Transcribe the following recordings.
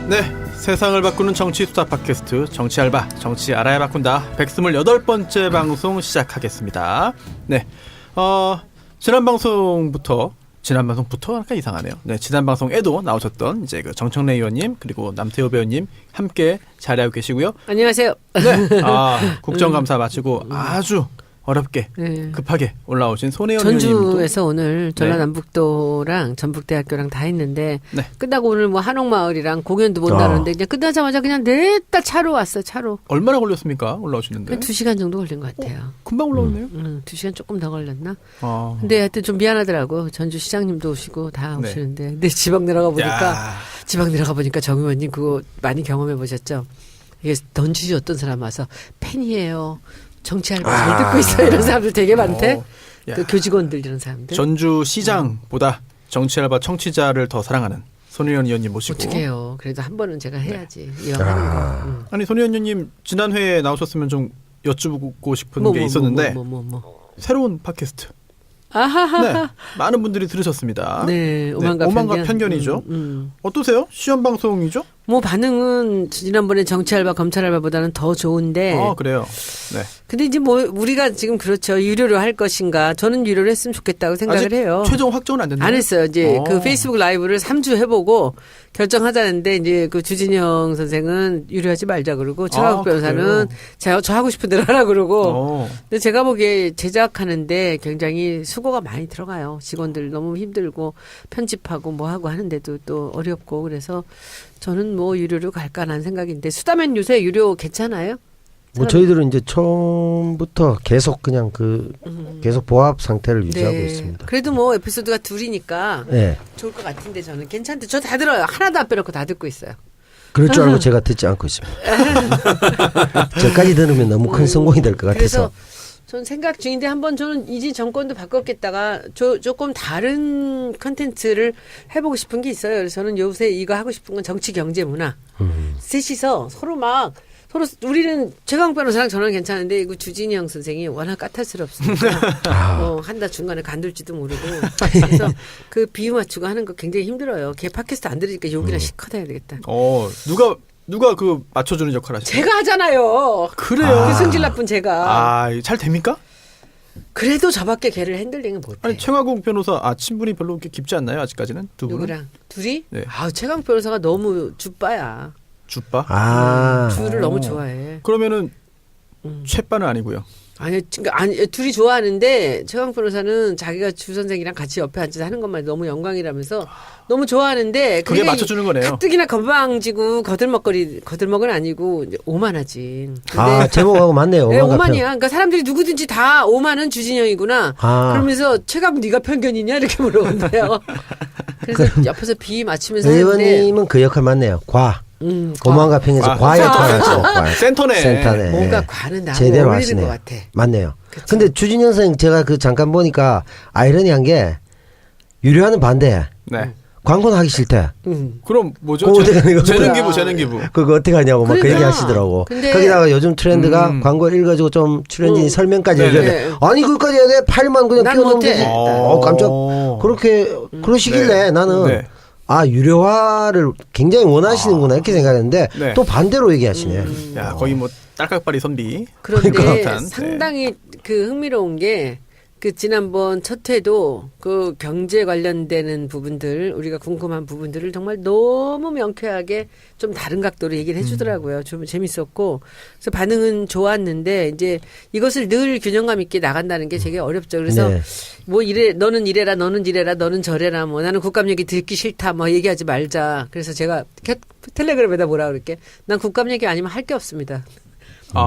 네, 세상을 바꾸는 정치 수다 팟캐스트 정치 알바, 정치 알아야 바꾼다 128번째 방송 시작하겠습니다. 네, 지난 방송부터 약간 이상하네요. 네, 지난 방송에도 나오셨던 이제 그 정청래 의원님 그리고 남태호 배우님 함께 자리하고 계시고요. 안녕하세요. 네, 국정감사 마치고 아주 어렵게 급하게 올라오신 손혜원 의원님도 전주에서 오늘 전라남북도랑 전북대학교랑 다 했는데 끝나고 오늘 뭐 한옥마을이랑 공연도 못 나누는데 그냥 끝나자마자 그냥 냈다 차로 왔어. 차로. 얼마나 걸렸습니까? 올라오시는데? 2시간 정도 걸린 것 같아요. 금방 올라오네요. 2시간 조금 더 걸렸나? 근데 하여튼 좀 미안하더라고. 전주 시장님도 오시고 다 오시는데. 근데 지방 내려가 보니까 정 의원님 그거 많이 경험해 보셨죠? 이게 던지지 어떤 사람 와서 팬이에요. 정치 알바 잘 듣고 있어요. 이런 사람들 되게 많대. 그 교직원들 이런 사람들. 전주 시장보다 정치 알바 청취자를 더 사랑하는 손혜원 의원님 모시고. 어떻게 해요. 그래도 한 번은 제가 해야지. 이왕 하는 거. 아니 손혜원 의원님 지난 회에 나오셨으면 좀 여쭈고 싶은 게 있었는데 새로운 팟캐스트. 네, 많은 분들이 들으셨습니다. 네, 오만과 편견이죠. 어떠세요? 시험 방송이죠? 뭐 반응은 지난번에 정치 알바, 검찰 알바보다는 더 좋은데. 그래요. 네. 근데 이제 뭐 우리가 지금 그렇죠. 유료로 할 것인가? 저는 유료로 했으면 좋겠다고 생각을 해요. 최종 확정은 안 됐나요? 안 했어요. 이제 그 페이스북 라이브를 3주 해보고 결정하자는데 이제 그 주진영 선생은 유료하지 말자 그러고 최강욱 변호사는 저 하고 싶은 대로 하라 그러고. 근데 제가 보기에 제작하는데 굉장히 수고가 많이 들어가요. 직원들 너무 힘들고 편집하고 뭐 하고 하는데도 또 어렵고 그래서 저는 뭐 유료로 갈까라는 생각인데 수다면 요새 유료 괜찮아요? 뭐 저희들은 이제 처음부터 계속 그냥 계속 보합 상태를 유지하고 있습니다. 그래도 뭐 에피소드가 둘이니까 좋을 것 같은데 저는 괜찮대. 저 다 들어요. 하나도 안 빼놓고 다 듣고 있어요. 그럴 줄 알고 제가 듣지 않고 있습니다. 저까지 들으면 너무 큰 성공이 될 것 같아서. 전 생각 중인데 한번 저는 이제 정권도 바꿨겠다가 조금 다른 컨텐츠를 해보고 싶은 게 있어요. 그래서 저는 요새 이거 하고 싶은 건 정치, 경제, 문화. 셋이서 서로 우리는 최강욱 변호사랑 저는 괜찮은데 이거 주진영 선생이 워낙 까탈스럽으니까 한다 중간에 간둘지도 모르고 그래서 그 비유 맞추고 하는 거 굉장히 힘들어요. 걔 팟캐스트 안 들으니까 욕이나 실컷 해야 되겠다. 누가 그 맞춰주는 역할 하시죠? 제가 하잖아요. 그래요? 그 성질 나쁜 제가. 잘 됩니까? 그래도 저밖에 걔를 핸들링을 못해. 아니 최강욱 변호사 친분이 별로 그렇게 깊지 않나요? 아직까지는 두 분은? 누구랑? 둘이? 네. 최강욱 변호사가 너무 쭈빠야. 쭈빠? 주를 너무 좋아해. 그러면은 최빠는 아니고요. 아니, 둘이 좋아하는데 최강 변호사는 자기가 주 선생이랑 같이 옆에 앉아서 하는 것만 너무 영광이라면서 너무 좋아하는데 그게 맞춰주는 거네요. 가뜩이나 건방지고 거들먹은 아니고 이제 오만하지. 제목하고 맞네요. 네, 오만이야. 그러니까 사람들이 누구든지 다 오만은 주진영이구나. 그러면서 최강 네가 편견이냐 이렇게 물어본대요. 그래서 옆에서 비 맞추면서 의원님은 그 역할 맞네요. 오만과 평에서 과 역할을 하죠. 센터네. 뭔가 과는 나하고 제대로 어울리는 하시네요. 것 같아. 맞네요. 그쵸? 근데 주진영 선생 제가 잠깐 보니까 아이러니한 게 유료하는 반대. 네. 광고는 하기 싫대. 그럼 뭐죠? 재능 기부. 그거 어떻게 하냐고 막 그 얘기 하시더라고. 거기다가 요즘 트렌드가 광고 읽어주고 좀 출연진 설명까지 해줘야 돼. 아니 그것까지 해야 돼? 팔만 그냥 끼워놓으면 되지. 깜짝. 그러시길래 나는 유료화를 굉장히 원하시는구나 이렇게 생각했는데 또 반대로 얘기하시네. 거의 뭐 딸깍발이 선비. 그런데 상당히 그 흥미로운 게 그 지난번 첫 회도 그 경제 관련되는 부분들 우리가 궁금한 부분들을 정말 너무 명쾌하게 좀 다른 각도로 얘기를 해주더라고요. 좀 재밌었고 그래서 반응은 좋았는데 이제 이것을 늘 균형감 있게 나간다는 게 되게 어렵죠. 그래서 뭐 너는 이래라 너는 저래라 뭐 나는 국감 얘기 듣기 싫다 뭐 얘기하지 말자. 그래서 제가 텔레그램에다 뭐라 그럴게. 난 국감 얘기 아니면 할 게 없습니다.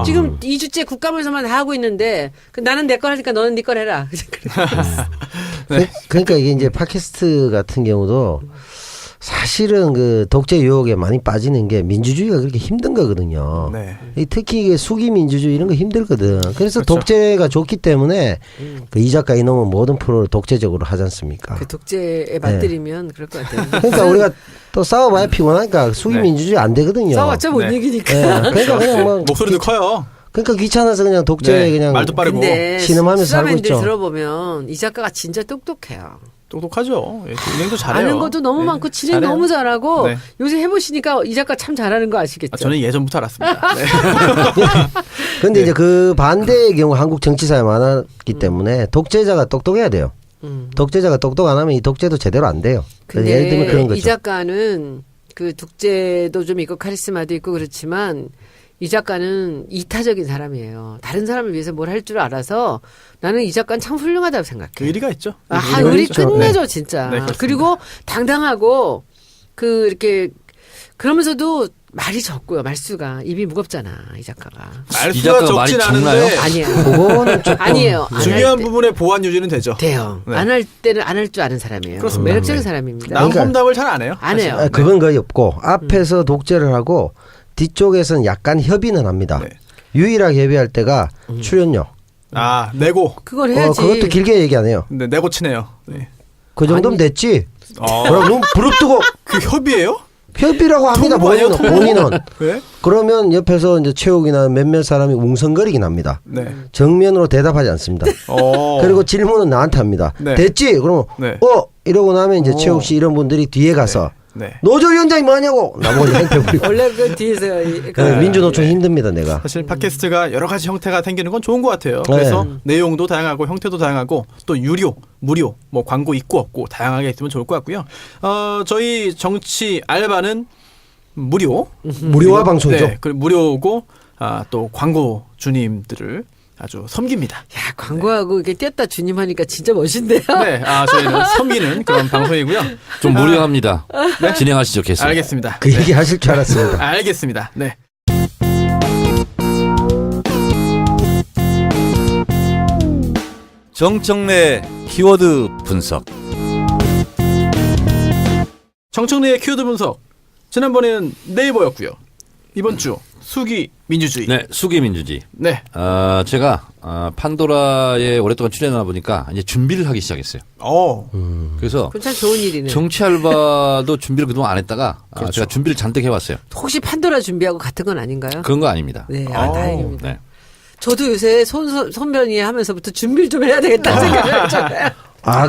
지금 2주째 국감에서만 다 하고 있는데 나는 내 걸 하니까 너는 네 걸 해라. 그러니까 이게 이제 팟캐스트 같은 경우도 사실은 그 독재 유혹에 많이 빠지는 게 민주주의가 그렇게 힘든 거거든요. 특히 이게 수기 민주주의 이런 거 힘들거든. 그래서 독재가 좋기 때문에 그 이 작가 이놈은 모든 프로를 독재적으로 하지 않습니까? 그 독재에 맞들이면 그럴 것 같아요. 그러니까 우리가 또 싸워봐야 피곤하니까 수기 민주주의 안 되거든요. 싸웠자 못 이기니까. 그러니까 그냥 뭐 목소리도 커요. 그러니까 귀찮아서 그냥 독재 그냥 말도 빠르고 신음하면서 살고 있죠. 수사맨들 들어보면 이 작가가 진짜 똑똑해요. 똑똑하죠. 예, 진행도 잘해요. 아는 것도 너무 네, 많고 진행 잘해요. 너무 잘하고 네. 요새 해보시니까 이 작가 참 잘하는 거 아시겠죠? 저는 예전부터 알았습니다. 네. 근데 이제 그 반대의 경우 한국 정치사에 많았기 때문에 독재자가 똑똑해야 돼요. 독재자가 똑똑 안 하면 이 독재도 제대로 안 돼요. 근데 예를 들면 그런 거죠. 이 작가는 그 독재도 좀 있고 카리스마도 있고 그렇지만 이 작가는 이타적인 사람이에요. 다른 사람을 위해서 뭘 할 줄 알아서 나는 이 작가는 참 훌륭하다고 생각해. 의리가 있죠. 의리 있죠. 끝내죠 네. 진짜. 네, 그렇습니다. 그리고 당당하고 그 이렇게 그러면서도 말이 적고요. 말수가 입이 무겁잖아 이 작가가. 이 말수가 작가가 말이 적진 적나요? 않은데 아니에요. 그거는 조금 아니에요. 안 중요한 할 때. 부분에 보완 유지는 되죠. 돼요. 네. 안 할 때는 안 할 줄 아는 사람이에요. 그렇습니다. 매력적인 네. 사람입니다. 남 그러니까- 험담을 잘 안 해요. 안 해요. 사실. 그건 거의 없고 앞에서 독재를 하고 뒤쪽에서는 약간 협의는 합니다. 네. 유일하게 협의할 때가 출연료. 아 내고. 그걸 해야지. 그것도 길게 얘기 안 해요. 네, 내고 치네요. 네. 그 정도면 됐지. 어, 그럼 눈 부릅뜨고 그 협의예요? 협의라고 합니다. 통보 아니에요, 통보? 본인은. 왜? 그러면 옆에서 이제 최욱이나 몇몇 사람이 웅성거리긴 합니다. 네. 정면으로 대답하지 않습니다. 그리고 질문은 나한테 합니다. 네. 됐지? 그러면 네. 이러고 나면 이제 오. 최욱 씨 이런 분들이 뒤에 가서 네. 노조위원장이 뭐하냐고 나머지 행패부리고 원래 그 뒤에서 민주노총 힘듭니다 내가. 사실 팟캐스트가 여러 가지 형태가 생기는 건 좋은 것 같아요. 그래서 내용도 다양하고 형태도 다양하고 또 유료, 무료, 뭐 광고 있고 없고 다양하게 있으면 좋을 것 같고요. 저희 정치 알바는 무료, 무료화 방송이죠. 네, 그리고 무료고 또 광고 주님들을 아주 섬깁니다. 야 광고하고 이렇게 띄었다 주님 하니까 진짜 멋있네요. 네, 저희는 섬기는 그런 방송이고요. 좀 무료합니다. 진행하시죠, 계속. 알겠습니다. 그 얘기 하실 줄 알았습니다. 알겠습니다. 네. 정청래 키워드 분석. 정청래의 키워드 분석. 지난번에는 네이버였고요. 이번 주 수기 민주주의. 네, 수기 민주주의. 네. 제가 판도라에 오랫동안 출연하다 보니까 이제 준비를 하기 시작했어요. 그래서 그건 참 좋은 일이네. 정치 알바도 준비를 그동안 안 했다가 그렇죠. 제가 준비를 잔뜩 해왔어요. 혹시 판도라 준비하고 같은 건 아닌가요? 그런 거 아닙니다. 네, 다행입니다. 네. 저도 요새 손변이 하면서부터 준비를 좀 해야 되겠다는 생각을 했잖아요.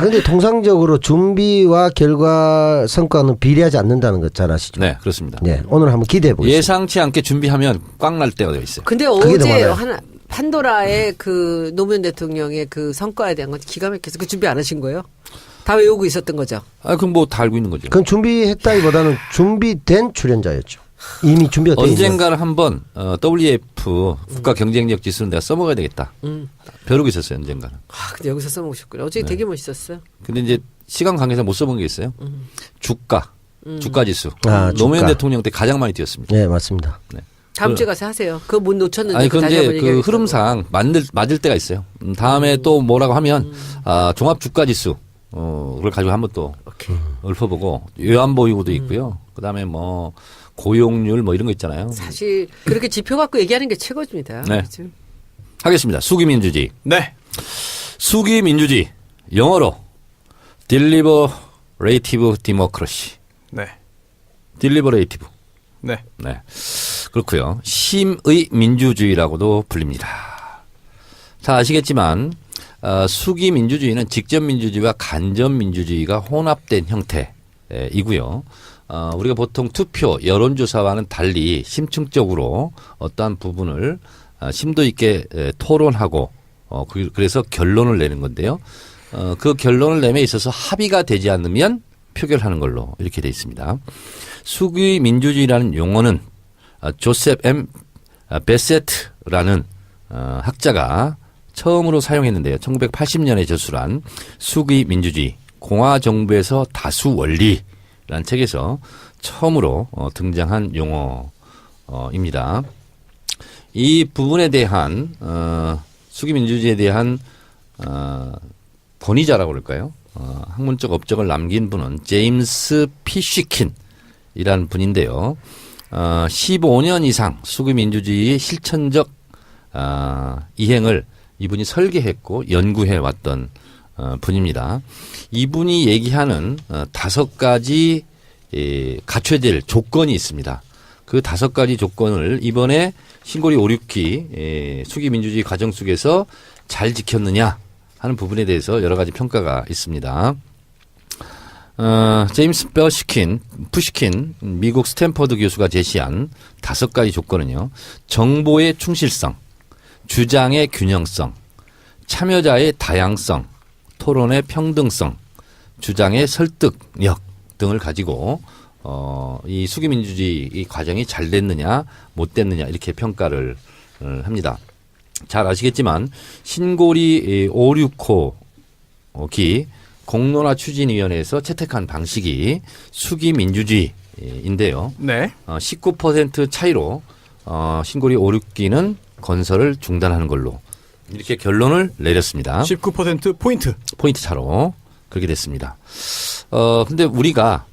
근데 통상적으로 준비와 결과 성과는 비례하지 않는다는 것 잘 아시죠? 네, 그렇습니다. 네, 오늘 한번 기대해 보겠습니다. 예상치 않게 준비하면 꽉 날 때가 되어 있어요. 근데 그게 더 어제 많아요. 판도라의 그 노무현 대통령의 그 성과에 대한 건 기가 막혀서 그 준비 안 하신 거예요? 다 외우고 있었던 거죠? 그럼 뭐 다 알고 있는 거죠. 그건 준비했다기보다는 준비된 출연자였죠. 이미 준비가 돼 있는. 언젠가는 한번 WF 국가 경쟁력 지수는 내가 써먹어야 되겠다. 벼르고 있었어요, 언젠가는. 근데 여기서 써먹으셨군요. 어제 되게 멋있었어요. 근데 이제 시간 관계상 못 써본 게 있어요. 주가 지수. 주가. 노무현 대통령 때 가장 많이 뛰었습니다. 네, 맞습니다. 다음 주에 가서 하세요. 그거 못 놓쳤는데. 아니, 그거 그건 다시 이제 한번 그 얘기하겠다고. 흐름상 맞을 때가 있어요. 다음에 또 뭐라고 하면 종합 주가 지수 그걸 가지고 한번 또 읊어보고 외환보유고도 있고요. 그다음에 뭐 고용률 뭐 이런 거 있잖아요. 사실 그렇게 지표 갖고 얘기하는 게 최고입니다. 네. 그렇죠? 하겠습니다. 수기민주주의. 네. 수기민주주의. 영어로 Deliberative Democracy. 네. Deliberative. 네. 네. 그렇고요. 심의 민주주의라고도 불립니다. 다 아시겠지만 수기 민주주의는 직접 민주주의와 간접 민주주의가 혼합된 형태이고요. 우리가 보통 투표, 여론조사와는 달리 심층적으로 어떠한 부분을 심도 있게 토론하고 그래서 결론을 내는 건데요. 그 결론을 내에 있어서 합의가 되지 않으면 표결하는 걸로 이렇게 돼 있습니다. 수기 민주주의라는 용어는 조셉 M. 베세트라는 학자가 처음으로 사용했는데요. 1980년에 저술한 수기 민주주의, 공화정부에서 다수 원리라는 책에서 처음으로 등장한 용어입니다. 이 부분에 대한 수기 민주주의에 대한 권위자라고 그럴까요? 학문적 업적을 남긴 분은 제임스 피쉬킨이라는 분인데요. 15년 이상 수기 민주주의의 실천적 이행을 이분이 설계했고 연구해 왔던 분입니다. 이분이 얘기하는 5가지 갖춰야 될 조건이 있습니다. 그 5가지 조건을 이번에 신고리 5, 6기 수기 민주주의 과정 속에서 잘 지켰느냐 하는 부분에 대해서 여러 가지 평가가 있습니다. 제임스 푸시킨 미국 스탠퍼드 교수가 제시한 5가지 조건은요. 정보의 충실성, 주장의 균형성, 참여자의 다양성, 토론의 평등성, 주장의 설득력 등을 가지고 이 수기민주주의 이 과정이 잘 됐느냐 못 됐느냐 이렇게 평가를 합니다. 잘 아시겠지만 신고리 569기 공론화 추진위원회에서 채택한 방식이 수기민주주의인데요. 네. 19% 차이로 신고리 569기는 건설을 중단하는 걸로 이렇게 결론을 내렸습니다. 19% 포인트 차로 그렇게 됐습니다. 근데 우리가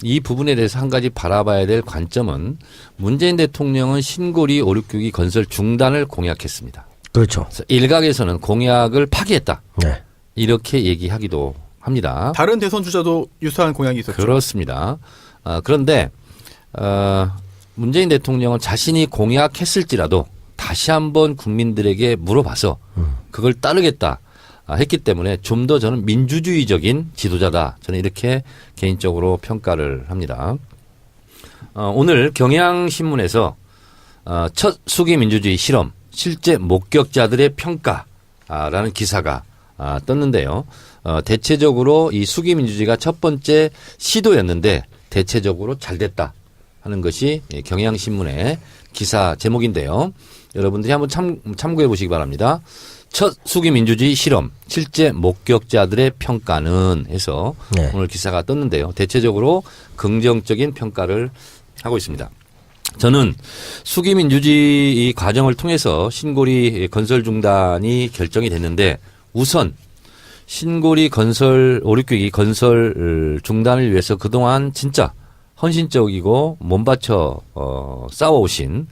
이 부분에 대해서 한 가지 바라봐야 될 관점은 문재인 대통령은 신고리 569기 건설 중단을 공약했습니다. 그렇죠. 그래서 일각에서는 공약을 파기했다. 네. 이렇게 얘기하기도 합니다. 다른 대선 주자도 유사한 공약이 있었죠. 그렇습니다. 그런데 문재인 대통령은 자신이 공약했을지라도 다시 한번 국민들에게 물어봐서 그걸 따르겠다 했기 때문에 좀 더 저는 민주주의적인 지도자다. 저는 이렇게 개인적으로 평가를 합니다. 오늘 경향신문에서 첫 수기민주주의 실험 실제 목격자들의 평가라는 기사가 떴는데요. 대체적으로 이 수기민주주의가 첫 번째 시도였는데 대체적으로 잘 됐다 하는 것이 경향신문의 기사 제목인데요. 여러분들이 한번 참고해 보시기 바랍니다. 첫 수기민주주의 실험 실제 목격자들의 평가는 해서 네. 오늘 기사가 떴는데요. 대체적으로 긍정적인 평가를 하고 있습니다. 저는 수기민주주의 이 과정을 통해서 신고리 건설 중단이 결정이 됐는데 우선 신고리 건설 569기 건설 중단을 위해서 그동안 진짜 헌신적이고 몸바쳐 싸워오신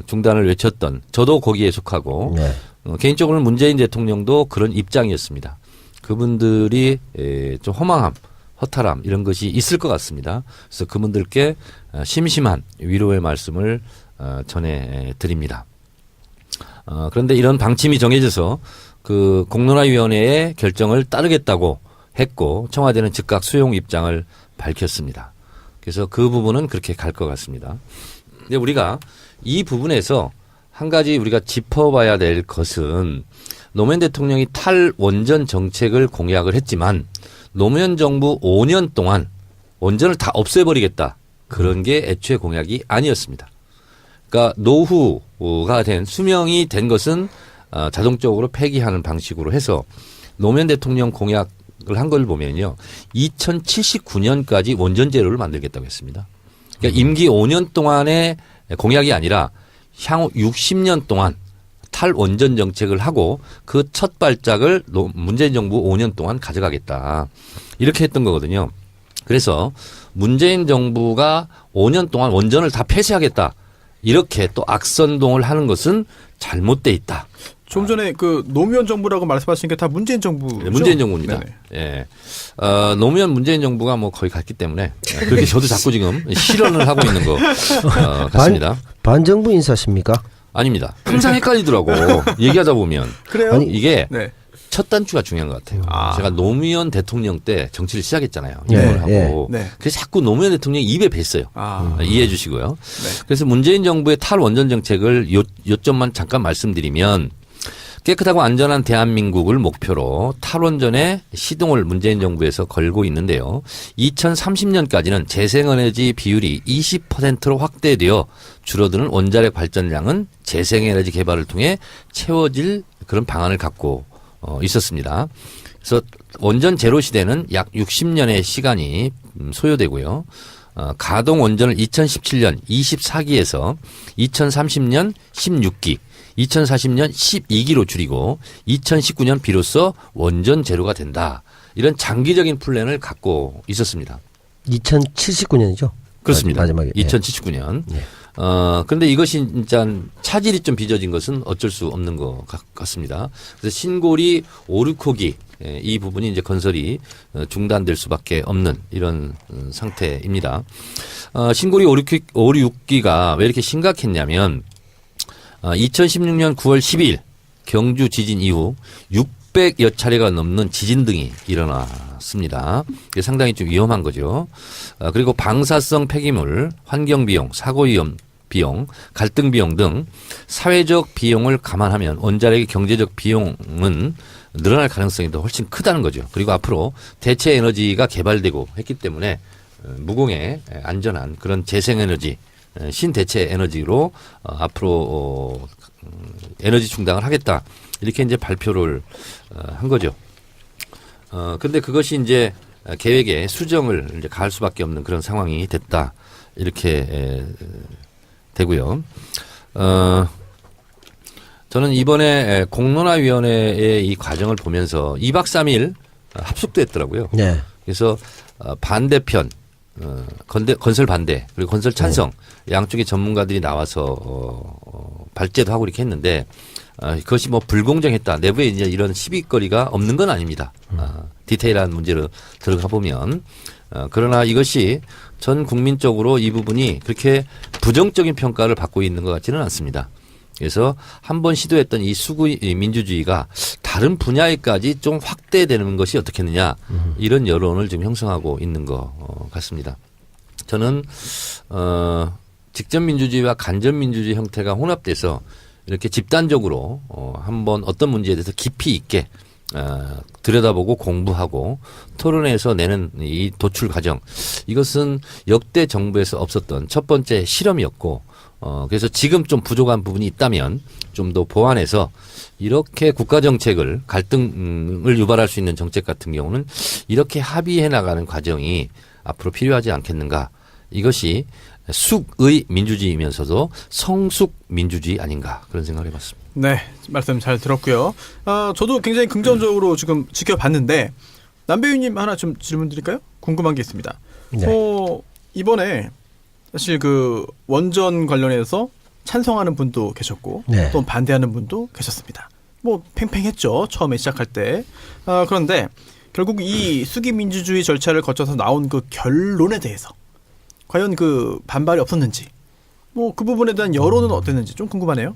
중단을 외쳤던 저도 거기에 속하고 네. 개인적으로는 문재인 대통령도 그런 입장이었습니다. 그분들이 좀 허망함, 허탈함 이런 것이 있을 것 같습니다. 그래서 그분들께 심심한 위로의 말씀을 전해드립니다. 그런데 이런 방침이 정해져서 그 공론화위원회의 결정을 따르겠다고 했고 청와대는 즉각 수용 입장을 밝혔습니다. 그래서 그 부분은 그렇게 갈 것 같습니다. 근데 우리가 이 부분에서 한 가지 우리가 짚어봐야 될 것은 노무현 대통령이 탈원전 정책을 공약을 했지만 노무현 정부 5년 동안 원전을 다 없애버리겠다. 그런 게 애초에 공약이 아니었습니다. 그러니까 노후가 된 수명이 된 것은 자동적으로 폐기하는 방식으로 해서 노무현 대통령 공약을 한 걸 보면요. 2079년까지 원전 제로를 만들겠다고 했습니다. 그러니까 임기 5년 동안의 공약이 아니라 향후 60년 동안 탈원전 정책을 하고 그 첫 발작을 문재인 정부 5년 동안 가져가겠다. 이렇게 했던 거거든요. 그래서 문재인 정부가 5년 동안 원전을 다 폐쇄하겠다. 이렇게 또 악선동을 하는 것은 잘못돼 있다. 좀 전에 그 노무현 정부라고 말씀하신 게 다 문재인 정부죠? 네, 문재인 정부입니다. 예. 노무현 문재인 정부가 뭐 거의 갔기 때문에 그렇게 저도 자꾸 지금 실언을 하고 있는 것 같습니다. 반정부 인사십니까? 아닙니다. 항상 헷갈리더라고. 얘기하다 보면. 그래요? 아니, 이게 네. 첫 단추가 중요한 것 같아요. 제가 노무현 대통령 때 정치를 시작했잖아요. 네, 입문을 하고. 네. 그래서 자꾸 노무현 대통령이 입에 뱄어요. 이해해 주시고요. 네. 그래서 문재인 정부의 탈원전 정책을 요점만 잠깐 말씀드리면 깨끗하고 안전한 대한민국을 목표로 탈원전의 시동을 문재인 정부에서 걸고 있는데요. 2030년까지는 재생에너지 비율이 20%로 확대되어 줄어드는 원자력 발전량은 재생에너지 개발을 통해 채워질 그런 방안을 갖고 있었습니다. 그래서 원전 제로 시대는 약 60년의 시간이 소요되고요. 가동 원전을 2017년 24기에서 2030년 16기 2040년 12기로 줄이고 2019년 비로소 원전 제로가 된다. 이런 장기적인 플랜을 갖고 있었습니다. 2079년이죠? 그렇습니다. 마지막에. 2079년. 네. 그런데 이것이 진짜 차질이 좀 빚어진 것은 어쩔 수 없는 것 같습니다. 그래서 신고리 569기 이 부분이 이제 건설이 중단될 수밖에 없는 이런 상태입니다. 신고리 569기가 왜 이렇게 심각했냐면 2016년 9월 12일 경주 지진 이후 600여 차례가 넘는 지진 등이 일어났습니다. 씁니다. 이게 상당히 좀 위험한 거죠. 그리고 방사성 폐기물, 환경 비용, 사고 위험 비용, 갈등 비용 등 사회적 비용을 감안하면 원자력의 경제적 비용은 늘어날 가능성이 더 훨씬 크다는 거죠. 그리고 앞으로 대체 에너지가 개발되고 했기 때문에 무공해 안전한 그런 재생에너지, 신대체 에너지로 앞으로 에너지 충당을 하겠다. 이렇게 이제 발표를 한 거죠. 근데 그것이 이제 계획에 수정을 이제 가할 수밖에 없는 그런 상황이 됐다. 이렇게 되고요. 저는 이번에 공론화위원회의 이 과정을 보면서 2박 3일 합숙도 했더라고요. 네. 그래서 반대편, 건설 반대 그리고 건설 찬성 양쪽의 전문가들이 나와서 발제도 하고 이렇게 했는데 그것이 뭐 불공정했다. 내부에 이제 이런 시비거리가 없는 건 아닙니다. 디테일한 문제로 들어가 보면 그러나 이것이 전 국민적으로 이 부분이 그렇게 부정적인 평가를 받고 있는 것 같지는 않습니다. 그래서 한번 시도했던 이 수구 민주주의가 다른 분야에까지 좀 확대되는 것이 어떻겠느냐 이런 여론을 지금 형성하고 있는 것 같습니다. 저는 직접 민주주의와 간접 민주주의 형태가 혼합돼서 이렇게 집단적으로 한번 어떤 문제에 대해서 깊이 있게 들여다보고 공부하고 토론해서 내는 이 도출 과정 이것은 역대 정부에서 없었던 첫 번째 실험이었고 그래서 지금 좀 부족한 부분이 있다면 좀 더 보완해서 이렇게 국가 정책을 갈등을 유발할 수 있는 정책 같은 경우는 이렇게 합의해 나가는 과정이 앞으로 필요하지 않겠는가. 이것이 숙의 민주주의이면서도 성숙 민주주의 아닌가 그런 생각을 해봤습니다. 네, 말씀 잘 들었고요. 저도 굉장히 긍정적으로 지금 지켜봤는데 남배우님 하나 좀 질문 드릴까요? 궁금한 게 있습니다. 네. 이번에 사실 그 원전 관련해서 찬성하는 분도 계셨고 네. 또 반대하는 분도 계셨습니다. 뭐 팽팽했죠. 처음에 시작할 때. 그런데 결국 이 수기 민주주의 절차를 거쳐서 나온 그 결론에 대해서 과연 그 반발이 없었는지 뭐 그 부분에 대한 여론은 어땠는지 좀 궁금하네요.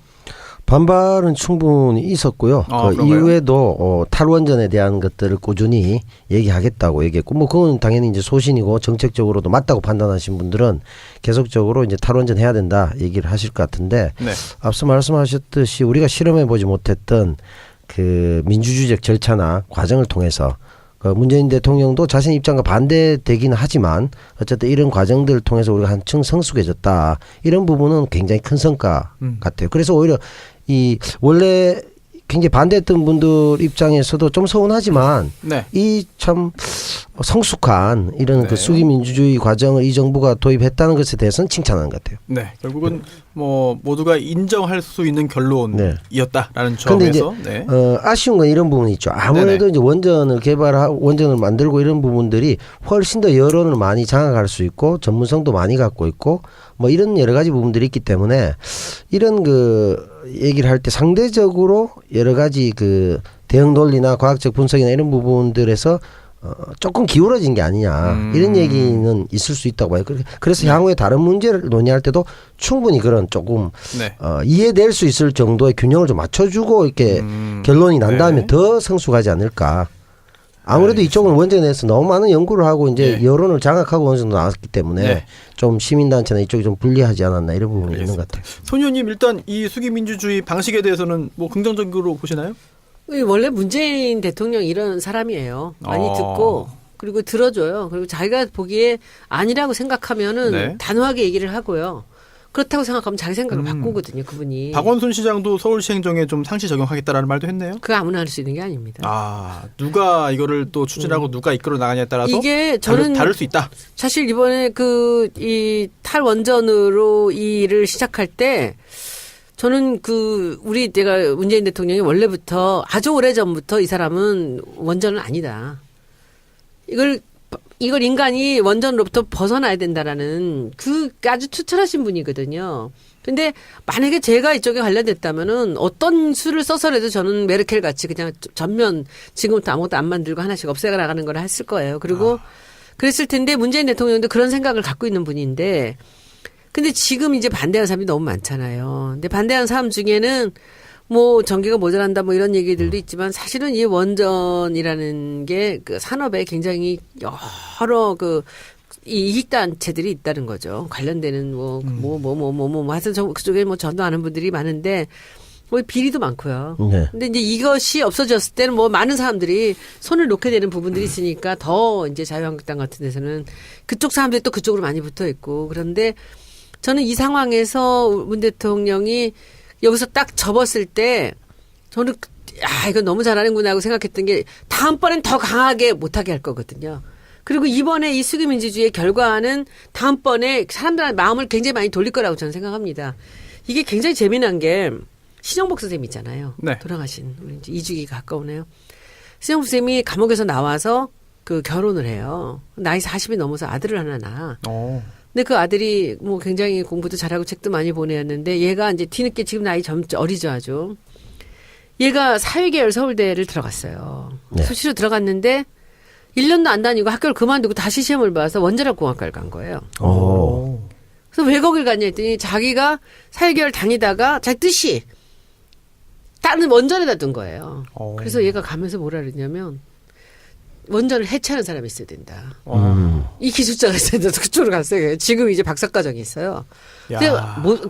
반발은 충분히 있었고요. 그 그런가요? 이후에도 탈원전에 대한 것들을 꾸준히 얘기하겠다고 얘기했고, 뭐 그건 당연히 이제 소신이고 정책적으로도 맞다고 판단하신 분들은 계속적으로 이제 탈원전 해야 된다 얘기를 하실 것 같은데, 네. 앞서 말씀하셨듯이 우리가 실험해 보지 못했던 그 민주주의적 절차나 과정을 통해서 문재인 대통령도 자신 입장과 반대되기는 하지만 어쨌든 이런 과정들을 통해서 우리가 한층 성숙해졌다. 이런 부분은 굉장히 큰 성과 같아요. 그래서 오히려 이 원래 굉장히 반대했던 분들 입장에서도 좀 서운하지만 네. 이 참 성숙한 이런 네. 그 수기 민주주의 과정을 이 정부가 도입했다는 것에 대해서는 칭찬하는 것 같아요. 네, 결국은 뭐 모두가 인정할 수 있는 결론이었다라는 근데 이제 점에서 네. 아쉬운 건 이런 부분이 있죠. 아무래도 네네. 이제 원전을 개발하고 원전을 만들고 이런 부분들이 훨씬 더 여론을 많이 장악할 수 있고 전문성도 많이 갖고 있고 뭐 이런 여러 가지 부분들이 있기 때문에 이런 그 얘기를 할 때 상대적으로 여러 가지 그 대응 논리나 과학적 분석이나 이런 부분들에서 조금 기울어진 게 아니냐 이런 얘기는 있을 수 있다고 봐요. 그래서 향후에 다른 문제를 논의할 때도 충분히 그런 조금 네. 이해될 수 있을 정도의 균형을 좀 맞춰주고 이렇게 결론이 난 다음에 네. 더 성숙하지 않을까. 아무래도 이쪽은 원전에 대해서 너무 많은 연구를 하고 이제 네. 여론을 장악하고 어느 정도 나왔기 때문에 네. 좀 시민단체나 이쪽이 좀 불리하지 않았나 이런 부분이 있는 것 같아요. 손 의원님 일단 이 수기 민주주의 방식에 대해서는 뭐 긍정적으로 보시나요? 원래 문재인 대통령 이런 사람이에요. 많이 듣고 그리고 들어줘요. 그리고 자기가 보기에 아니라고 생각하면은 네. 단호하게 얘기를 하고요. 그렇다고 생각하면 자기 생각을 바꾸거든요, 그분이. 박원순 시장도 서울시 행정에 좀 상시 적용하겠다라는 말도 했네요. 그거 아무나 할 수 있는 게 아닙니다. 누가 이거를 또 추진하고 누가 이끌어 나가냐에 따라서 이게 저는 다를 수 있다. 사실 이번에 이 탈원전으로 이 일을 시작할 때 저는 내가 문재인 대통령이 원래부터 아주 오래 전부터 이 사람은 원전은 아니다. 이걸 인간이 원전으로부터 벗어나야 된다라는 아주 투철하신 분이거든요. 근데 만약에 제가 이쪽에 관련됐다면은 어떤 수를 써서라도 저는 메르켈 같이 그냥 전면 지금부터 아무것도 안 만들고 하나씩 없애가 나가는 걸 했을 거예요. 그리고 그랬을 텐데 문재인 대통령도 그런 생각을 갖고 있는 분인데 근데 지금 이제 반대하는 사람이 너무 많잖아요. 근데 반대하는 사람 중에는 뭐 전기가 모자란다 뭐 이런 얘기들도 있지만 사실은 이 원전이라는 게 그 산업에 굉장히 여러 이 이익단체들이 있다는 거죠. 관련되는 하여튼 그쪽에 뭐 전도 아는 분들이 많은데 뭐 비리도 많고요. 네. 근데 이제 이것이 없어졌을 때는 뭐 많은 사람들이 손을 놓게 되는 부분들이 있으니까 더 이제 자유한국당 같은 데서는 그쪽 사람들이 또 그쪽으로 많이 붙어 있고 그런데 저는 이 상황에서 문 대통령이 여기서 딱 접었을 때 저는 이거 너무 잘하는구나 하고 생각했던 게 다음번엔 더 강하게 못하게 할 거거든요. 그리고 이번에 이 수기민주주의의 결과는 다음번에 사람들의 마음을 굉장히 많이 돌릴 거라고 저는 생각합니다. 이게 굉장히 재미난 게 신영복 선생님 있잖아요. 네. 돌아가신 우리 이제 2주기 가까우네요. 신영복 선생님이 감옥에서 나와서 그 결혼을 해요. 나이 40이 넘어서 아들을 하나 낳아. 근데 그 아들이 뭐 굉장히 공부도 잘하고 책도 많이 보내었는데 얘가 이제 뒤늦게 지금 나이 어리죠 아주. 얘가 사회계열 서울대를 들어갔어요. 네. 수시로 들어갔는데 1년도 안 다니고 학교를 그만두고 다시 시험을 봐서 원자력공학과를 간 거예요. 그래서 왜 거길 갔냐 했더니 자기가 사회계열 다니다가 자기 뜻이 다른 원전에다 둔 거예요. 그래서 얘가 가면서 뭐라 그랬냐면 원전을 해체하는 사람이 있어야 된다. 이 기술자가 있어야 된다. 그쪽으로 갔어요. 지금 이제 박사과정이 있어요. 근데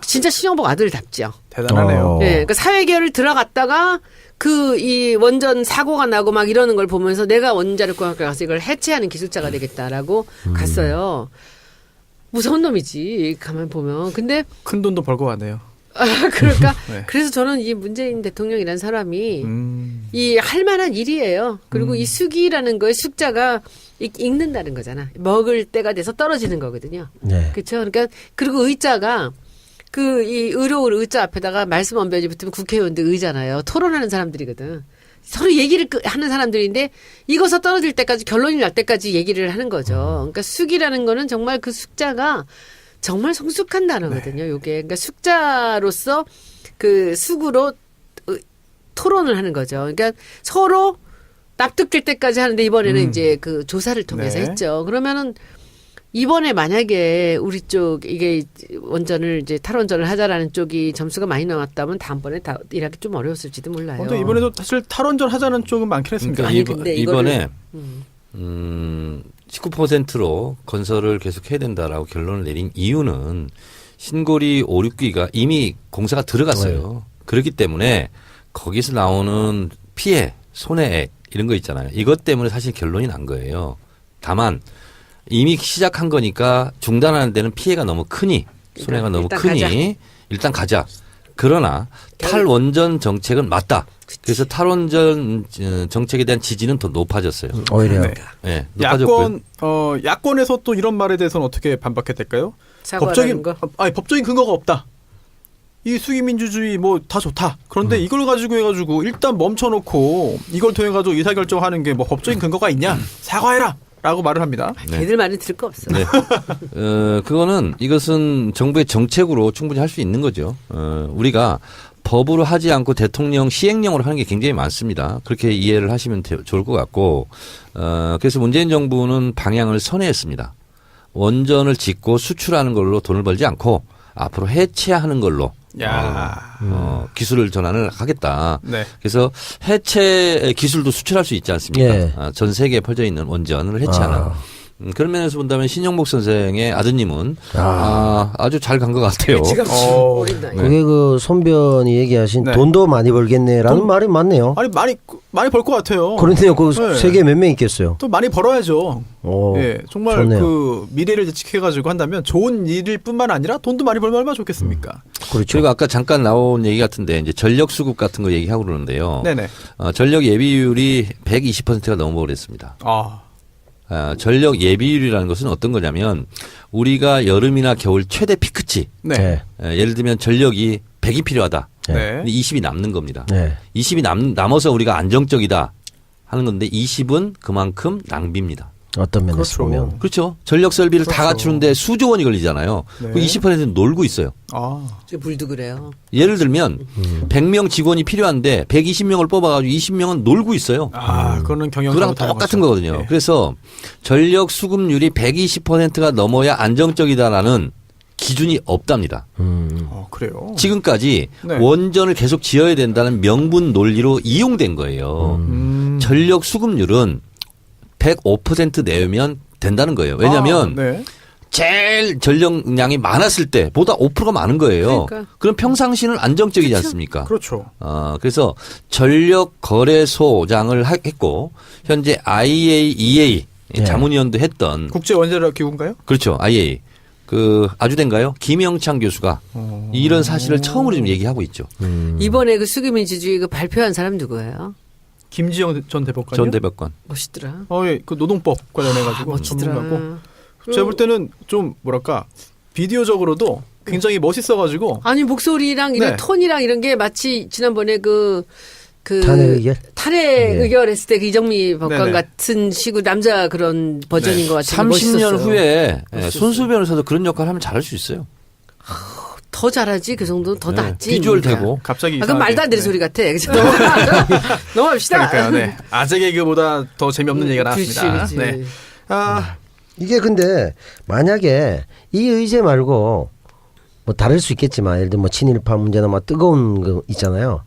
진짜 신영복 아들답죠. 대단하네요. 네, 그러니까 사회계열을 들어갔다가 이 원전 사고가 나고 막 이러는 걸 보면서 내가 원자력공학과 가서 이걸 해체하는 기술자가 되겠다라고 갔어요. 무서운 놈이지 가만 보면. 근데 큰 돈도 벌고 가네요. 그러니까 네. 그래서 저는 이 문재인 대통령이라는 사람이 이 할 만한 일이에요. 그리고 이 숙이라는 거에 숙자가 읽는다는 거잖아. 먹을 때가 돼서 떨어지는 거거든요. 네. 그렇죠. 그러니까 그리고 의자가 이 의로울 의자 앞에다가 말씀 언변이 붙으면 국회의원들 의잖아요. 토론하는 사람들이거든. 서로 얘기를 하는 사람들인데 익어서 떨어질 때까지 결론이 날 때까지 얘기를 하는 거죠. 그러니까 숙이라는 거는 정말 그 숙자가 정말 성숙한 단어거든요. 요게. 그러니까 숙자로서 그 숙으로 토론을 하는 거죠. 그러니까 서로 납득될 때까지 하는데 이번에는 이제 그 조사를 통해서 네. 했죠. 그러면은 이번에 만약에 우리 쪽 이게 원전을 이제 탈원전을 하자라는 쪽이 점수가 많이 나왔다면 다음번에 다 일하기 좀 어려웠을지도 몰라요. 근데 이번에도 사실 탈원전 하자는 쪽은 많긴 했습니다. 그러니까 근데 이번에 19%로 건설을 계속 해야 된다라고 결론을 내린 이유는 신고리 5, 6기가 이미 공사가 들어갔어요. 그렇기 때문에 거기서 나오는 피해, 손해액 이런 거 있잖아요. 이것 때문에 사실 결론이 난 거예요. 다만 이미 시작한 거니까 중단하는 데는 피해가 너무 크니 손해가 너무 크니 일단 가자. 그러나 탈원전 정책은 맞다. 그래서 탈원전 정책에 대한 지지는 더 높아졌어요. 오히려. 네. 네, 높아졌고요. 야권에서 또 이런 말에 대해서는 어떻게 반박했을까요? 법적인 법적인 근거가 없다. 이 수기민주주의 뭐 다 좋다. 그런데 이걸 가지고 해가지고 일단 멈춰놓고 이걸 통해 가지고 의사결정하는 게 뭐 법적인 근거가 있냐? 사과해라. 라고 말을 합니다. 걔들 말은 들을 거 없어. 네. 이것은 정부의 정책으로 충분히 할 수 있는 거죠. 우리가 법으로 하지 않고 대통령 시행령으로 하는 게 굉장히 많습니다. 그렇게 이해를 하시면 좋을 것 같고, 그래서 문재인 정부는 방향을 선회했습니다. 원전을 짓고 수출하는 걸로 돈을 벌지 않고 앞으로 해체하는 걸로 기술을 전환을 하겠다. 네. 그래서 해체 기술도 수출할 수 있지 않습니까? 예. 전 세계에 퍼져 있는 원전을 해체하는. 그런 면에서 본다면 신영복 선생의 아드님은 아주 잘 간 것 같아요. 어린 나이. 그게 그 손변이 얘기하신 네. 돈도 많이 벌겠네라는 말이 맞네요. 아니 많이 벌 것 같아요. 그런데요, 그 네. 세계에 몇 명 있겠어요? 또 많이 벌어야죠. 예, 정말 좋네요. 그 미래를 예측해가지고 한다면 좋은 일일 뿐만 아니라 돈도 많이 벌면 얼마나 좋겠습니까? 그렇죠. 그리고 아까 잠깐 나온 얘기 같은데 이제 전력 수급 같은 거 얘기하고 그러는데요. 네네. 전력 예비율이 120%가 넘어버렸습니다. 전력 예비율이라는 것은 어떤 거냐면 우리가 여름이나 겨울 최대 피크치. 네. 예를 들면 전력이 100이 필요하다. 네. 근데 20이 남는 겁니다. 네. 20이 남아서 우리가 안정적이다 하는 건데 20은 그만큼 낭비입니다. 어떤 면에서 그렇죠. 보면. 그렇죠. 전력 설비를 다 그렇죠. 갖추는데 수조 원이 걸리잖아요. 네. 그 20%는 놀고 있어요. 물도 그래요. 예를 들면 100명 직원이 필요한데 120명을 뽑아가지고 20명은 놀고 있어요. 그거는 경영 그랑 똑같은 거거든요. 네. 그래서 전력 수급률이 120%가 넘어야 안정적이다라는 기준이 없답니다. 그래요. 지금까지 네. 원전을 계속 지어야 된다는 명분 논리로 이용된 거예요. 전력 수급률은 105% 내면 된다는 거예요. 왜냐하면 네. 제일 전력량이 많았을 때보다 5%가 많은 거예요. 그러니까. 그럼 평상시는 안정적이지 않습니까? 그렇죠. 그래서 전력 거래소장을 했고 현재 IAEA 네. 자문위원도 했던 국제 원자력 기구인가요? 그렇죠. IAEA. 그 아주 된가요? 김영창 교수가 이런 사실을 처음으로 지금 얘기하고 있죠. 이번에 그 수기민주주의 그 발표한 사람 누구예요? 김지영 전 대법관이요? 전 대법관. 멋있더라. 예, 그 노동법 관련해가지고 멋지더라. 전문가고. 제가 볼 때는 좀 뭐랄까 비디오적으로도 굉장히 멋있어가지고 아니 목소리랑 이런 네. 톤이랑 이런 게 마치 지난번에 그 탄핵 의결? 탄핵 네. 의결했을 때 그 이정미 법관 네네. 같은 식으로 남자 그런 버전인 네. 것 같아요. 30년 멋있었어요. 후에 멋있었어요. 손수 변호사도 그런 역할을 하면 잘할 수 있어요. 더 잘하지 그 정도는 더 네. 낫지. 비주얼 그러니까. 되고. 갑자기 아, 그건 말도 안 되는 소리 같아. 그죠? 넘어갑시다. 그러니까요. 네. 아재 개그보다 더 재미없는 얘기가 그렇지, 나왔습니다. 그렇지. 네. 이게 근데 만약에 이 의제 말고 뭐 다를 수 있겠지만 예를 들면 뭐 친일파 문제나 뭐 뜨거운 거 있잖아요.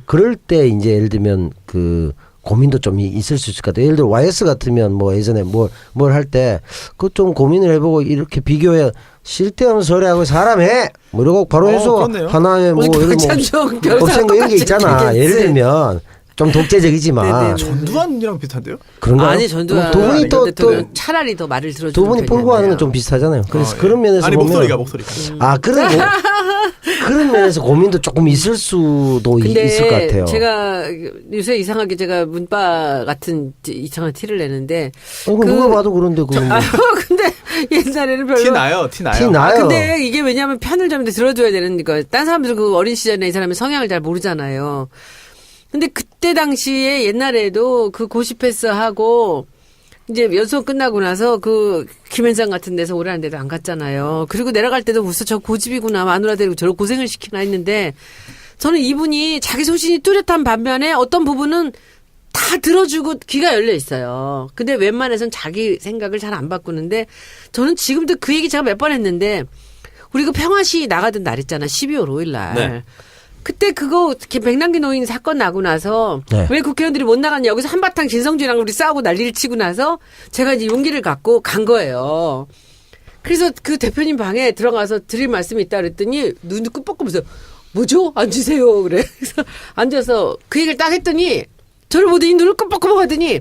그럴 때 이제 예를 들면 그 고민도 좀 있을 수 있을 것 같아요. 예를 들어 YS 같으면 뭐 예전에 뭘 할 때 그거 좀 고민을 해보고 이렇게 비교해 쓸데없는 소리하고 사람 해! 뭐 이러고 바로 해서 그렇네요. 하나의 뭐 이런 뭐 박찬종 변호사랑 없앤 거 이런 게 똑같이 있잖아. 얘기했지. 예를 들면 좀 독재적이지만 네네. 전두환이랑 비슷한데요? 그런가? 아니 전두환 두 분이 또 차라리 더 말을 들어주는 두 분이 편이었네요. 폴고 하는 건 좀 비슷하잖아요. 그래서 예. 그런 면에서 아니 보면 목소리가 아 그런 면에서 고민도 조금 있을 수도 근데 있을 것 같아요. 제가 요새 이상하게 제가 문바 같은 이상한 티를 내는데 아니, 누가 봐도 그런데 그건 뭐. 근데 옛날에는 별로 티 나요. 티 나요. 티 나요. 근데 이게 왜냐하면 편을 좀 들어줘야 되는 거. 딴 사람들 그 어린 시절에 이 사람의 성향을 잘 모르잖아요. 근데 그때 당시에 옛날에도 그 고시패스 하고 이제 연수원 끝나고 나서 그 김현장 같은 데서 오라는 데도 안 갔잖아요. 그리고 내려갈 때도 벌써 저 고집이구나 마누라 데리고 저런 고생을 시키나 했는데 저는 이분이 자기 소신이 뚜렷한 반면에 어떤 부분은 다 들어주고 귀가 열려 있어요. 근데 웬만해선 자기 생각을 잘 안 바꾸는데 저는 지금도 그 얘기 제가 몇 번 했는데 우리 그 평화시 나가던 날 있잖아. 12월 5일 날. 네. 그때 그거 백남기 노인 사건 나고 나서 네. 왜 국회의원들이 못 나갔냐. 여기서 한바탕 진성준이랑 우리 싸우고 난리를 치고 나서 제가 이제 용기를 갖고 간 거예요. 그래서 그 대표님 방에 들어가서 드릴 말씀이 있다 그랬더니 눈을 끄뻑끄면서 뭐죠? 앉으세요. 그래. 그래서 앉아서 그 얘기를 딱 했더니 저를 보더니 눈을 끄뻑끄뻑 하더니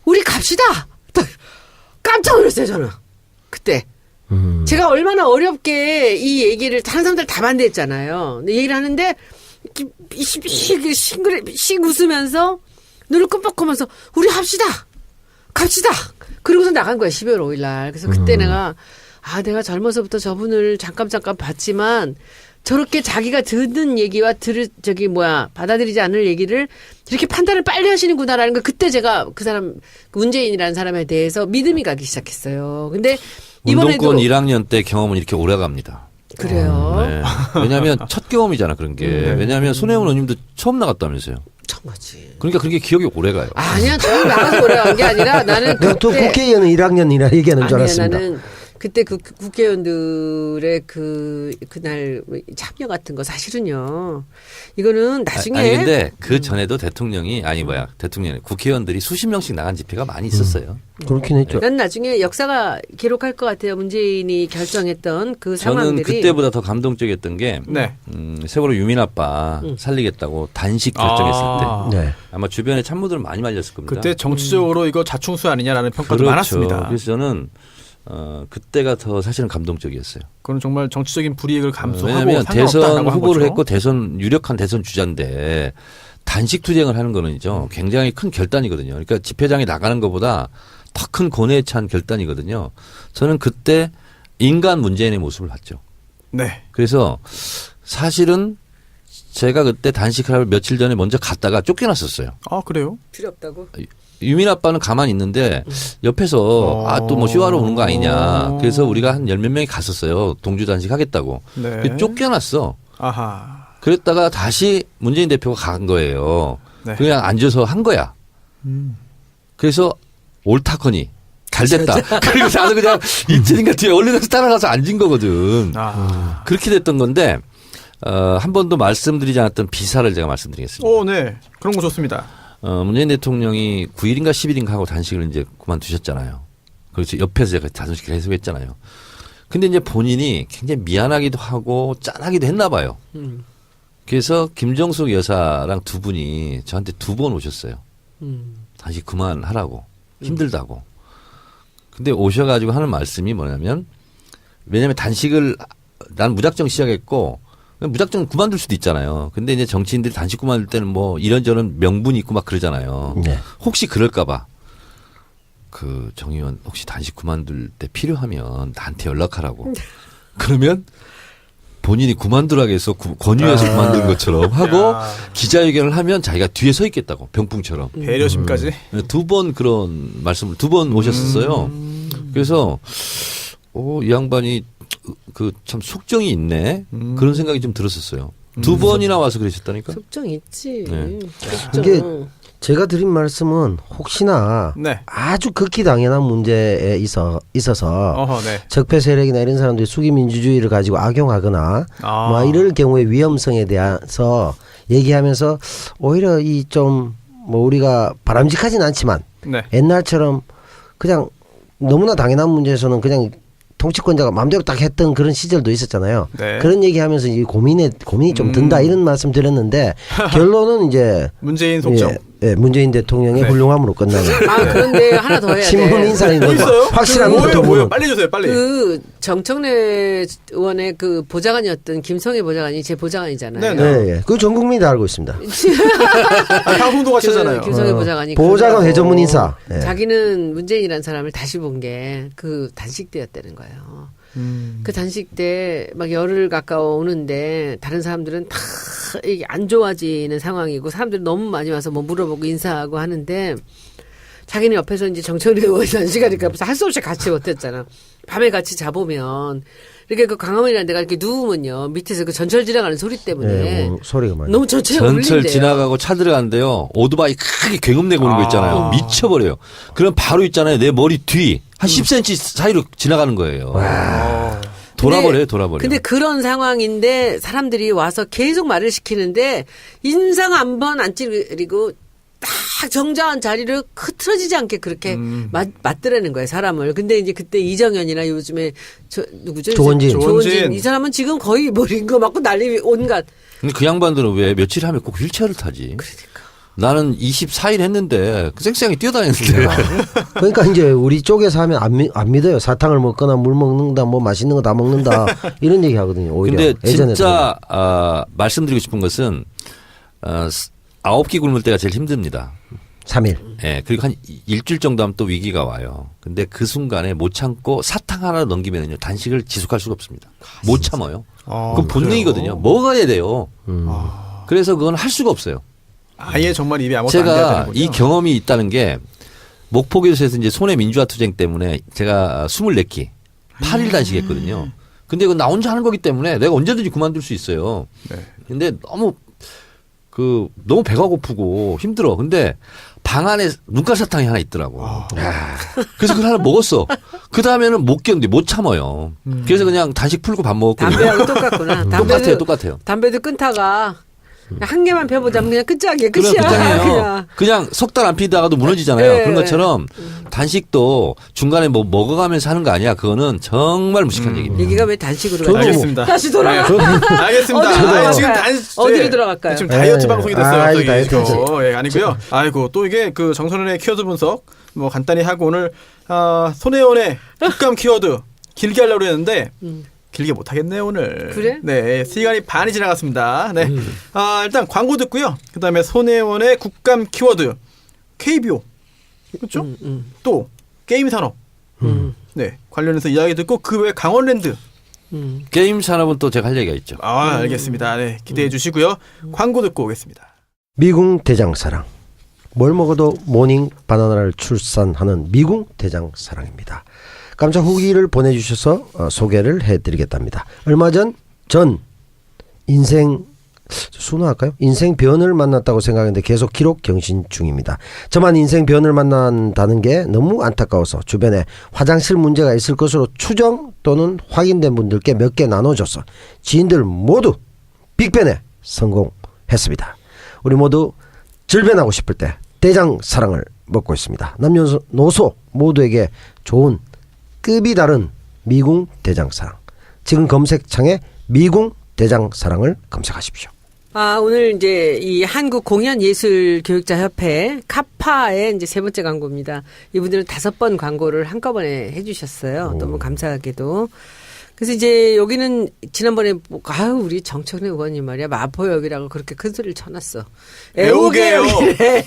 우리 갑시다. 깜짝 놀랐어요 저는. 그때. 제가 얼마나 어렵게 이 얘기를 다른 사람들 다 반대했잖아요. 근데 얘기를 하는데 씩 웃으면서 눈을 끔뻑하면서 우리 합시다. 갑시다. 그러고서 나간 거야 12월 5일 날. 그래서 그때 내가 내가 젊어서부터 저분을 잠깐 봤지만 저렇게 자기가 듣는 얘기와 받아들이지 않을 얘기를 이렇게 판단을 빨리 하시는구나라는 걸 그때 제가 그 사람 문재인이라는 사람에 대해서 믿음이 가기 시작했어요. 근데 이번에도 운동권 1학년 때 경험은 이렇게 오래 갑니다. 그래요. 네. 왜냐하면 첫 경험이잖아 그런 게. 왜냐하면 손혜원 의원님도 처음 나갔다면서요. 처음 하지. 그러니까 그게 기억이 오래 가요. 아니야, 처음 나가서 오래 간 게 아니라 나는 내가 또 그때 국회의원은 1학년이라 얘기하는 줄 아니야, 알았습니다. 나는 그때 그 국회의원들의 그날 참여 같은 거 사실은요. 이거는 나중에 아니 근데 그 전에도 대통령이 국회의원들이 수십 명씩 나간 집회가 많이 있었어요. 그렇긴 했죠. 난 나중에 역사가 기록할 것 같아요. 문재인이 결정했던 그 저는 상황들이. 그때보다 더 감동적이었던 게 네. 세월호 유민 아빠 살리겠다고 단식 결정했을 때 네. 아마 주변에 참모들은 많이 말렸을 겁니다. 그때 정치적으로 이거 자충수 아니냐라는 평가도 그렇죠. 많았습니다. 그래서 저는 그때가 더 사실은 감동적이었어요. 그건 정말 정치적인 불이익을 감수하고 왜냐하면 상관없다라고 대선 한 후보를 거죠. 했고 유력한 대선 주자인데 단식 투쟁을 하는 거는요 굉장히 큰 결단이거든요. 그러니까 집회장에 나가는 것보다 더 큰 고뇌에 찬 결단이거든요. 저는 그때 인간 문재인의 모습을 봤죠. 네. 그래서 사실은 제가 그때 단식하러 며칠 전에 먼저 갔다가 쫓겨났었어요. 아 그래요? 필요 없다고. 유민 아빠는 가만히 있는데 옆에서 또 뭐 쇼하러 오는 거 아니냐. 그래서 우리가 한 10몇 명이 갔었어요. 동주 단식 하겠다고. 네. 쫓겨났어. 아하. 그랬다가 다시 문재인 대표가 간 거예요. 네. 그냥 앉아서 한 거야. 그래서 옳다커니 잘 됐다. 그리고 나도 그냥 이틀인가 뒤에 얼른 가서 따라가서 앉은 거거든. 그렇게 됐던 건데 한 번도 말씀드리지 않았던 비사를 제가 말씀드리겠습니다. 오, 네. 그런 거 좋습니다. 문재인 대통령이 9일인가 10일인가 하고 단식을 이제 그만두셨잖아요. 그렇지. 옆에서 제가 단식을 계속 했잖아요. 근데 이제 본인이 굉장히 미안하기도 하고 짠하기도 했나 봐요. 그래서 김정숙 여사랑 두 분이 저한테 2번 오셨어요. 단식 그만하라고. 힘들다고. 근데 오셔가지고 하는 말씀이 뭐냐면 왜냐면 단식을 난 무작정 시작했고 무작정 그만둘 수도 있잖아요. 근데 이제 정치인들이 단식 그만둘 때는 뭐 이런저런 명분이 있고 막 그러잖아요. 네. 혹시 그럴까봐 정 의원 혹시 단식 그만둘 때 필요하면 나한테 연락하라고. 그러면 본인이 그만두라고 해서 권유해서 그만둔 것처럼 하고 기자회견을 하면 자기가 뒤에 서 있겠다고 병풍처럼. 배려심까지. 2번 그런 말씀을 2번 오셨었어요. 그래서 이 양반이 참 속정이 있네. 그런 생각이 좀 들었었어요. 2번이나 와서 그러셨다니까. 속정 있지. 네. 속정. 이게 제가 드린 말씀은 혹시나 네. 아주 극히 당연한 문제에 있어서 어허, 네. 적폐 세력이나 이런 사람들이 수기민주주의를 가지고 악용하거나 뭐 이럴 경우의 위험성에 대해서 얘기하면서 오히려 이 좀 뭐 우리가 바람직하진 않지만 네. 옛날처럼 그냥 너무나 당연한 문제에서는 그냥 통치권자가 마음대로 딱 했던 그런 시절도 있었잖아요. 네. 그런 얘기하면서 이 고민이 좀 든다 이런 말씀 드렸는데 결론은 이제 문재인 속정. 예, 문재인 대통령의 네. 훌륭함으로 끝나는. 그런데 하나 더 해야 돼. 신문 인사인 거 있어요? 확실한 뭐예요? 것도 뭐예요? 보면. 빨리 주세요. 빨리. 정청래 의원의 그 보좌관이었던 김성애 보좌관이 제 보좌관이잖아요. 네, 네, 예. 그 전 국민이 다 알고 있습니다. 방송도 하셨잖아요. 김성애 보좌관이 보좌관 그러고 회전문 인사. 예. 자기는 문재인이라는 사람을 다시 본 게 그 단식 때였다는 거예요. 그 단식 때 막 열흘 가까워 오는데 다른 사람들은 다 이게 안 좋아지는 상황이고 사람들이 너무 많이 와서 뭐 물어보고 인사하고 하는데 자기는 옆에서 이제 정청래 의원이 단식하니까 무슨 할 수 없이 같이 못했잖아. 밤에 같이 자보면 이렇게 그 광화문이라는 데가 이렇게 누우면요 밑에서 그 전철 지나가는 소리 때문에 예, 뭐 소리가 많이. 너무 전체에 전철 울린대요. 지나가고 차 들어가는데요. 오토바이 크게 굉음내고 오는 거 있잖아요. 미쳐버려요. 그럼 바로 있잖아요. 내 머리 뒤 한 10cm 사이로 지나가는 거예요. 돌아버려요. 근데 그런 상황인데 사람들이 와서 계속 말을 시키는데 인상 한 번 안 찌르고 딱 정자한 자리를 흐트러지지 않게 그렇게 맞더라는 거예요, 사람을. 근데 이제 그때 이정현이나 요즘에 누구죠? 조원진. 이 사람은 지금 거의 뭐 링거 맞고 난리 온갖. 근데 그 양반들은 왜 며칠 하면 꼭 휠체어를 타지? 그러니까. 나는 24일 했는데 쌩쌩하게 뛰어다녔는데. 그러니까 이제 우리 쪽에서 하면 안 믿어요. 사탕을 먹거나 물 먹는다, 뭐 맛있는 거 다 먹는다 이런 얘기 하거든요. 오히려. 근데 예전에도. 진짜 말씀드리고 싶은 것은 9끼 굶을 때가 제일 힘듭니다. 3일. 예, 그리고 한 일주일 정도 하면 또 위기가 와요. 근데 그 순간에 못 참고 사탕 하나 넘기면요 단식을 지속할 수가 없습니다. 못 참아요. 그건 본능이거든요. 먹어야 돼요. 그래서 그건 할 수가 없어요. 아예 정말 입에 아무것도 안 돼야 제가 되는군요. 이 경험이 있다는 게 목포교에서 이제 손해 민주화 투쟁 때문에 제가 24끼 8일 단식했거든요. 근데 이건 나 혼자 하는 거기 때문에 내가 언제든지 그만둘 수 있어요. 네. 근데 너무 배가 고프고 힘들어. 근데 방 안에 눈깔 사탕이 하나 있더라고. 그래서 그걸 하나 먹었어. 그 다음에는 못 견디, 못 참아요. 그래서 그냥 단식 풀고 밥 먹었거든요. 담배하고 똑같구나. 똑같아요. 담배도 끊다가 한 개만 펴보자면 그냥 끝장이야. 그럼 끝이야. 끝장이에요. 그냥 석 달 안 피다가도 무너지잖아요. 네. 그런 것처럼 단식도 중간에 뭐 먹어가면서 하는 거 아니야. 그거는 정말 무식한 얘기입니다. 얘기가 왜 단식으로 저도 가요? 알겠습니다. 다시 돌아가. 알겠습니다. 어디로 지금 들어갈까요? 어디로 들어갈까요? 지금 다이어트 예, 방송이 됐어요. 아, 갑자기. 다이어트 이거. 예, 아니고요. 아이고 또 이게 그 정선원의 키워드 분석 뭐 간단히 하고 오늘 손혜원의 국감 키워드 길게 하려고 했는데 길게 못 하겠네요 오늘. 그래? 네, 시간이 반이 지나갔습니다. 네, 일단 광고 듣고요. 그다음에 손혜원의 국감 키워드 KBO 그렇죠? 또 게임 산업. 네, 관련해서 이야기 듣고 그 외 강원랜드. 게임 산업은 또 제가 할 얘기가 있죠. 알겠습니다. 네, 기대해 주시고요. 광고 듣고 오겠습니다. 미궁 대장사랑. 뭘 먹어도 모닝 바나나를 출산하는 미궁 대장사랑입니다. 깜짝 후기를 보내주셔서 소개를 해드리겠답니다. 얼마 전 인생 순화할까요? 인생 변을 만났다고 생각했는데 계속 기록 경신 중입니다. 저만 인생 변을 만난다는 게 너무 안타까워서 주변에 화장실 문제가 있을 것으로 추정 또는 확인된 분들께 몇 개 나눠줘서 지인들 모두 빅변에 성공했습니다. 우리 모두 질변하고 싶을 때 대장 사랑을 먹고 있습니다. 남녀노소 모두에게 좋은 급이 다른 미궁 대장 사랑. 지금 검색창에 미궁 대장 사랑을 검색하십시오. 오늘 이제 이 한국공연예술교육자협회 카파의 이제 세 번째 광고입니다. 이분들은 5번 광고를 한꺼번에 해주셨어요. 너무 감사하게도. 그래서 이제 여기는 지난번에 우리 정청래 의원님 말이야 마포역이라고 그렇게 큰 소리를 쳐놨어. 애호개요.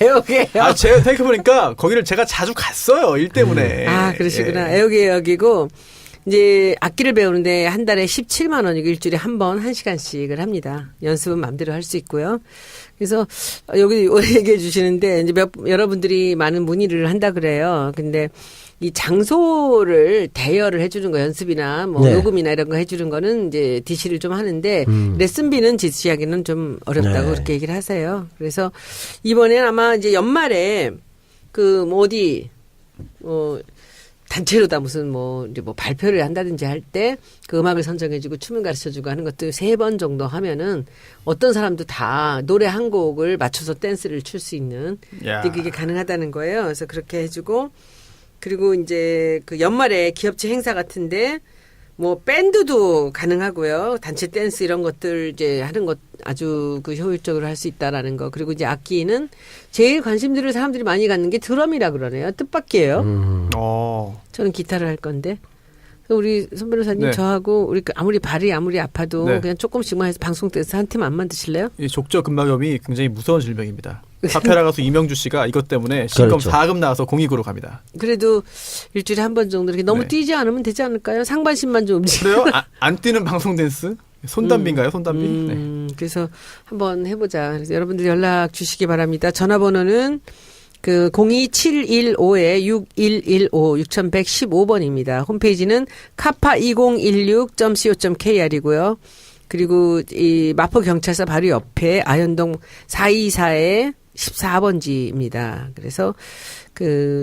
애호개요. 제가 생각해보니까 거기를 제가 자주 갔어요. 일 때문에. 그러시구나. 애호개역이고 이제 악기를 배우는데 한 달에 17만 원이고 일주일에 한 번 1시간씩을 합니다. 연습은 마음대로 할 수 있고요. 그래서 여기 얘기해 주시는데 이제 여러분들이 많은 문의를 한다 그래요. 근데 이 장소를 대여를 해주는 거 연습이나 뭐 녹음이나 이런 거 해주는 거는 이제 DC를 좀 하는데 레슨비는 지시하기는 좀 어렵다고 그렇게 얘기를 하세요. 그래서 이번에 아마 이제 연말에 단체로다 무슨 이제 발표를 한다든지 할 때 그 음악을 선정해주고 춤을 가르쳐주고 하는 것도 3번 정도 하면은 어떤 사람도 다 노래 한 곡을 맞춰서 댄스를 출 수 있는 그게 가능하다는 거예요. 그래서 그렇게 해주고 그리고 이제 그 연말에 기업체 행사 같은데 밴드도 가능하고요. 단체 댄스 이런 것들 이제 하는 것 아주 효율적으로 할 수 있다라는 거. 그리고 이제 악기는 제일 관심 들을 사람들이 많이 갖는 게 드럼이라 그러네요. 뜻밖이에요. 저는 기타를 할 건데. 우리 손 변호사님 저하고 우리 아무리 발이 아무리 아파도 그냥 조금씩만 해서 방송 때서 한 팀 안 만드실래요? 이 족저근막염이 굉장히 무서운 질병입니다. 카페라 가수 이명주 씨가 이것 때문에 신검 4급 나와서 공익으로 갑니다. 그래도 일주일에 한 번 정도 이렇게 너무 뛰지 않으면 되지 않을까요? 상반신만 좀 움직여요. 그래요? 안 뛰는 방송 댄스? 손담비인가요? 손담비? 그래서 한번 해보자. 그래서 여러분들 연락 주시기 바랍니다. 전화번호는 02715-6115 6115번입니다. 홈페이지는 kappa2016.co.kr이고요. 그리고 이 마포경찰서 바로 옆에 아현동 424에 14번지입니다. 그래서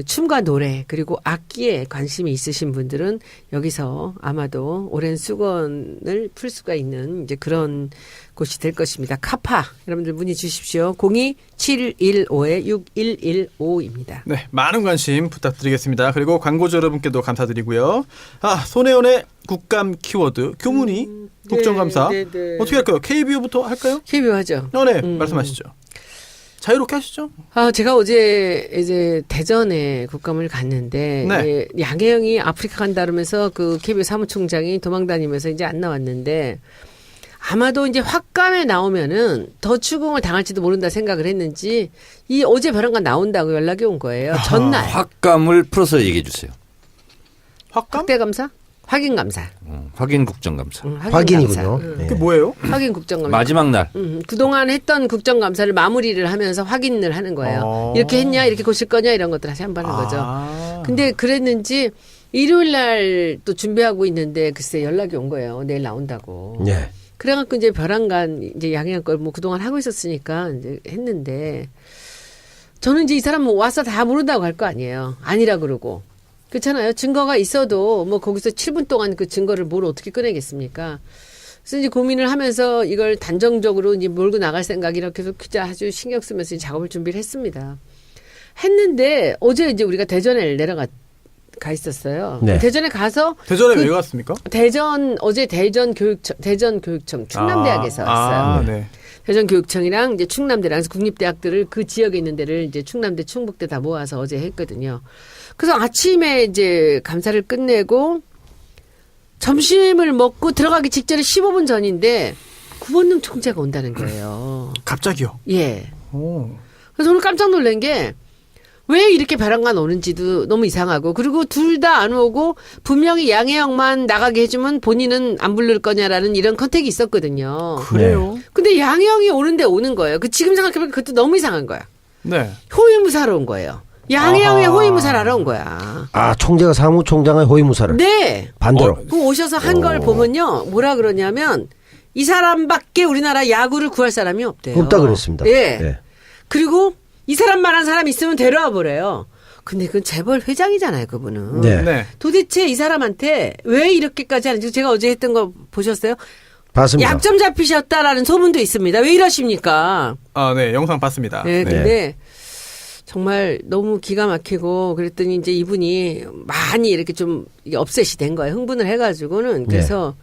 춤과 노래 그리고 악기에 관심이 있으신 분들은 여기서 아마도 오랜 수건을 풀 수가 있는 이제 그런 곳이 될 것입니다. 카파 여러분들 문의 주십시오. 02715-6115입니다. 네, 많은 관심 부탁드리겠습니다. 그리고 광고주 여러분께도 감사드리고요. 손혜원의 국감 키워드 교문이 국정감사 어떻게 할까요? KBO부터 할까요? KBO 하죠. 네, 말씀하시죠. 자유롭게 하시죠. 제가 어제 이제 대전에 국감을 갔는데 양혜영이 아프리카 간다 그러면서 그 KBO 사무총장이 도망다니면서 이제 안 나왔는데 아마도 이제 확감에 나오면은 더 추궁을 당할지도 모른다 생각을 했는지 이 어제 벼랑간 나온다고 연락이 온 거예요. 전날. 확감을 풀어서 얘기해 주세요. 확감? 확대감사? 확인감사. 확인 국정감사. 확인이군요. 그게 뭐예요? 확인 국정감사. 마지막 날. 그동안 했던 국정감사를 마무리를 하면서 확인을 하는 거예요. 이렇게 했냐, 이렇게 고칠 거냐 이런 것들 다시 한번 하는 거죠. 근데 그랬는지 일요일 날 또 준비하고 있는데 글쎄 연락이 온 거예요. 내일 나온다고. 네. 그래갖고 이제 벼랑간 이제 양해한 걸 그동안 하고 있었으니까 이제 했는데 저는 이제 이 사람 와서 다 모른다고 할 거 아니에요. 아니라 그러고. 그렇잖아요. 증거가 있어도 거기서 7분 동안 그 증거를 뭘 어떻게 꺼내겠습니까? 그래서 이제 고민을 하면서 이걸 단정적으로 이제 몰고 나갈 생각 이렇게 해서 아주 신경 쓰면서 작업을 준비를 했습니다. 했는데 어제 이제 우리가 대전에 가 있었어요. 네. 대전에 가서 대전에 왜 갔습니까? 어제 대전교육청 충남대학에서 왔어요. 네. 대전교육청이랑 이제 충남대랑 국립대학들을 그 지역에 있는 데를 이제 충남대, 충북대 다 모아서 어제 했거든요. 그래서 아침에 이제 감사를 끝내고 점심을 먹고 들어가기 직전에 15분 전인데 구본능 총재가 온다는 거예요. 갑자기요? 예. 그래서 오늘 깜짝 놀란 게 왜 이렇게 벼랑간 오는지도 너무 이상하고 그리고 둘 다 안 오고 분명히 양혜영만 나가게 해주면 본인은 안 부를 거냐라는 이런 컨택이 있었거든요. 그래요? 근데 양혜영이 오는데 오는 거예요. 지금 생각해보면 그것도 너무 이상한 거야. 네. 호위무사로 온 거예요. 양혜영의 호위무사를 하러 온 거야. 총재가 사무총장의 호위무사를. 네. 반대로. 그 오셔서 한 걸 보면요. 뭐라 그러냐면 이 사람밖에 우리나라 야구를 구할 사람이 없대요. 없다 그랬습니다. 예. 네. 그리고 이 사람만한 사람 있으면 데려와 보래요. 근데 그건 재벌 회장이잖아요, 그분은. 네. 네. 도대체 이 사람한테 왜 이렇게까지 하는지 제가 어제 했던 거 보셨어요? 봤습니다. 약점 잡히셨다라는 소문도 있습니다. 왜 이러십니까? 아, 네, 영상 봤습니다. 네, 근데 정말 너무 기가 막히고 그랬더니 이제 이분이 많이 이렇게 좀 업셋이 된 거예요. 흥분을 해가지고는. 그래서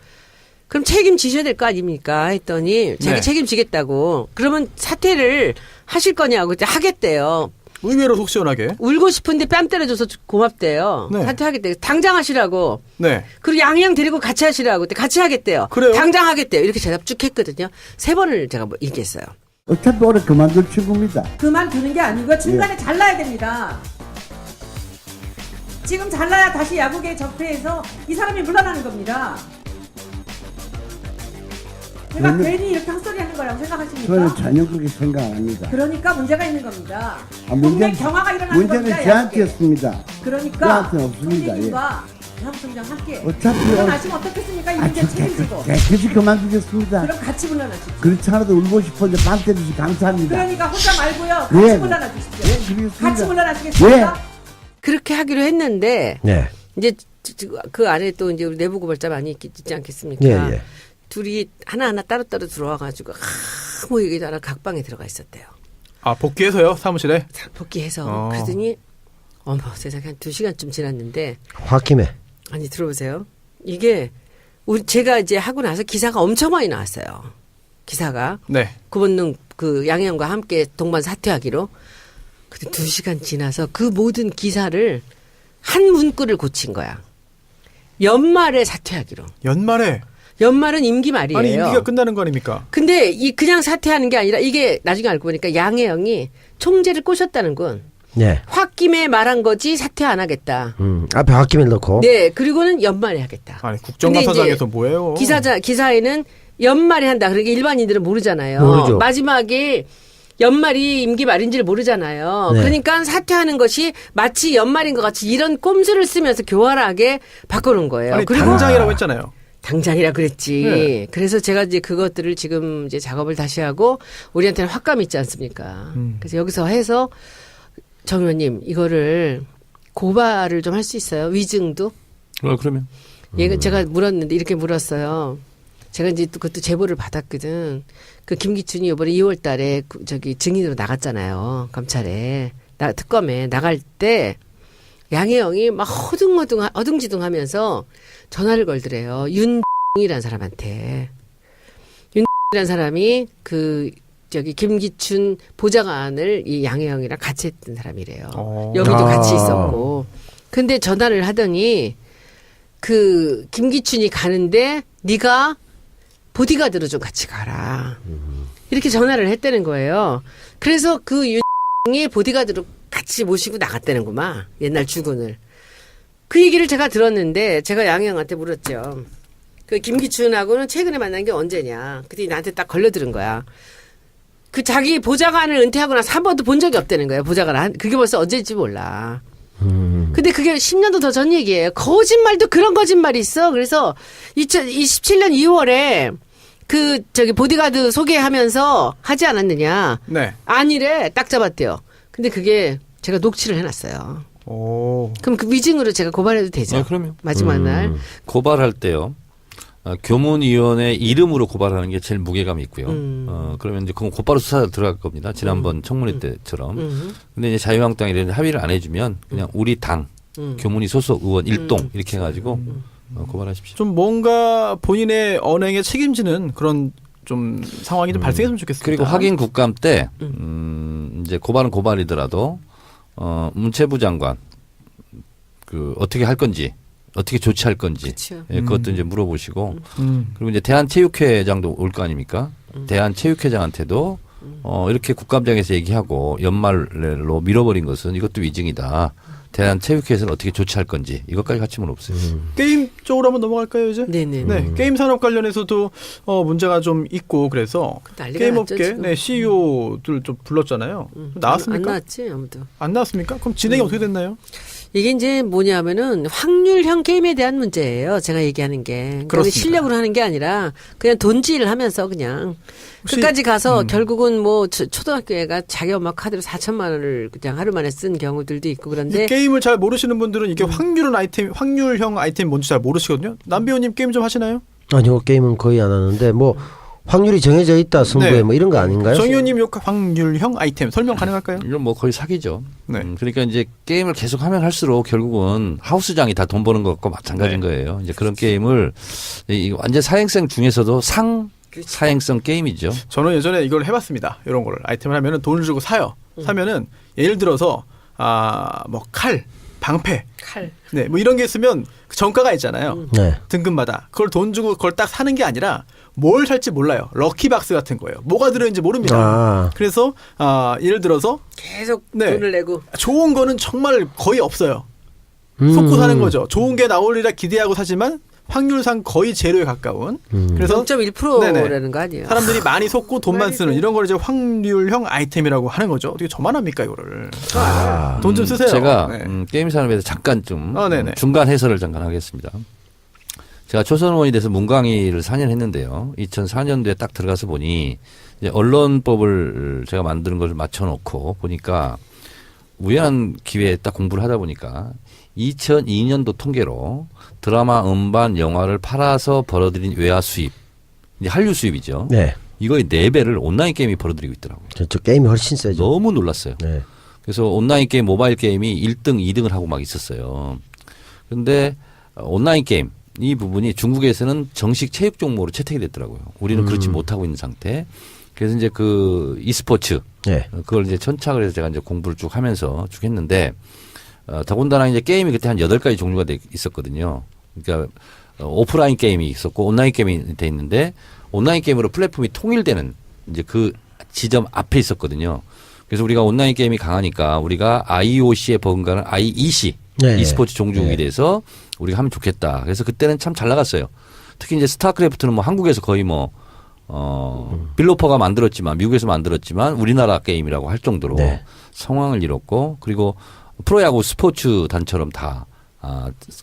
그럼 책임지셔야 될 거 아닙니까? 했더니 자기 네. 책임지겠다고. 그러면 사퇴를 하실 거냐고 그때 하겠대요. 의외로 속 시원하게. 울고 싶은데 뺨 때려줘서 고맙대요. 네. 사퇴하겠대요. 당장 하시라고. 네. 그리고 양양 데리고 같이 하시라고. 그때 같이 하겠대요. 그래요? 당장 하겠대요. 이렇게 대답 쭉 했거든요. 3번을 제가 얘기했어요. 어차피 올해 그만둘 친구입니다. 그만두는 게 아니고요. 중간에 잘라야 됩니다. 지금 잘라야 다시 야구계에 접해해서 이 사람이 물러나는 겁니다. 제가 저는- 괜히 이렇게 헛소리 하는 거라고 생각하십니까? 저는 전혀 그렇게 생각 안 합니다. 그러니까 문제가 있는 겁니다. 아, 국내 경화가 일어나는 문제는 겁니다. 저한테였습니다. 그러니까 저한테는 없습니다. 총리님과 이상총장 함께 어차피 물러나시면 어떻겠습니까? 이 문제 책임지고. 깨끗이 그만두겠습니다. 그럼 같이 물러나십시오. 그렇지 않아도 울고 싶은데 방 때리시 감사합니다. 그러니까 혼자 말고요. 같이 예. 물러나 주십시오. 예, 그렇습니다. 같이 물러나시겠습니까? 그렇게 하기로 했는데 네. 이제 그 안에 또 이제 우리 내부 고발자 많이 있지 않겠습니까? 예, 예. 둘이 하나하나 따로따로 들어와가지고 아무 얘기도 안 하고 각방에 들어가 있었대요. 아, 복귀해서요, 사무실에? 복귀해서 그러더니 어머 세상에 한 2시간쯤 지났는데 홧김에. 아니 들어보세요. 이게 제가 이제 하고 나서 기사가 엄청 많이 나왔어요. 기사가 네. 구본능 그 양양과 함께 동반 사퇴하기로. 근데 2시간 지나서 그 모든 기사를 한 문구를 고친 거야. 연말에 사퇴하기로. 연말은 임기 말이에요. 아니, 임기가 끝나는 거 아닙니까? 근데 이 그냥 사퇴하는 게 아니라 이게 나중에 알고 보니까 양혜영이 총재를 꼬셨다는 건 네. 홧김에 말한 거지 사퇴 안 하겠다. 앞에 홧김을 넣고. 네, 그리고는 연말에 하겠다. 아니, 국정감사장에서 근데 뭐예요? 기사에는 연말에 한다. 그러니까 일반인들은 모르잖아요. 모르죠. 마지막에 연말이 임기 말인지를 모르잖아요. 네. 그러니까 사퇴하는 것이 마치 연말인 것 같이 이런 꼼수를 쓰면서 교활하게 바꿔놓은 거예요. 아니, 그리고 당장이라고 했잖아요. 당장이라 그랬지. 네. 그래서 제가 이제 그것들을 지금 이제 작업을 다시 하고 우리한테는 확감 있지 않습니까? 그래서 여기서 해서 정 의원님 이거를 고발을 좀 할 수 있어요? 위증도? 그러면 얘가 제가 물었는데 이렇게 물었어요. 제가 이제 또 그것도 제보를 받았거든. 그 김기춘이 이번에 2월 달에 저기 증인으로 나갔잖아요. 검찰에. 특검에 나갈 때 양혜영이 막 어둥지둥하면서 전화를 걸더래요. 윤이라는 사람한테. 윤이라는 사람이 저기 김기춘 보좌관을 이 양혜영이랑 같이 했던 사람이래요. 여기도 같이 있었고. 근데 전화를 하더니 그 김기춘이 가는데 네가 보디가드로 좀 같이 가라. 이렇게 전화를 했다는 거예요. 그래서 그 윤이 보디가드로 같이 모시고 나갔다는구만. 옛날 주군을. 그 얘기를 제가 들었는데 제가 양혜영한테 물었죠. 그 김기춘하고는 최근에 만난 게 언제냐. 그때 나한테 딱 걸려들은 거야. 그 자기 보좌관을 은퇴하고 나서 한 번도 본 적이 없다는 거예요. 보좌관. 그게 벌써 언제인지 몰라. 근데 그게 10년도 더 전 얘기예요. 거짓말도 그런 거짓말이 있어. 그래서 2027년 2월에 저기 보디가드 소개하면서 하지 않았느냐. 네. 아니래. 딱 잡았대요. 근데 그게 제가 녹취를 해놨어요. 오. 그럼 그 위증으로 제가 고발해도 되죠? 네, 그럼요. 마지막 날. 고발할 때요. 교문위원회 이름으로 고발하는 게 제일 무게감이 있고요. 그러면 이제 그건 곧바로 수사 들어갈 겁니다. 지난번 청문회 때처럼. 근데 이제 자유한국당이 이런 합의를 안 해주면 그냥 우리 당 교문위 소속 의원 일동 이렇게 해가지고 고발하십시오. 좀 뭔가 본인의 언행에 책임지는 그런 좀 상황이 좀 발생했으면 좋겠습니다. 그리고 확인 국감 때 이제 고발은 고발이더라도 문체부 장관 어떻게 할 건지. 어떻게 조치할 건지 그렇죠. 예, 그것도 이제 물어보시고 그리고 이제 대한체육회장도 올 거 아닙니까? 대한체육회장한테도 이렇게 국감장에서 얘기하고 연말로 밀어버린 것은 이것도 위증이다. 대한체육회에서는 어떻게 조치할 건지 이것까지 같이 물어보세요. 게임 쪽으로 한번 넘어갈까요 이제? 네네. 네, 게임 산업 관련해서도 문제가 좀 있고 그래서 난리가 게임업계 났죠, 지금. 네, CEO들 좀 불렀잖아요. 나왔습니까? 안 나왔지 아무도. 안 나왔습니까? 그럼 진행이 어떻게 됐나요? 이게 이제 뭐냐면은 확률형 게임에 대한 문제예요. 제가 얘기하는 게. 그러니까 그렇습니다. 실력으로 하는 게 아니라 그냥 돈질을 하면서 그냥 끝까지 가서 결국은 뭐 초등학교 애가 자기 엄마 카드로 4천만 원을 그냥 하루 만에 쓴 경우들도 있고 그런데 이 게임을 잘 모르시는 분들은 이게 확률형 아이템이 뭔지 잘 모르시거든요. 남배우님 게임 좀 하시나요? 아니요, 게임은 거의 안 하는데 뭐 확률이 정해져 있다 승부에 네. 뭐 이런 거 아닌가요? 정 의원님 요 확률형 아이템 설명 가능할까요? 이건 뭐 거의 사기죠. 네. 그러니까 이제 게임을 계속 하면 할수록 결국은 하우스장이 다 돈 버는 것과 마찬가지인 네. 거예요. 이제 그런 게임을 완전 사행성 중에서도 사행성 게임이죠. 저는 예전에 이걸 해봤습니다. 이런 거를 아이템을 하면은 돈을 주고 사요. 사면은 예를 들어서 뭐 칼, 방패, 칼. 네, 뭐 이런 게 있으면 그 정가가 있잖아요. 네. 등급마다 그걸 돈 주고 그걸 딱 사는 게 아니라 뭘 살지 몰라요. 럭키박스 같은 거예요. 뭐가 들어있는지 모릅니다. 아. 그래서 예를 들어서 계속 네. 돈을 내고 좋은 거는 정말 거의 없어요. 속고 사는 거죠. 좋은 게 나오리라 기대하고 사지만 확률상 거의 제로에 가까운. 그래서 0.1%라는 거 아니에요? 사람들이 많이 속고 돈만 쓰는 이런 걸 이제 확률형 아이템이라고 하는 거죠. 어떻게 저만 합니까 이거를? 돈 좀 쓰세요. 제가 네. 게임 산업에서 잠깐 좀 네네. 중간 해설을 잠깐 하겠습니다. 제가 초선의원이 돼서 문광희를 4년 했는데요. 2004년도에 딱 들어가서 보니 이제 언론법을 제가 만드는 걸 맞춰놓고 보니까 우연한 기회에 딱 공부를 하다 보니까 2002년도 통계로 드라마, 음반, 영화를 팔아서 벌어들인 외화 수입, 이제 한류 수입이죠. 네. 이거의 4배를 온라인 게임이 벌어들이고 있더라고요. 저 게임이 훨씬 세죠. 너무 놀랐어요. 네. 그래서 온라인 게임, 모바일 게임이 1등, 2등을 하고 막 있었어요. 그런데 온라인 게임 이 부분이 중국에서는 정식 체육 종목으로 채택이 됐더라고요. 우리는 그렇지 못하고 있는 상태. 그래서 이제 그 e스포츠 네. 그걸 이제 천착을 해서 제가 이제 공부를 쭉 하면서 쭉 했는데 더군다나 이제 게임이 그때 한 8가지 종류가 있었거든요. 그러니까 오프라인 게임이 있었고 온라인 게임이 돼 있는데 온라인 게임으로 플랫폼이 통일되는 이제 그 지점 앞에 있었거든요. 그래서 우리가 온라인 게임이 강하니까 우리가 IOC에 버금가는 IEC 네. e스포츠 종주국에 대해서 우리가 하면 좋겠다. 그래서 그때는 참 잘 나갔어요. 특히 이제 스타크래프트는 뭐 한국에서 거의 뭐 빌로퍼가 만들었지만 미국에서 만들었지만 우리나라 게임이라고 할 정도로 네. 성황을 이뤘고 그리고 프로야구 스포츠 단처럼 다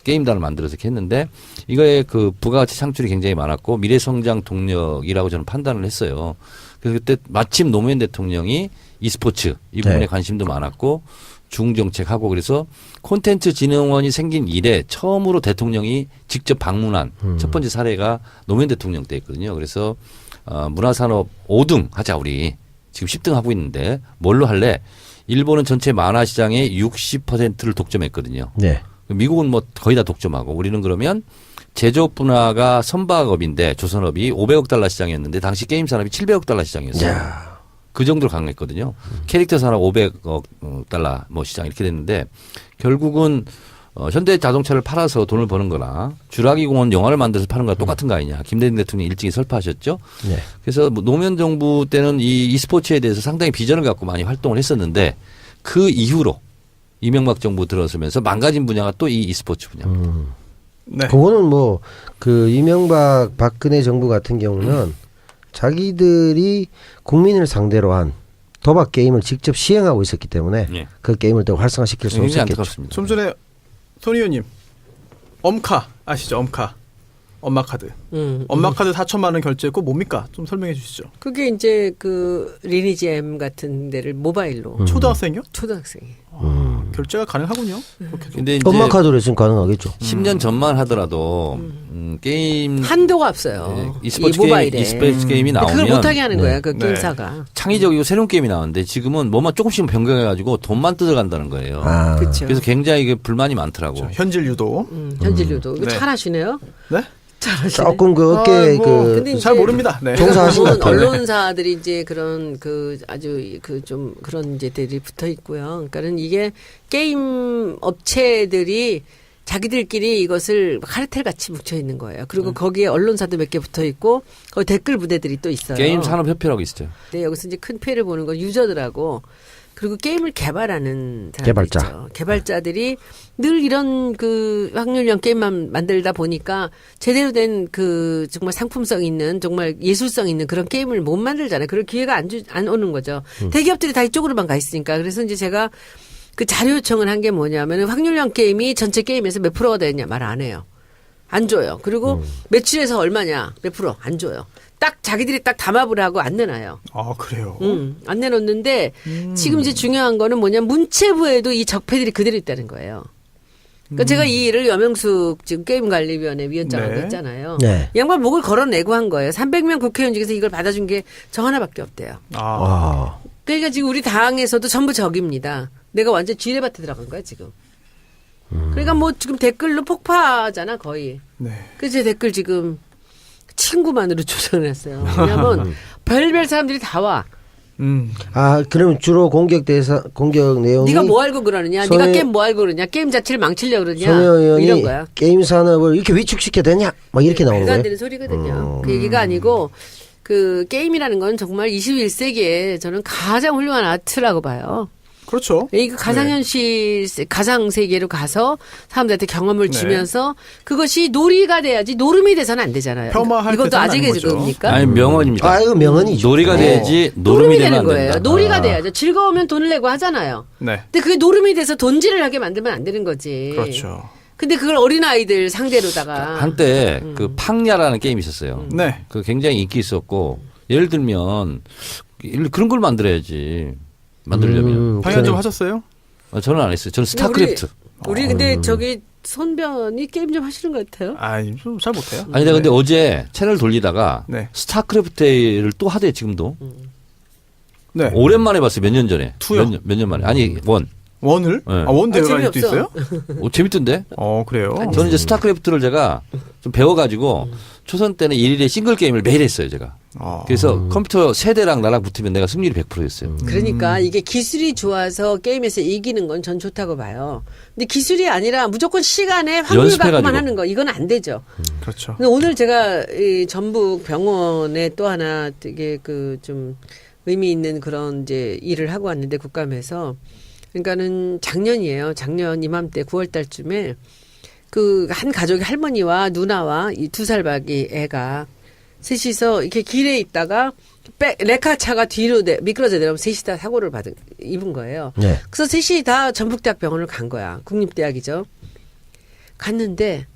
게임단을 만들어서 이렇게 했는데 이거에 그 부가가치 창출이 굉장히 많았고 미래성장 동력이라고 저는 판단을 했어요. 그래서 그때 마침 노무현 대통령이 e스포츠 이 부분에 네. 관심도 많았고 중정책하고 그래서 콘텐츠 진흥원이 생긴 이래 처음으로 대통령이 직접 방문한 첫 번째 사례가 노무현 대통령 때였거든요. 그래서 문화산업 5등 하자 우리 지금 10등 하고 있는데 뭘로 할래? 일본은 전체 만화 시장의 60%를 독점했거든요. 네. 미국은 뭐 거의 다 독점하고 우리는 그러면 제조업 분야가 선박업인데 조선업이 500억 달러 시장이었는데 당시 게임 산업이 700억 달러 시장이었어요. 야. 그 정도로 강했거든요. 캐릭터 산업 500억 달러 뭐 시장 이렇게 됐는데 결국은 현대 자동차를 팔아서 돈을 버는 거나 주라기 공원 영화를 만들어서 파는 거랑 똑같은 거 아니냐. 김대중 대통령이 일찍이 설파하셨죠. 네. 그래서 노무현 정부 때는 이 e스포츠에 대해서 상당히 비전을 갖고 많이 활동을 했었는데 그 이후로 이명박 정부 들어서면서 망가진 분야가 또 이 e스포츠 분야. 네. 그거는 뭐 그 이명박 박근혜 정부 같은 경우는 자기들이 국민을 상대로 한 도박 게임을 직접 시행하고 있었기 때문에 예. 그 게임을 더 활성화시킬 수 굉장히 없었겠죠. 안타깝습니다. 좀 전에 손 의원님 엄카 아시죠? 엄마 카드. 엄마 카드 4천만 원 결제했고 뭡니까? 좀 설명해 주시죠. 그게 이제 그 리니지 M 같은 데를 모바일로 초등학생이요? 초등학생이. 결제가 가능하군요. 그렇게도. 근데 이제 엄마 카드로 지금 가능하겠죠. 10년 전만 하더라도 게임 한도가 없어요. e스포츠 이 모바일에. 게임, e스포츠 게임이 근데 그걸 나오면 못하게 하는 거야. 그 네. 게임사가. 창의적이고 새로운 게임이 나오는데 지금은 뭐만 조금씩 변경해가지고 돈만 뜯어간다는 거예요. 아. 그렇죠. 그래서 굉장히 이게 불만이 많더라고. 현질 유도. 현질료도. 이거 네. 잘하시네요. 네? 잘하시네. 조금 그 어깨 뭐, 그 근데 잘 이제 모릅니다. 네. 종사하신 것 같아요. 언론사들이 이제 그런 그 아주 그 좀 그런 이제들이 붙어 있고요. 그러니까는 이게 게임 업체들이 자기들끼리 이것을 카르텔 같이 뭉쳐 있는 거예요. 그리고 거기에 언론사도 몇 개 붙어 있고 거기 댓글 부대들이 또 있어요. 게임 산업협회라고 있어요. 네, 여기서 이제 큰 피해를 보는 건 유저들하고 그리고 게임을 개발하는 사람들 개발자. 있죠. 개발자들이 늘 이런 그 확률형 게임만 만들다 보니까 제대로 된 그 정말 상품성 있는 정말 예술성 있는 그런 게임을 못 만들잖아요. 그럴 기회가 안 오는 거죠. 대기업들이 다 이쪽으로만 가 있으니까. 그래서 이제 제가 그 자료 요청을 한 게 뭐냐면 확률형 게임이 전체 게임에서 몇 프로가 되느냐 말 안 해요. 안 줘요. 그리고 매출에서 얼마냐 몇 프로 안 줘요. 딱 자기들이 딱 담합을 하고 안 내놔요. 아 그래요. 안 내놓는데 지금 이제 중요한 거는 뭐냐 문체부에도 이 적폐들이 그대로 있다는 거예요. 그러니까 제가 이 일을 여명숙 지금 게임관리위원회 위원장하고 네. 있잖아요. 네. 이 양반 목을 걸어내고 한 거예요. 300명 국회의원 중에서 이걸 받아준 게 저 하나밖에 없대요. 아. 그러니까 지금 우리 당에서도 전부 적입니다. 내가 완전 쥐레밭에 들어간 거야 지금. 그러니까 뭐 지금 댓글로 폭파잖아 거의. 네. 그래서 제 댓글 지금 친구만으로 조정했어요. 왜냐면 별별 사람들이 다 와. 아, 그럼 주로 공격 내용이 네가 뭐 알고 그러느냐? 네가 게임 뭐 알고 그러냐? 게임 자체를 망치려고 그러냐? 손혜원 의원이 이런 거야. 게임 산업을 이렇게 위축시켜야 되냐? 막 이렇게 나오는 말도 안 거예요. 되는 소리거든요. 그 얘기가 아니고 그 게임이라는 건 정말 21세기에 저는 가장 훌륭한 아트라고 봐요. 그렇죠. 이 가상현실, 가상 세계로 가서 사람들한테 경험을 네. 주면서 그것이 놀이가 돼야지 노름이 돼서는 안 되잖아요. 폄하할 이것도 때는 아직의 아닌 거죠. 그겁니까? 아니 명언입니다. 아, 이거 명언이죠. 놀이가 돼야지 노름이 되면 안 거예요. 된다. 놀이가 돼야죠. 즐거우면 돈을 내고 하잖아요. 네. 근데 그게 노름이 돼서 돈질을 하게 만들면 안 되는 거지. 그렇죠. 근데 그걸 어린아이들 상대로다가. 한때 그 팡야라는 게임이 있었어요. 네. 그 굉장히 인기 있었고 예를 들면 그런 걸 만들어야지. 만들려면. 방향 좀 하셨어요? 저는 안 했어요. 저는 근데 스타크래프트. 우리 근데 저기 손변이 게임 좀 하시는 것 같아요. 아, 좀 잘 못해요. 아니, 내가 근데 어제 채널 돌리다가 네. 스타크래프트를 또 하대 지금도. 네. 오랜만에 봤어요. 몇 년 전에. 투요? 몇 년 만에. 아니 원. 원을? 네. 아, 원 대회가 재미없어. 또 있어요? 재밌던데. 그래요. 저는 이제 스타크래프트를 제가 좀 배워가지고 초선 때는 일일에 싱글 게임을 매일 했어요 제가. 그래서 컴퓨터 세대랑 나랑 붙으면 내가 승률이 100%였어요. 그러니까 이게 기술이 좋아서 게임에서 이기는 건 전 좋다고 봐요. 근데 기술이 아니라 무조건 시간에 확률 연습해가지고. 갖고만 하는 거 이건 안 되죠. 그렇죠. 근데 오늘 제가 이 전북 병원에 또 하나 되게 그 좀 의미 있는 그런 이제 일을 하고 왔는데 국감에서 그러니까는 작년이에요. 작년 이맘때 9월 달쯤에 그 한 가족의 할머니와 누나와 이 2살박이 애가 셋이서 이렇게 길에 있다가 레카차가 뒤로 미끄러져 내려오면 셋이 다 사고를 입은 거예요. 네. 그래서 셋이 다 전북대학 병원을 간 거야. 국립대학이죠. 갔는데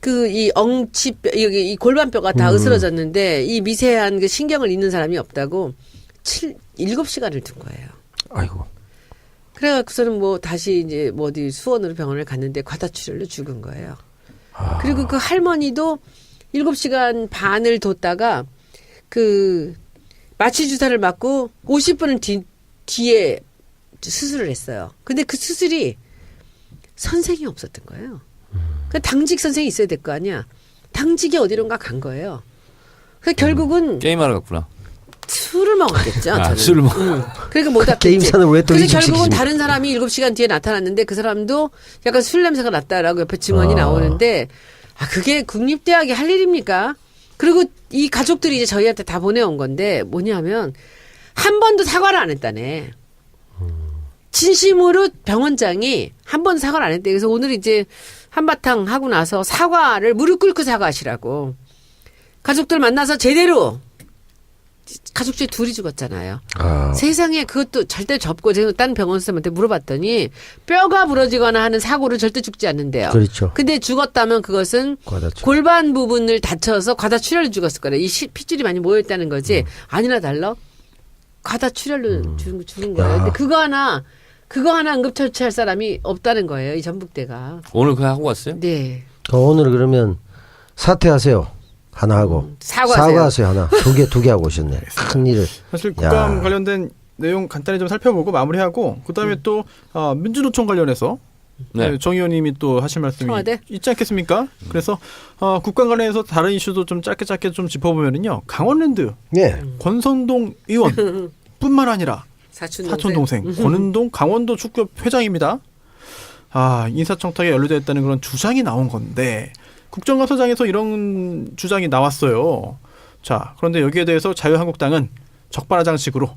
그 이 엉치뼈 여기 이 골반뼈가 다 으스러졌는데 이 미세한 그 신경을 잇는 사람이 없다고 7시간을 둔 거예요. 아이고. 그래갖고서는 뭐 다시 이제 뭐 어디 수원으로 병원을 갔는데 과다출혈로 죽은 거예요. 그리고 그 할머니도 7시간 반을 뒀다가 그 마취 주사를 맞고 50분을 뒤에 수술을 했어요. 근데 그 수술이 선생이 없었던 거예요. 그 당직 선생이 있어야 될 거 아니야. 당직이 어디론가 간 거예요. 그래서 결국은 게임하러 갔구나. 술을 먹었겠죠. 아, 저는. 술을 먹. 그러니까 못 왔겠지. 게임 산을 왜 또 그래서 위축시키십니까? 결국은 다른 사람이 7시간 뒤에 나타났는데 그 사람도 약간 술 냄새가 났다라고 옆에 증언이 나오는데 그게 국립대학이 할 일입니까? 그리고 이 가족들이 이제 저희한테 다 보내온 건데 뭐냐면 한 번도 사과를 안 했다네. 진심으로 병원장이 한 번도 사과를 안 했대. 그래서 오늘 이제 한바탕 하고 나서 사과를 무릎 꿇고 사과하시라고. 가족들 만나서 제대로 가족 중에 둘이 죽었잖아요. 세상에 그것도 절대 접고 제가 딴 병원 선생님한테 물어봤더니 뼈가 부러지거나 하는 사고를 절대 죽지 않는데요. 그렇죠. 근데 죽었다면 그것은 과다출혈. 골반 부분을 다쳐서 과다출혈로 죽었을 거래. 이 핏줄이 많이 모여있다는 거지. 아니나 달라 과다출혈로 죽은 거예요. 근데 그거 하나 응급처치할 사람이 없다는 거예요. 이 전북대가. 오늘 그냥 하고 왔어요? 네. 오늘 그러면 사퇴하세요. 하나 하고. 사과하세요. 하나. 두 개 하고 오셨네. 큰 일을. 사실 국감 관련된 내용 간단히 좀 살펴보고 마무리하고 그다음에 또 민주노총 관련해서 네. 정 의원님이 또 하실 말씀이 청와대? 있지 않겠습니까? 그래서 국감 관련해서 다른 이슈도 좀 짧게 좀 짚어보면은요. 강원랜드 네. 권선동 의원뿐만 아니라 사촌 동생 권은동 강원도 축구협 회장입니다. 인사청탁에 연루되어 있다는 그런 주장이 나온 건데 국정감사장에서 이런 주장이 나왔어요. 자, 그런데 여기에 대해서 자유한국당은 적반하장식으로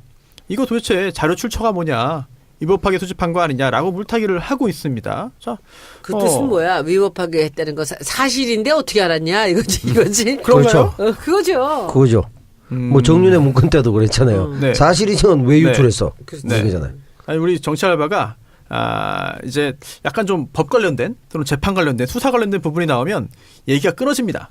이거 도대체 자료 출처가 뭐냐, 위법하게 수집한 거 아니냐라고 물타기를 하고 있습니다. 자, 그 뜻은 뭐야? 위법하게 했다는 거 사실인데 어떻게 알았냐? 이거지. 그런가요? 그렇죠. 그거죠. 그거죠. 뭐 정윤의 문건 때도 그랬잖아요. 네. 사실이면 왜 유출했어? 네. 이거잖아요. 아니 우리 정치 알바가 이제 약간 좀 법 관련된 또는 재판 관련된 수사 관련된 부분이 나오면 얘기가 끊어집니다.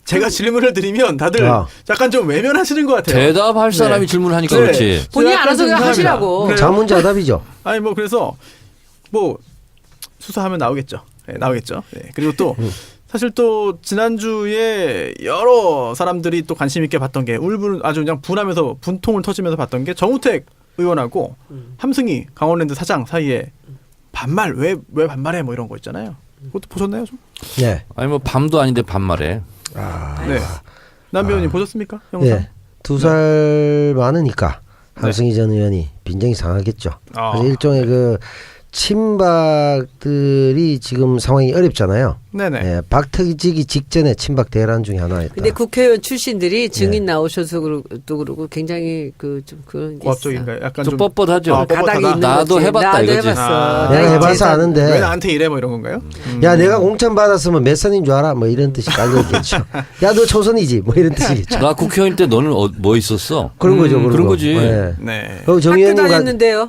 제가 질문을 드리면 다들 약간 좀 외면하시는 것 같아요. 대답할 사람이 질문하니까 네. 그렇지. 본인이 약간 알아서 좀 그냥 하시라고. 그래요? 자문자답이죠. 아니 뭐 그래서 뭐 수사하면 나오겠죠. 네, 나오겠죠. 네. 그리고 또 사실 또 지난주에 여러 사람들이 또 관심 있게 봤던 게 울분 아주 그냥 분하면서 분통을 터지면서 봤던 게 정우택 의원하고 함승희 강원랜드 사장 사이에 반말 왜 반말해 뭐 이런 거 있잖아요. 그것도 보셨나요 좀? 네. 아니 뭐 밤도 아닌데 반말해. 네. 남 배우님 보셨습니까? 영상? 네. 2살 많으니까 함승희 전 의원이 빈정이 상하겠죠. 그래서 일종의 그 친박들이 지금 상황이 어렵잖아요. 네네. 예, 박터지기 직전에 친박 대란 중에 하나였다. 근데 국회의원 출신들이 증인 나오셔서 또 그러고 굉장히 좀 그런 게 고압적인가요? 약간 좀 좀 뻣뻣하죠. 가닥이 있는 나도 거지. 해봤다 나도 이거지. 해봤어. 내가 나이 해봐서 재산. 아는데. 왜 나한테 이래 뭐 이런 건가요? 야, 내가 공천 받았으면 몇 선인 줄 알아? 뭐 이런 뜻이 깔려있겠죠. 야, 너 초선이지? 뭐 이런 뜻이겠죠. 나 국회의원 때 너는 뭐 있었어? 그런 거죠. 그런 거지. 네. 네. 그리고 정 학교 의원님 다녔는데요.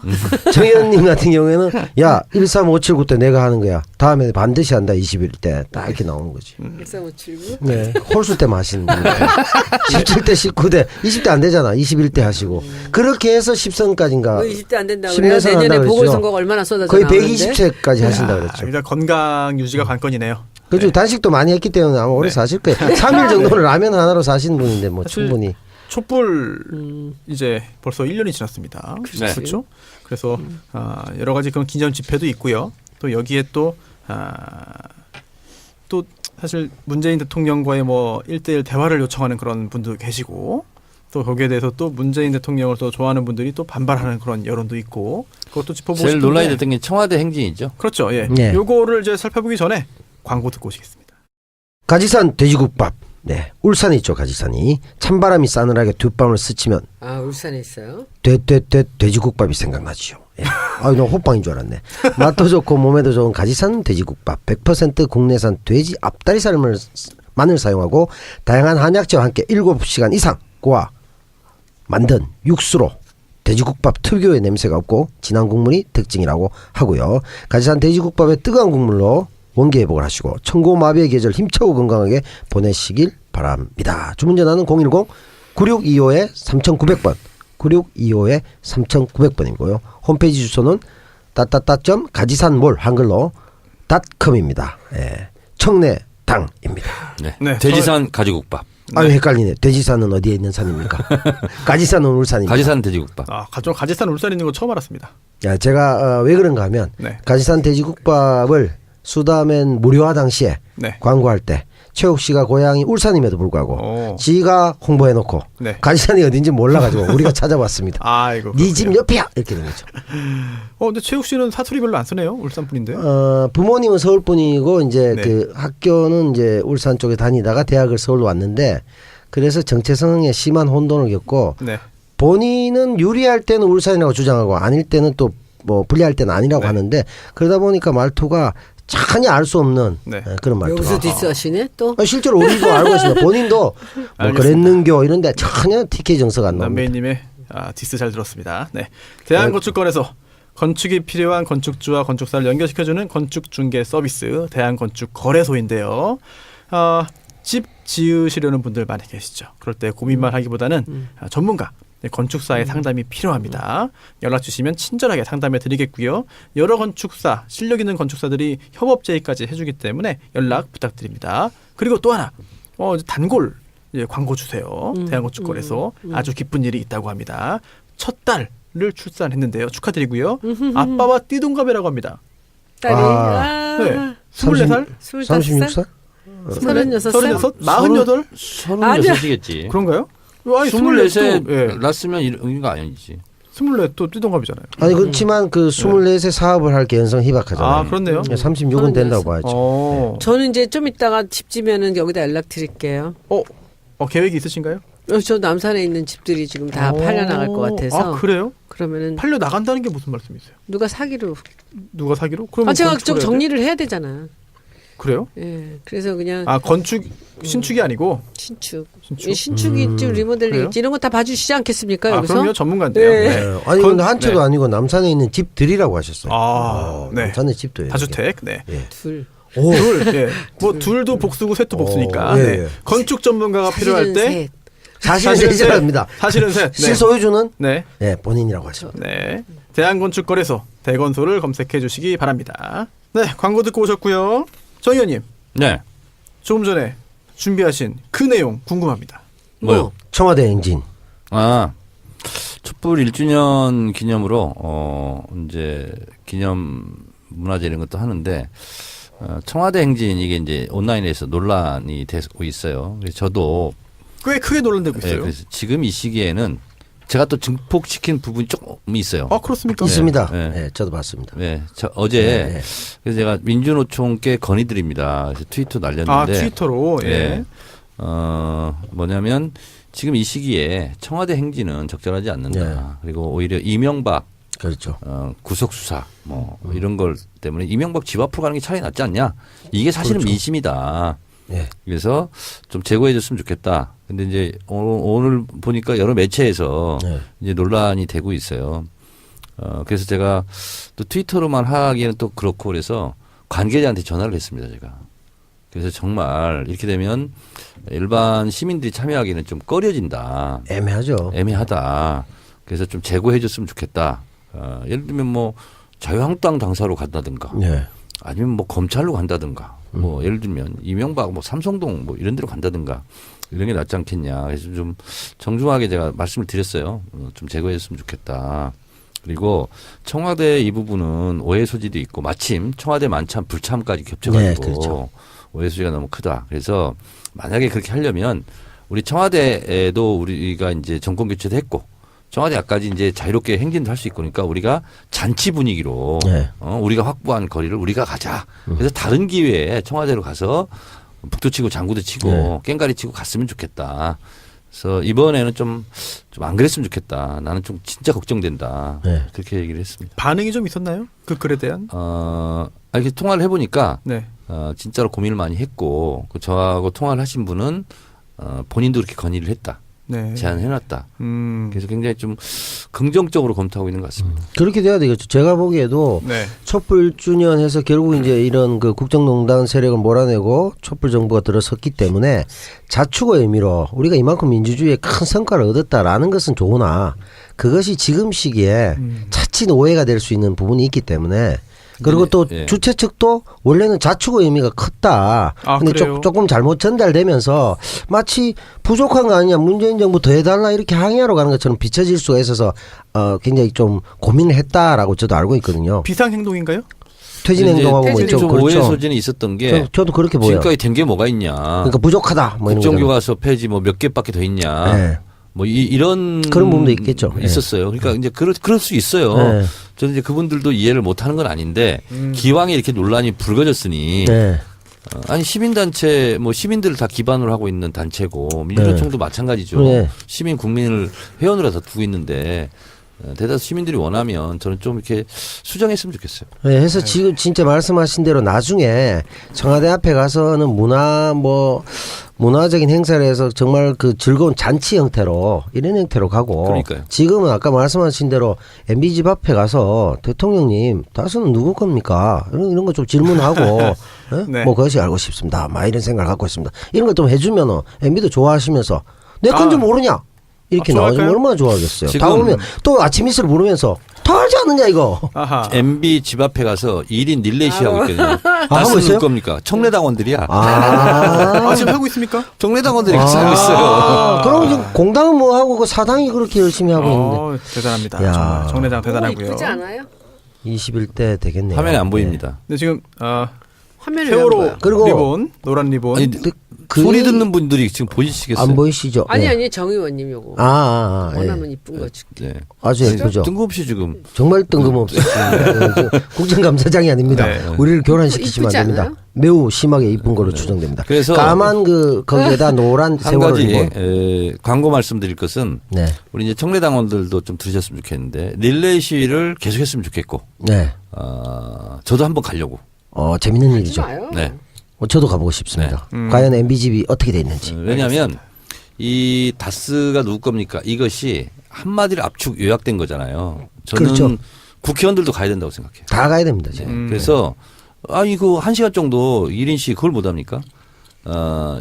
정 의원님 같은 경우에는 야, 13579 때 내가 하는 거야. 다음에 반드시 한다. 21 때. 딱 이렇게 나오는 거지. 13579. 네. 홀수 때만 하시는 분들. 17대 19대 20대 안 되잖아. 21대 하시고. 그렇게 해서 10선까지인가. 20대 안 된다고 10 그래요. 내선 내년에 한다고 보궐선거가 얼마나 쏟아져 거의 나오는데. 120세까지 하신다 그랬죠. 일단 건강 유지가 관건이네요. 그렇죠. 단식도 많이 했기 때문에 아마 오래 사실 거예요. 3일 정도는 라면 하나로 사시는 분인데 뭐 사실 충분히. 촛불 이제 벌써 1년이 지났습니다. 네. 그렇죠? 그래서 여러 가지 그런 기념 집회도 있고요. 또 여기에 또 사실 문재인 대통령과의 뭐 1대1 대화를 요청하는 그런 분도 계시고 또 거기에 대해서 또 문재인 대통령을 또 좋아하는 분들이 또 반발하는 그런 여론도 있고 그것도 짚어보고 제일 싶은데 논란이 됐던 게 청와대 행진이죠. 그렇죠. 예. 네. 요거를 이제 살펴보기 전에 광고 듣고 오시겠습니다. 가지산 돼지국밥. 네. 울산에 있죠. 가지산이. 찬바람이 싸늘하게 뒷밤을 스치면 울산에 있어요. 돼지국밥이 생각나지요. 예. 나 호빵인 줄 알았네. 맛도 좋고 몸에도 좋은 가지산 돼지국밥. 100% 국내산 돼지 앞다리살만을 사용하고 다양한 한약재와 함께 7시간 이상 구워 만든 육수로 돼지국밥 특유의 냄새가 없고 진한 국물이 특징이라고 하고요. 가지산 돼지국밥의 뜨거운 국물로 원기 회복을 하시고 천고마비의 계절 힘차고 건강하게 보내시길 바랍니다. 주문 전화는 010-9625-3900번 9625-3900번이고요. 홈페이지 주소는 가지산몰 한글로 .com입니다. 예. 청내당입니다. 네. 네, 돼지산 가지국밥. 아유 헷갈리네. 돼지산은 어디에 있는 산입니까? 가지산은 울산입니다. 가지산 돼지국밥. 가지산 울산 있는 거 처음 알았습니다. 야, 제가 왜 그런가 하면 네. 가지산 돼지국밥을 수다맨 무료화 당시에 네. 광고할 때 최욱 씨가 고향이 울산임에도 불구하고 지가 홍보해놓고 네. 가지산이 어딘지 몰라가지고 우리가 찾아봤습니다. 아이고. 네 집 옆이야 이렇게 된 거죠. 근데 최욱 씨는 사투리 별로 안 쓰네요. 울산 분인데. 부모님은 서울 분이고 이제 네. 그 학교는 이제 울산 쪽에 다니다가 대학을 서울로 왔는데 그래서 정체성에 심한 혼돈을 겪고 네. 본인은 유리할 때는 울산이라고 주장하고 아닐 때는 또 뭐 불리할 때는 아니라고 네. 하는데 그러다 보니까 말투가 전혀 알 수 없는 네. 그런 말투. 여기서 디스하시네 또. 실제로 우리도 알고 있습니다. 본인도 뭐 알겠습니다. 그랬는겨 이런데 전혀 TK 정서가 안 나옵니다. 남배님의 디스 잘 들었습니다. 네. 대한건축건에서 건축이 필요한 건축주와 건축사를 연결시켜주는 건축중개 서비스 대한건축거래소인데요. 집 지으시려는 분들 많이 계시죠. 그럴 때 고민만 하기보다는 전문가 건축사의 상담이 필요합니다. 연락 주시면 친절하게 상담해 드리겠고요. 여러 건축사, 실력 있는 건축사들이 협업 제의까지 해주기 때문에 연락 부탁드립니다. 그리고 또 하나 단골 광고 주세요. 대한건축거래소 아주 기쁜 일이 있다고 합니다. 첫 딸을 출산했는데요. 축하드리고요. 아빠와 띠동갑이라고 합니다. 딸이 네. 24살? 36살? 36살? 48? 36이겠지. 그런가요? 아니, 24세 낳았으면 이런 거 아니지. 24또 띠동갑이잖아요. 아니 그렇지만 그 24세 사업을 할 개연성 희박하잖아요. 그렇네요. 36은 된다고 봐야죠. 저는 이제 좀 이따가 집 지면은 여기다 연락 드릴게요. 계획이 있으신가요? 저 남산에 있는 집들이 지금 다 팔려 나갈 것 같아서. 그래요? 그러면은 팔려 나간다는 게 무슨 말씀이세요? 누가 사기로? 누가 사기로? 그러면 제가 건축을 좀 해야 정리를 해야 되잖아. 그래요? 예. 그래서 그냥 아 건축 신축이 아니고 신축. 신축? 신축이 있지 리모델링 그래요? 있지 이런 거 다 봐주시지 않겠습니까? 아 여기서? 그럼요 전문가인데요. 네. 네. 아니 근데 한 채도 네. 아니고 남산에 있는 집들이라고 하셨어요. 네. 남산에 집도예요. 다주택. 네. 둘. 오. 둘. 예. 뭐 둘도 복수고 셋도 복수니까. 예, 네. 예. 건축 전문가가 필요할 때 셋. 사실은 사실은 셋이랍니다. 사실은 셋. 네. 실소유주는 네. 네, 본인이라고 하십니다. 네. 대한건축거래소 대건소를 검색해 주시기 바랍니다. 네, 광고 듣고 오셨고요. 정 의원님, 네. 조금 전에 준비하신 그 내용 궁금합니다. 뭐요? 청와대 행진. 아, 촛불 1주년 기념으로 이제 기념 문화제 이런 것도 하는데 청와대 행진 이게 이제 온라인에서 논란이 되고 있어요. 그래서 저도 꽤 크게 논란되고 네, 있어요. 그래서 지금 이 시기에는 제가 또 증폭시킨 부분이 조금 있어요. 아 그렇습니까? 있습니다. 네. 네, 저도 봤습니다. 네, 어제 네. 그래서 제가 민주노총께 건의드립니다. 그래서 트위터 날렸는데 아 트위터로. 예. 네. 뭐냐면 지금 이 시기에 청와대 행진은 적절하지 않는다. 네. 그리고 오히려 이명박 그렇죠. 구속 수사 뭐 이런 걸 때문에 이명박 집 앞으로 가는 게 차라리 낫지 않냐? 이게 사실은 그렇죠. 민심이다. 네. 그래서 좀 제고해 줬으면 좋겠다. 근데 이제 오늘 보니까 여러 매체에서 네. 이제 논란이 되고 있어요. 그래서 제가 또 트위터로만 하기에는 또 그렇고 그래서 관계자한테 전화를 했습니다, 제가. 그래서 정말 이렇게 되면 일반 시민들이 참여하기는 좀 꺼려진다. 애매하죠. 애매하다. 그래서 좀 제고해 줬으면 좋겠다. 예를 들면 뭐 자유한국당 당사로 간다든가 네. 아니면 뭐 검찰로 간다든가 뭐 예를 들면 이명박 뭐 삼성동 뭐 이런 데로 간다든가 이런 게 낫지 않겠냐. 그래서 좀 정중하게 제가 말씀을 드렸어요. 좀 제거해 줬으면 좋겠다. 그리고 청와대 이 부분은 오해 소지도 있고 마침 청와대 만참 불참까지 겹쳐가지고 네, 그렇죠. 오해 소지가 너무 크다. 그래서 만약에 그렇게 하려면 우리 청와대에도 우리가 이제 정권 교체도 했고 청와대까지 이제 자유롭게 행진도 할 수 있고 그러니까 우리가 잔치 분위기로 네. 우리가 확보한 거리를 우리가 가자. 그래서 다른 기회에 청와대로 가서 북도 치고 장구도 치고 네. 깽가리 치고 갔으면 좋겠다. 그래서 이번에는 좀 안 그랬으면 좋겠다. 나는 좀 진짜 걱정된다. 네. 그렇게 얘기를 했습니다. 반응이 좀 있었나요? 그 글에 대한? 이렇게 통화를 해보니까 네. 진짜로 고민을 많이 했고 저하고 통화를 하신 분은 본인도 그렇게 건의를 했다. 네. 제안해놨다. 그래서 굉장히 좀 긍정적으로 검토하고 있는 것 같습니다. 그렇게 돼야 되겠죠. 제가 보기에도 네. 촛불 1주년 해서 결국 이제 이런 그 국정농단 세력을 몰아내고 촛불 정부가 들어섰기 때문에 자축의 의미로 우리가 이만큼 민주주의에 큰 성과를 얻었다라는 것은 좋으나 그것이 지금 시기에 자칫 오해가 될 수 있는 부분이 있기 때문에 그리고 또 예. 주최 측도 원래는 자축의 의미가 컸다. 아, 근데 그래요? 조금 잘못 전달되면서 마치 부족한 거 아니냐 문재인 정부 더 해달라 이렇게 항의하러 가는 것처럼 비춰질 수가 있어서 굉장히 좀 고민을 했다라고 저도 알고 있거든요. 비상행동인가요? 퇴진 행동하고 뭐 좀 이쪽 오해 그렇죠. 소지는 있었던 게 저도 그렇게 보여요. 지금까지 된 게 뭐가 있냐. 그러니까 부족하다 뭐 이런 국정교과서 폐지 뭐 몇 개밖에 더 있냐. 네. 뭐 이런 그런 부분도 있겠죠. 있었어요. 그러니까 이제 그럴 수 있어요. 네. 저는 이제 그분들도 이해를 못하는 건 아닌데 기왕에 이렇게 논란이 불거졌으니 네. 아니 시민단체 뭐 시민들을 다 기반으로 하고 있는 단체고 민주노총도 마찬가지죠. 네. 시민 국민을 회원으로 다 두고 있는데 대다수 시민들이 원하면 저는 좀 이렇게 수정했으면 좋겠어요. 네, 해서 지금 진짜 말씀하신 대로 나중에 청와대 앞에 가서는 문화적인 행사를 해서 정말 그 즐거운 잔치 형태로 이런 형태로 가고 그러니까요. 지금은 아까 말씀하신 대로 MB 집 앞에 가서 대통령님 다수는 누구 겁니까? 이런 거 좀 질문하고 네. 뭐 그것이 알고 싶습니다. 막 이런 생각을 갖고 있습니다. 이런 거 좀 해주면 MB도 좋아하시면서 내 건지 모르냐? 이렇게 나오시면 좋아할까요? 얼마나 좋아하겠어요. 지금- 다음에 또 아침 이슬 부르면서 더 하지 않느냐 이거. 아하. MB 집 앞에 가서 1인 릴레이 하고 있거든요. 하고 다수는 있어요? 누구 겁니까? 청래당원들이야. 아. 지금 하고 있습니까? 청래당원들이 같이 하고 있어요. 그럼 지금 공당은 뭐 하고 그 사당이 그렇게 열심히 하고 있는데 대단합니다. 야. 정말 정례장 너무 대단하고요. 이쁘지 않아요? 21대 되겠네요. 화면에 안 보입니다. 근데 지금 화면을 세월호 왜 안 봐요? 그리고- 리본, 노란 리본. 아니, 근데 그 소리 듣는 분들이 지금 보이시겠어요? 안 보이시죠? 아니 네. 아니 정 의원님 요거 예. 원하면 이쁜 거 줄게. 네. 아주 예쁘죠. 뜬금없이 지금 정말 뜬금없습니다. 국정감사장이 아닙니다. 네. 우리를 교란시키시면 이쁘지 안 됩니다. 않아요? 매우 심하게 이쁜 거로 추정됩니다. 그래서 까만 그 거기에다 노란 한 세월호 가지 리본. 광고 말씀드릴 것은 네, 우리 이제 청래당원들도 좀 들으셨으면 좋겠는데 릴레이 시위를 계속했으면 좋겠고 네. 저도 한번 가려고. 재밌는 하지 일이죠. 마요. 네. 저도 가보고 싶습니다. 과연 MB집이 어떻게 돼 있는지. 왜냐하면 이 다스가 누구 겁니까? 이것이 한마디로 압축 요약된 거잖아요. 저는 그렇죠. 국회의원들도 가야 된다고 생각해요. 다 가야 됩니다. 지금. 그래서 이거 1시간 정도 1인씩 그걸 못 합니까?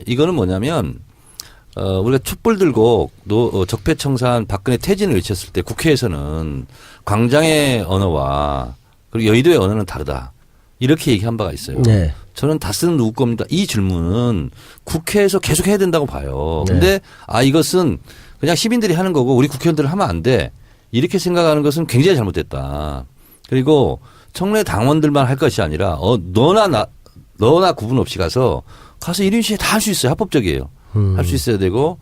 이거는 뭐냐면 우리가 촛불 들고 적폐청산 박근혜 퇴진을 외쳤을 때 국회에서는 광장의 언어와 그리고 여의도의 언어는 다르다. 이렇게 얘기한 바가 있어요. 네. 저는 다스는 누구 겁니다. 이 질문은 국회에서 계속 해야 된다고 봐요. 네. 근데 이것은 그냥 시민들이 하는 거고 우리 국회의원들은 하면 안 돼. 이렇게 생각하는 것은 굉장히 잘못됐다. 그리고 청래 당원들만 할 것이 아니라 너나 구분 없이 가서 1인 시위 다 할 수 있어요. 합법적이에요. 할 수 있어야 되고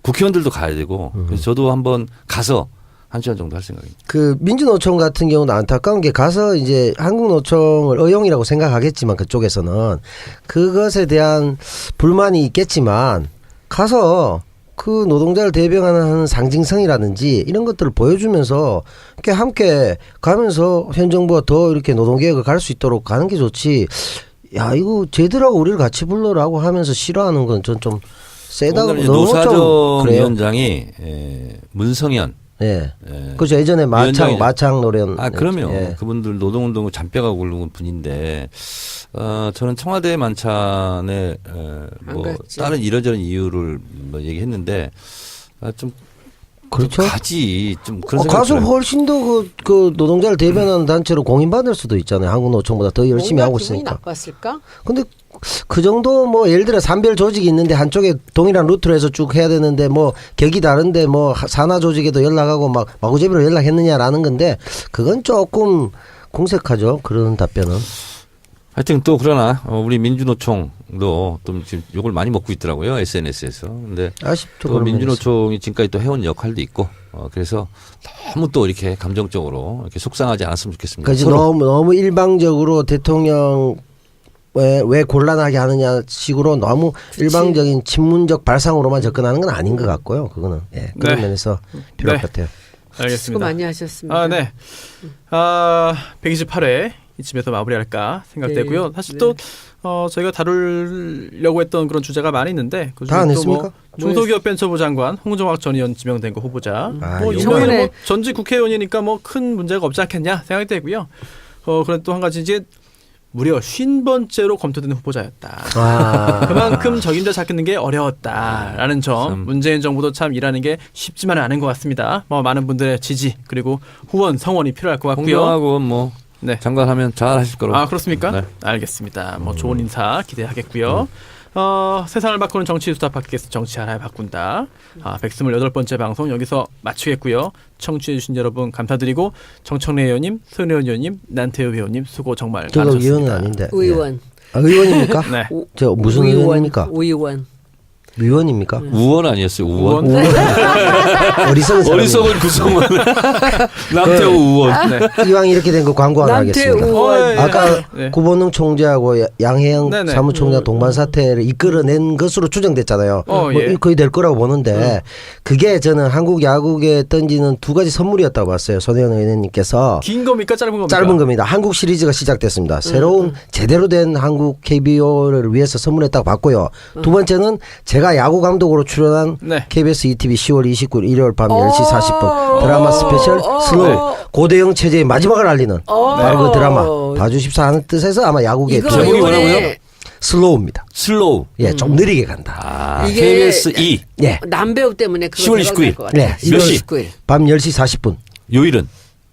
국회의원들도 가야 되고 그래서 저도 한번 가서 1시간 정도 할 생각입니다. 그 민주노총 같은 경우는 안타까운 게 가서 이제 한국노총을 의용이라고 생각하겠지만 그쪽에서는 그것에 대한 불만이 있겠지만 가서 그 노동자를 대변하는 상징성이라든지 이런 것들을 보여주면서 이렇게 함께 가면서 현 정부가 더 이렇게 노동개혁을 갈 수 있도록 가는 게 좋지. 야 이거 쟤들하고 우리를 같이 불러라고 하면서 싫어하는 건 전 좀 세다고 너무 노사정 좀 그래요. 위원장이 문성현 예. 그렇죠. 예전에 마창 노련. 그럼요. 예. 그분들 노동운동을 잔뼈가 굵은 분인데, 저는 청와대 만찬에, 뭐, 갔지. 다른 이러저런 이유를 뭐 얘기했는데, 좀. 그렇죠. 좀 가지. 좀 그런 생각이 가서 들어요. 훨씬 더 그 노동자를 대변하는 단체로 공인받을 수도 있잖아요. 한국노총보다 더 열심히 하고 기분이 있으니까. 나빴을까? 근데 그 정도 뭐 예를 들어 산별 조직이 있는데 한쪽에 동일한 루트로 해서 쭉 해야 되는데 뭐 격이 다른데 뭐 산하 조직에도 연락하고 막 마구잡이로 연락했느냐라는 건데 그건 조금 궁색하죠. 그런 답변은. 하여튼 또 그러나 우리 민주노총도 좀 지금 욕을 많이 먹고 있더라고요. SNS에서. 근데 아쉽죠. 또 그런 민주노총이 지금까지 또 해온 역할도 있고 그래서 너무 또 이렇게 감정적으로 이렇게 속상하지 않았으면 좋겠습니다. 그러니까 서로. 너무 일방적으로 대통령 왜 곤란하게 하느냐 식으로 너무 일방적인 친문적 발상으로만 접근하는 건 아닌 것 같고요. 그거는 그런 네. 면에서 필요할 네. 것 같아요. 수고 알겠습니다. 많이 하셨습니다. 네. 128회 이쯤에서 마무리할까 생각되고요. 네. 사실 또 저희가 다루려고 했던 그런 주제가 많이 있는데 그 다 안 중에 했습니까? 뭐 중소기업벤처부 장관 홍정학 전 의원 지명된 거 후보자. 뭐 이거 이번에 이번에 뭐 전직 국회의원이니까 뭐 큰 문제가 없지 않겠냐 생각이 되고요. 그런데 또 한 가지 이제 무려 50번째로 검토되는 후보자였다. 그만큼 적임자 찾는 게 어려웠다라는 점. 문재인 정부도 참 일하는 게 쉽지만은 않은 것 같습니다. 뭐 많은 분들의 지지 그리고 후원 성원이 필요할 것 같고요. 홍정하고 뭐 네. 장관하면 잘 하실 거라고. 그렇습니까? 네. 알겠습니다. 뭐 좋은 인사 기대하겠고요. 세상을 바꾸는 정치 수다 팟캐스트 정치 하나에 바꾼다. 128번째 방송 여기서 마치겠고요. 청취해주신 여러분 감사드리고 정청래 의원님, 손혜원 의원님, 난태우 의원님 수고 정말 저도 많으셨습니다. 의원은 아닌데. 의원. 의원입니까? 네. 저 무슨 의원입니까? 의원. 위원입니까? 우원 아니었어요? 우원? 어리석은 사람. 어리석은 구성원. 남태우 우원. 네. 이왕 이렇게 된 거 광고 하나 하겠습니다. 의원. 아까 네. 구본능 총재하고 양혜영 네네. 사무총장 동반 사태를 이끌어낸 것으로 추정됐잖아요. 뭐 거의 될 거라고 보는데 그게 저는 한국 야구에 던지는 두 가지 선물이었다고 봤어요. 손혜원 의원님께서. 긴 겁니까 짧은 겁니까? 짧은 겁니다. 한국 시리즈가 시작됐습니다. 새로운 제대로 된 한국 KBO를 위해서 선물했다고 봤고요. 두 번째는 제가 야구 감독으로 출연한 네. KBS ETV 10월 29일 일요일 밤 10시 40분 드라마 스페셜 슬로우 고대영 체제의 마지막을 알리는 바로 그 드라마 봐주십사 하는 뜻에서 아마 야구계 이거 제목이 이번에 뭐라고요? 슬로우입니다. 슬로우. 예, 좀 느리게 간다. 이게 KBS 2. 예, 남배우 때문에 그거 10월 29일. 네, 몇 시? 19일. 밤 10시 40분 요일은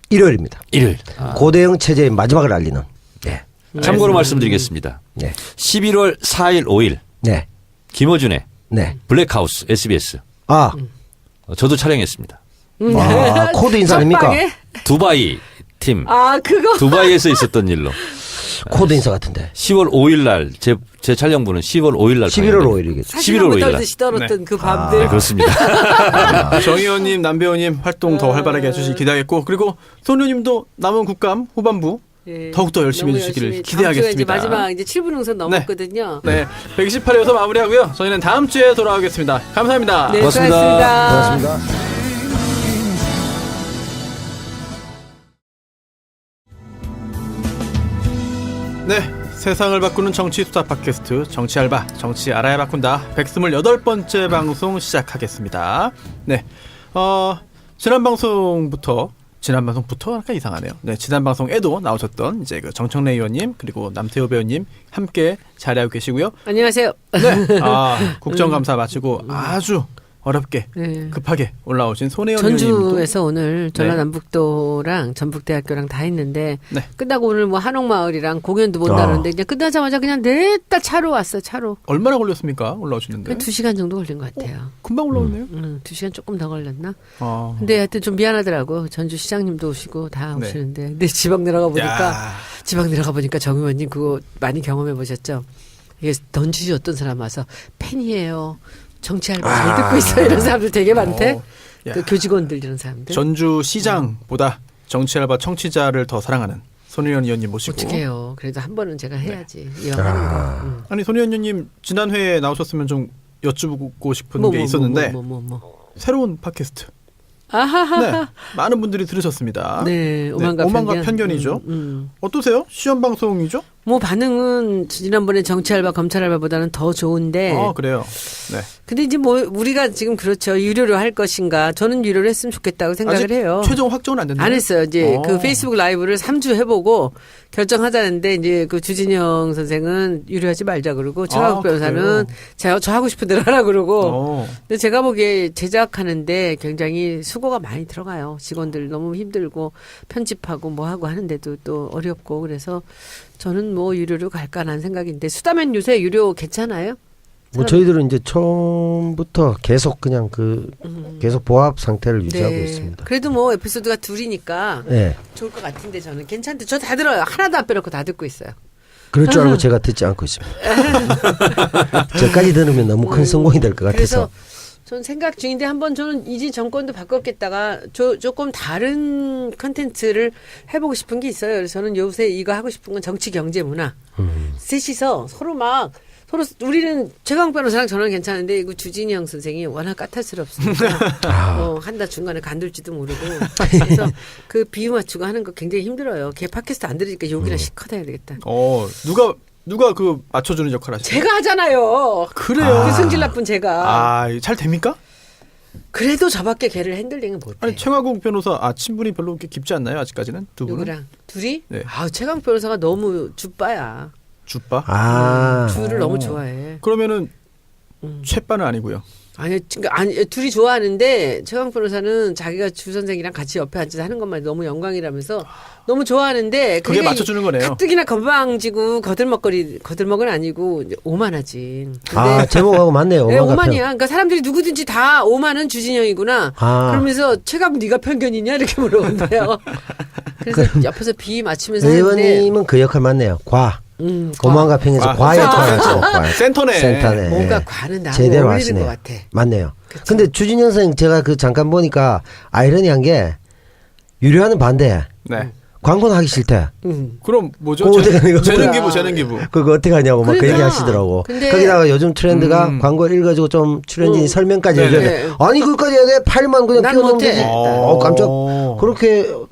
일요일입니다. 일요일. 고대영 체제의 마지막을 알리는. 네, 참고로 말씀드리겠습니다. 네, 11월 4일, 5일 네, 김어준의 네. 블랙하우스 SBS. 저도 촬영했습니다. 코드 인사입니까? 첫방에? 두바이 팀. 그거. 두바이에서 있었던 일로. 코드 인사 같은데. 10월 5일 날 제 촬영부는 10월 5일 날 11월 5일이겠죠. 11월 5일 날. 떨듯이 떨었던 네. 그 밤들. 네, 그렇습니다. 정 의원님, 남 배우님 활동 더 활발하게 해주시기 기대하겠고 그리고 손 의원님도 남은 국감 후반부 예, 더욱더 열심히 너무 해주시기를 열심히. 기대하겠습니다. 다음 주에 이제 마지막 이제 7분 응선 넘었거든요. 네, 128회여서 마무리하고요. 저희는 다음 주에 돌아오겠습니다. 감사합니다. 네, 고맙습니다. 수고하셨습니다. 고맙습니다. 네, 세상을 바꾸는 정치 수다 팟캐스트 정치 알바 정치 알아야 바꾼다 128번째 방송 시작하겠습니다. 네, 지난 방송부터 약간 이상하네요. 네, 지난 방송에도 나오셨던 이제 그 정청래 의원님 그리고 남태호 배우님 함께 자리하고 계시고요. 안녕하세요. 네, 국정감사 마치고 아주 어렵게 급하게 올라오신 손혜원 의원님도 전주에서 오늘 전라남북도랑 전북대학교랑 다 했는데 끝나고 오늘 뭐 한옥마을이랑 공연도 못 나누는데 이제 끝나자마자 그냥 냈다 차로 왔어. 차로. 얼마나 걸렸습니까? 올라오시는데? 2시간 정도 걸린 것 같아요. 금방 올라오네요. 2시간 조금 더 걸렸나? 근데 하여튼 좀 미안하더라고. 전주 시장님도 오시고 다 오시는데. 근데 지방 내려가 보니까 정 의원님 그거 많이 경험해 보셨죠? 이게 던지지 어떤 사람 와서 팬이에요. 정치 알바 잘 듣고 있어요. 이런 사람들 되게 많대. 그 교직원들 이런 사람들. 전주 시장보다 정치 알바 청취자를 더 사랑하는 손혜원 의원님 모시고. 어떡해요. 그래도 한 번은 제가 해야지. 이왕 하는 거. 아니 손혜원 의원님 지난 회에 나오셨으면 좀 여쭈고 싶은 게 있었는데 새로운 팟캐스트. 네, 많은 분들이 들으셨습니다. 네, 오만과 편견이죠. 어떠세요? 시험 방송이죠? 뭐 반응은 지난번에 정치 알바, 검찰 알바보다는 더 좋은데. 그래요. 네. 근데 이제 뭐 우리가 지금 그렇죠. 유료로 할 것인가? 저는 유료로 했으면 좋겠다고 생각을 해요. 최종 확정은 안 됐나요? 안 했어요. 이제 그 페이스북 라이브를 3주 해보고 결정하자는데 이제 그 주진영 선생은 유료하지 말자 그러고 최강욱 변호사는 저 하고 싶은 대로 하라 그러고. 근데 제가 보기에 제작하는데 굉장히 수고가 많이 들어가요. 직원들 너무 힘들고 편집하고 뭐 하고 하는데도 또 어렵고 그래서 저는 뭐 유료로 갈까라는 생각인데 수다면 요새 유료 괜찮아요? 뭐 저희들은 이제 처음부터 계속 그냥 계속 보합 상태를 유지하고 있습니다. 그래도 뭐 에피소드가 둘이니까 좋을 것 같은데 저는 괜찮대. 저 다 들어요. 하나도 안 빼놓고 다 듣고 있어요. 그럴 줄 알고 제가 듣지 않고 있습니다. 저까지 들으면 너무 큰 성공이 될 것 같아서. 전 생각 중인데 한번 저는 이제 정권도 바꿨겠다가 조금 다른 컨텐츠를 해보고 싶은 게 있어요. 그래서 저는 요새 이거 하고 싶은 건 정치, 경제, 문화. 셋이서 서로 우리는 최강욱 변호사랑 저는 괜찮은데 이거 주진영 선생이 워낙 까탈스럽습니다. 한다 중간에 간둘지도 모르고 그래서 그 비유 맞추고 하는 거 굉장히 힘들어요. 걔 팟캐스트 안 들으니까 욕이나 실컷 해야 되겠다. 누가 그 맞춰주는 역할 하시죠? 제가 하잖아요. 그래요? 그 성질 나쁜 제가. 잘 됩니까? 그래도 저밖에 걔를 핸들링을 못해. 아니 최강욱 변호사 친분이 별로 그렇게 깊지 않나요? 아직까지는 두 분은? 누구랑? 둘이? 네. 최강욱 변호사가 너무 쭈빠야. 쭈빠? 둘을 너무 좋아해. 그러면은 최빠는 아니고요. 아니, 둘이 좋아하는데 최강욱 변호사는 자기가 주 선생이랑 같이 옆에 앉아서 하는 것만 너무 영광이라면서 너무 좋아하는데 그게 맞춰주는 거네요. 가뜩이나 건방지고 거들먹은 아니고 이제 오만하지. 제목하고 맞네요. 네, 오만이야. 그러니까 사람들이 누구든지 다 오만은 주진영이구나. 그러면서 최강욱 네가 편견이냐 이렇게 물어본대요. 그래서 옆에서 비 맞추면서 의원님은 그 역할 맞네요. 오만과 평에서 과의 역할을 하시고 센터네. 뭔가 과는 나하고 제대로 어울리는 하시네요. 것 같아. 맞네요. 그쵸? 근데 주진영 선생 제가 잠깐 보니까 아이러니한 게 유료하는 반대. 네. 광고는 하기 싫대. 그럼 뭐죠? 재능 기부. 그거 어떻게 하냐고 막 그 얘기 하시더라고. 거기다가 요즘 트렌드가 광고 읽어주고 좀 출연진 설명까지 해줘야 아니 그것까지 해야 돼? 8만 그냥 끼워놓으면 되지. 깜짝.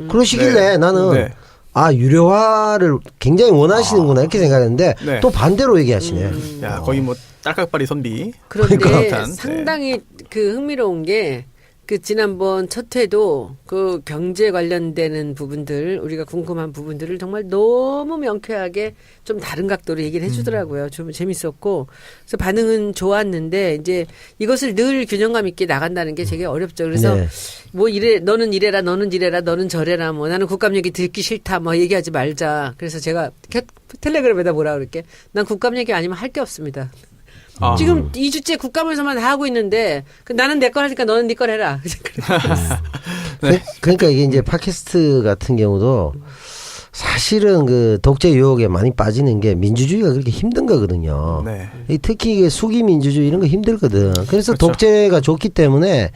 그러시길래 나는 유료화를 굉장히 원하시는구나 이렇게 생각했는데 또 반대로 얘기하시네. 거의 뭐 딸깍발이 선비. 그런데 상당히 그 흥미로운 게 그 지난번 첫 회도 그 경제 관련되는 부분들 우리가 궁금한 부분들을 정말 너무 명쾌하게 좀 다른 각도로 얘기를 해주더라고요. 좀 재밌었고 그래서 반응은 좋았는데 이제 이것을 늘 균형감 있게 나간다는 게 되게 어렵죠. 그래서 뭐 너는 이래라 너는 저래라 뭐 나는 국감 얘기 듣기 싫다 뭐 얘기하지 말자. 그래서 제가 텔레그램에다 뭐라 그럴게. 난 국감 얘기 아니면 할 게 없습니다. 지금 2주째 국감에서만 다 하고 있는데 나는 내 걸 하니까 너는 네 걸 해라. 그러니까 이게 이제 팟캐스트 같은 경우도 사실은 그 독재 유혹에 많이 빠지는 게 민주주의가 그렇게 힘든 거거든요. 특히 이게 수기 민주주의 이런 거 힘들거든. 그래서 독재가 좋기 때문에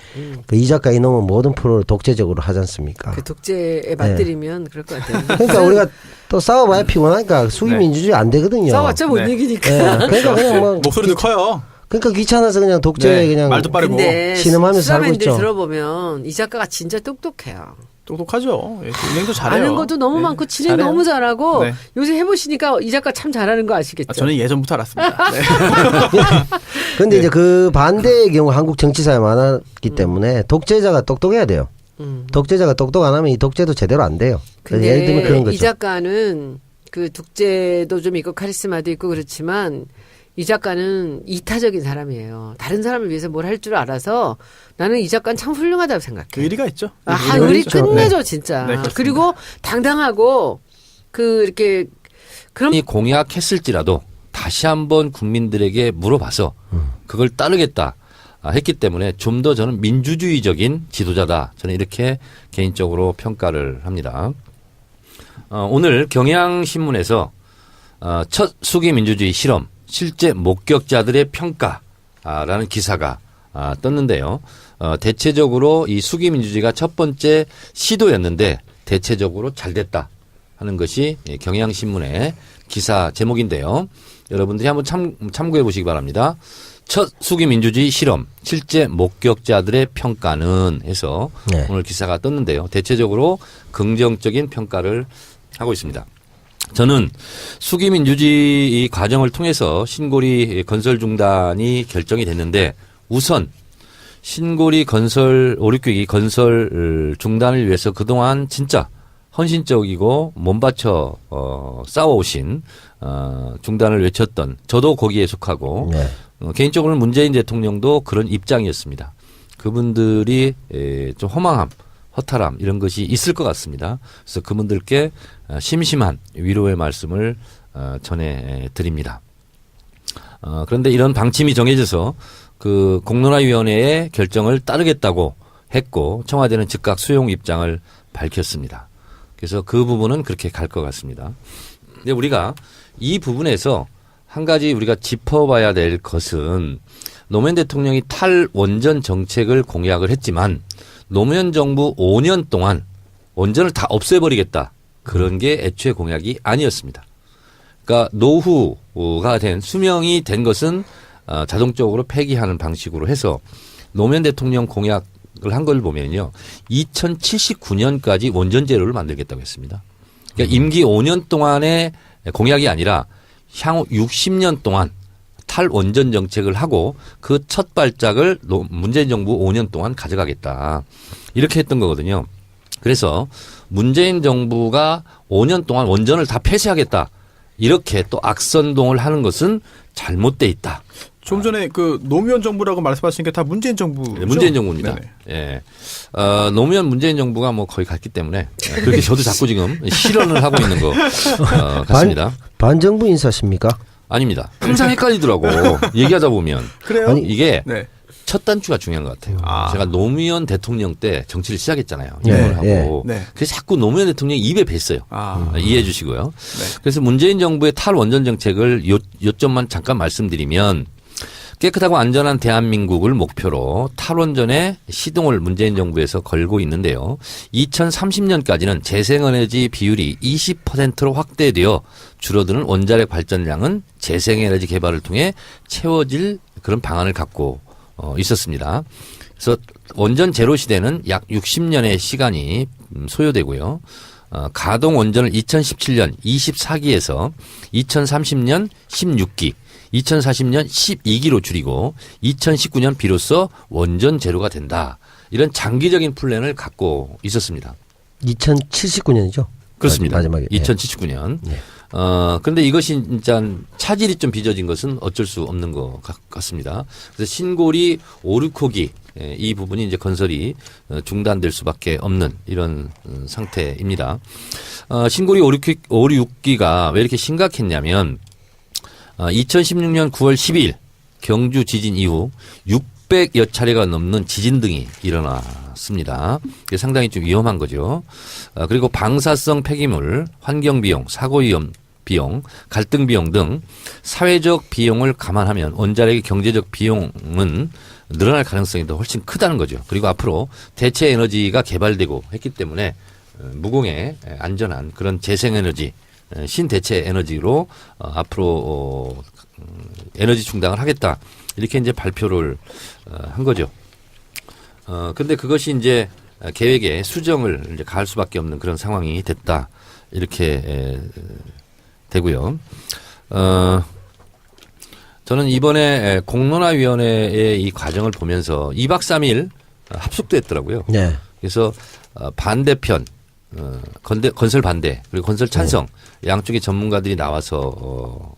그 이 작가 이놈은 모든 프로를 독재적으로 하지 않습니까? 그 독재에 맞들이면 그럴 것 같아요. 그러니까 우리가 또 싸워봐야 피곤하니까 수기 민주주의 안 되거든요. 싸워봤자 못 이기니까. 그러니까 그냥 뭐 목소리도 커요. 그러니까 귀찮아서 그냥 독재 그냥 말도 빠르고 신음하면서 살고 있죠. 들어보면 이 작가가 진짜 똑똑해요. 똑똑하죠. 예, 은행도 잘해요. 아는 것도 너무 네, 많고 진행 잘해요. 너무 잘하고 네. 요새 해보시니까 이 작가 참 잘하는 거 아시겠죠? 저는 예전부터 알았습니다. 네. 근데 이제 그 반대의 경우 한국 정치사에 많았기 때문에 독재자가 똑똑해야 돼요. 독재자가 똑똑 안 하면 이 독재도 제대로 안 돼요. 그래서 예를 들면 그런 근데 거죠. 이 작가는 그 독재도 좀 있고 카리스마도 있고 그렇지만 이 작가는 이타적인 사람이에요. 다른 사람을 위해서 뭘 할 줄 알아서 나는 이 작가는 참 훌륭하다고 생각해. 그 의리가 있죠. 의리 있죠. 끝내줘 네. 진짜. 네, 그렇습니다. 그리고 당당하고 그 이렇게 그런 이 공약했을지라도 다시 한번 국민들에게 물어봐서 그걸 따르겠다 했기 때문에 좀 더 저는 민주주의적인 지도자다. 저는 이렇게 개인적으로 평가를 합니다. 오늘 경향신문에서 첫 수기 민주주의 실험 실제 목격자들의 평가라는 기사가 떴는데요. 대체적으로 이 수기 민주주의가 첫 번째 시도였는데 대체적으로 잘 됐다 하는 것이 경향신문의 기사 제목인데요. 여러분들이 한번 참고해 보시기 바랍니다. 첫 수기 민주주의 실험 실제 목격자들의 평가는 해서 네. 오늘 기사가 떴는데요. 대체적으로 긍정적인 평가를 하고 있습니다. 저는 수기 민주주의 이 과정을 통해서 신고리 건설 중단이 결정이 됐는데 우선 신고리 건설 569기 건설 중단을 위해서 그동안 진짜 헌신적이고 몸바쳐 싸워오신 중단을 외쳤던 저도 거기에 속하고 네. 개인적으로는 문재인 대통령도 그런 입장이었습니다. 그분들이 좀 허망함, 허탈함 이런 것이 있을 것 같습니다. 그래서 그분들께 심심한 위로의 말씀을 전해드립니다. 그런데 이런 방침이 정해져서 그 공론화위원회의 결정을 따르겠다고 했고 청와대는 즉각 수용 입장을 밝혔습니다. 그래서 그 부분은 그렇게 갈 것 같습니다. 근데 우리가 이 부분에서 한 가지 우리가 짚어봐야 될 것은 노무현 대통령이 탈원전 정책을 공약을 했지만 노무현 정부 5년 동안 원전을 다 없애버리겠다. 그런 게 애초에 공약이 아니었습니다. 그러니까 노후가 된 수명이 된 것은 자동적으로 폐기하는 방식으로 해서 노무현 대통령 공약을 한 걸 보면요. 2079년까지 원전 제로를 만들겠다고 했습니다. 그러니까 임기 5년 동안의 공약이 아니라 향후 60년 동안 탈원전 정책을 하고 그 첫 발작을 문재인 정부 5년 동안 가져가겠다. 이렇게 했던 거거든요. 그래서 문재인 정부가 5년 동안 원전을 다 폐쇄하겠다. 이렇게 또 악선동을 하는 것은 잘못돼 있다. 좀 전에 그 노무현 정부라고 말씀하신 게 다 문재인 정부죠? 네, 문재인 정부입니다. 네네. 예. 노무현 문재인 정부가 뭐 거의 갔기 때문에 그렇게 저도 자꾸 지금 실언을 하고 있는 것 같습니다. 반정부 인사십니까? 아닙니다. 항상 헷갈리더라고. 얘기하다 보면. 그래요? 아니, 이게 네. 첫 단추가 중요한 것 같아요. 제가 노무현 대통령 때 정치를 시작했잖아요. 네, 입문을 하고. 네. 그래서 자꾸 노무현 대통령이 입에 뱄어요. 이해해 주시고요. 네. 그래서 문재인 정부의 탈원전 정책을 요점만 잠깐 말씀드리면 깨끗하고 안전한 대한민국을 목표로 탈원전에 시동을 문재인 정부에서 걸고 있는데요. 2030년까지는 재생에너지 비율이 20%로 확대되어 줄어드는 원자력 발전량은 재생에너지 개발을 통해 채워질 그런 방안을 갖고 있었습니다. 그래서 원전 제로 시대는 약 60년의 시간이 소요되고요. 가동 원전을 2017년 24기에서 2030년 16기 2040년 12기로 줄이고 2019년 비로소 원전 제로가 된다. 이런 장기적인 플랜을 갖고 있었습니다. 2079년이죠? 그렇습니다. 마지막에. 2079년. 네. 그런데 이것이 진짜 차질이 좀 빚어진 것은 어쩔 수 없는 것 같습니다. 그래서 신고리 5, 6호기 이 부분이 이제 건설이 중단될 수밖에 없는 이런 상태입니다. 신고리 5, 6기가 왜 이렇게 심각했냐면 2016년 9월 12일 경주 지진 이후 600여 차례가 넘는 지진 등이 일어났습니다. 이게 상당히 좀 위험한 거죠. 그리고 방사성 폐기물, 환경비용, 사고위험 비용, 갈등 비용 등 사회적 비용을 감안하면 원자력의 경제적 비용은 늘어날 가능성이 더 훨씬 크다는 거죠. 그리고 앞으로 대체 에너지가 개발되고 했기 때문에 무공해 안전한 그런 재생에너지 신대체 에너지로 앞으로 에너지 충당을 하겠다. 이렇게 이제 발표를 한 거죠. 근데 그것이 이제 계획에 수정을 이제 가할 수밖에 없는 그런 상황이 됐다. 이렇게 되고요. 저는 이번에 공론화위원회의 이 과정을 보면서 2박 3일 합숙도 했더라고요. 네. 그래서 반대편, 건설 반대 그리고 건설 찬성 양쪽의 전문가들이 나와서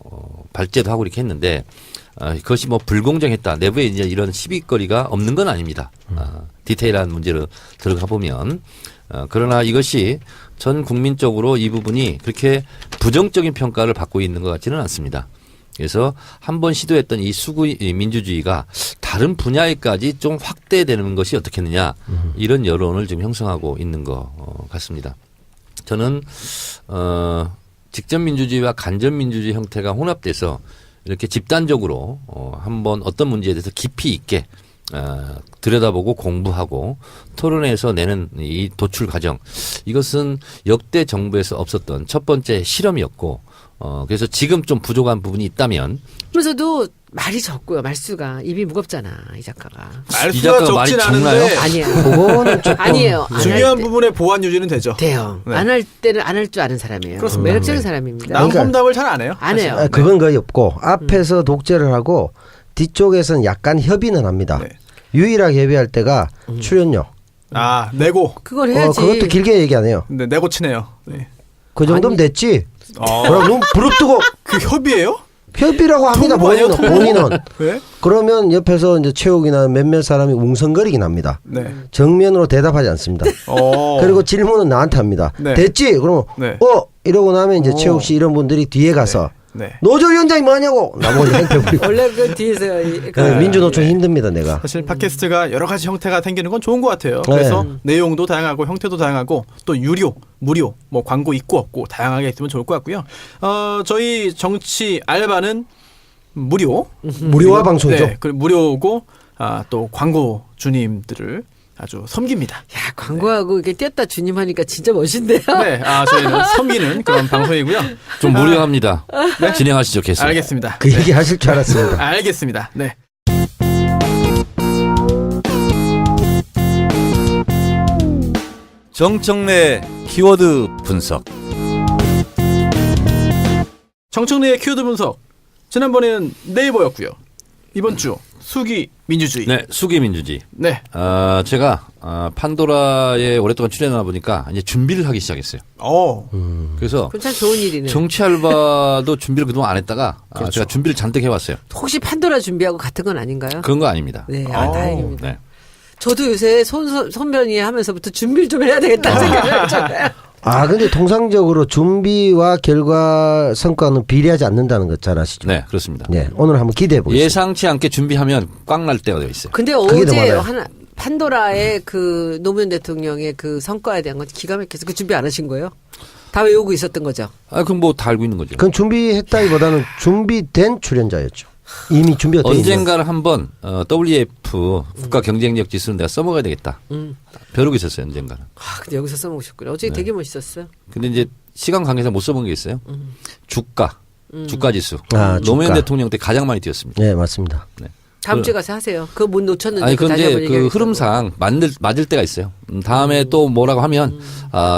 발제도 하고 이렇게 했는데 그것이 뭐 불공정했다. 내부에 이제 이런 시비거리가 없는 건 아닙니다. 디테일한 문제로 들어가 보면 그러나 이것이 전 국민적으로 이 부분이 그렇게 부정적인 평가를 받고 있는 것 같지는 않습니다. 그래서 한번 시도했던 이 수구 민주주의가 다른 분야에까지 좀 확대되는 것이 어떻겠느냐 이런 여론을 지금 형성하고 있는 것 같습니다. 저는 직접 민주주의와 간접 민주주의 형태가 혼합돼서 이렇게 집단적으로 한번 어떤 문제에 대해서 깊이 있게 들여다보고 공부하고 토론해서 내는 이 도출 과정 이것은 역대 정부에서 없었던 첫 번째 실험이었고 그래서 지금 좀 부족한 부분이 있다면 그러면서도 말이 적고요. 말수가 입이 무겁잖아 이 작가가. 이 작가가 말이 적진 적나요? 않은데 아니에요. 그거는 조금 아니에요. 안 중요한 할 때. 부분에 보완 유지는 되죠. 돼요. 네. 안 할 때는 안 할 줄 아는 사람이에요. 그렇습니다. 매력적인 사람입니다. 남 그러니까- 험담을 잘 안 해요. 안 해요. 사실. 그건 거의 없고 앞에서 독재를 하고 뒤쪽에서는 약간 협의는 합니다. 네. 유일하게 협의할 때가 출연료. 아 내고. 그걸 해야지. 그것도 길게 얘기 안 해요. 네, 내고 치네요. 네. 그 정도면 됐지. 어, 그럼 눈 부릅뜨고 그 협의예요? 협의라고 합니다. 통보 아니에요, 통보? 본인은. 왜? 그러면 옆에서 이제 최욱이나 몇몇 사람이 웅성거리긴 합니다. 네. 정면으로 대답하지 않습니다. 그리고 질문은 나한테 합니다. 네. 됐지? 그러면 네. 이러고 나면 이제 오. 최욱 씨 이런 분들이 뒤에 가서 네. 노조위원장이 뭐하냐고 나머지 행패부리고. 원래 그 뒤에서 민주노총 힘듭니다 내가. 사실 팟캐스트가 여러 가지 형태가 생기는 건 좋은 것 같아요. 그래서 내용도 다양하고 형태도 다양하고 또 유료, 무료, 뭐 광고 있고 없고 다양하게 있으면 좋을 것 같고요. 저희 정치 알바는 무료, 무료화 방송이죠. 네, 그 무료고 또 광고 주님들을 아주 섬깁니다. 야 광고하고 이렇게 띄었다 주님 하니까 진짜 멋있네요. 네, 저희는 섬기는 그런 방송이고요. 좀 무료합니다. 진행하시죠, 계속. 알겠습니다. 그 얘기 하실 줄 알았습니다. 알겠습니다. 네. 정청래 키워드 분석. 정청래의 키워드 분석. 지난번에는 네이버였고요. 이번 주 수기 민주주의. 네, 수기 민주주의. 네. 제가 판도라에 오랫동안 출연하다 보니까 이제 준비를 하기 시작했어요. 그래서 그건 참 좋은 일이네. 정치 알바도 준비를 그동안 안 했다가 그렇죠. 제가 준비를 잔뜩 해왔어요. 혹시 판도라 준비하고 같은 건 아닌가요? 그런 거 아닙니다. 네, 다행입니다. 네. 저도 요새 손변이 하면서부터 준비를 좀 해야 되겠다는 생각을 했잖아요. 근데 통상적으로 준비와 결과 성과는 비례하지 않는다는 것 잘 아시죠? 네, 그렇습니다. 네, 오늘 한번 기대해 보겠습니다. 예상치 않게 준비하면 꽉 날 때가 되어 있어요. 근데 그게 더 어제 많아요. 판도라의 그 노무현 대통령의 그 성과에 대한 건 기가 막혀서 그 준비 안 하신 거예요? 다 외우고 있었던 거죠? 그럼 뭐 다 알고 있는 거죠. 그건 준비했다기보다는 준비된 출연자였죠. 이미 준비가 돼 있는. 언젠가는 한번 WF 국가 경쟁력 지수는 내가 써먹어야 되겠다. 벼르고 있었어요, 언젠가는. 근데 여기서 써먹으셨구나. 어제 되게 멋있었어요. 근데 이제 시간 관계상 못 써본 게 있어요. 주가 지수. 주가. 노무현 대통령 때 가장 많이 뛰었습니다. 네, 맞습니다. 다음 주에 가서 하세요. 그거 못 놓쳤는데. 아니, 다시 그런데 한번 그 얘기하겠다고. 흐름상 맞을 때가 있어요. 다음에 또 뭐라고 하면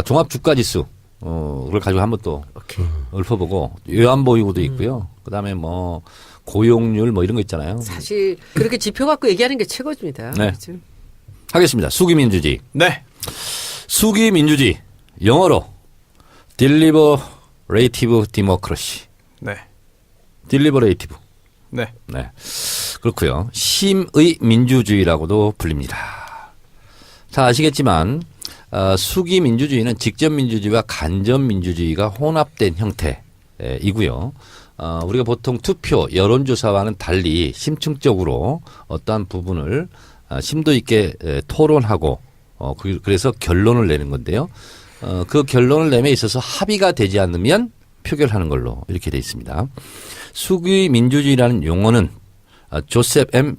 종합 주가 지수. 를 가지고 한번 또 읊어보고 외환보유고도 있고요. 그다음에 뭐 고용률 뭐 이런 거 있잖아요. 사실 그렇게 지표 갖고 얘기하는 게 최고입니다. 네. 그렇죠? 하겠습니다. 수기민주주의. 네. 수기민주주의. 영어로 Deliberative Democracy. 네. Deliberative. 네. 네. 그렇고요. 심의 민주주의라고도 불립니다. 다 아시겠지만 수기 민주주의는 직접 민주주의와 간접 민주주의가 혼합된 형태이고요. 우리가 보통 투표, 여론조사와는 달리 심층적으로 어떠한 부분을 심도 있게 토론하고 그래서 결론을 내는 건데요. 그 결론을 내에 있어서 합의가 되지 않으면 표결하는 걸로 이렇게 돼 있습니다. 수기 민주주의라는 용어는 조셉 M.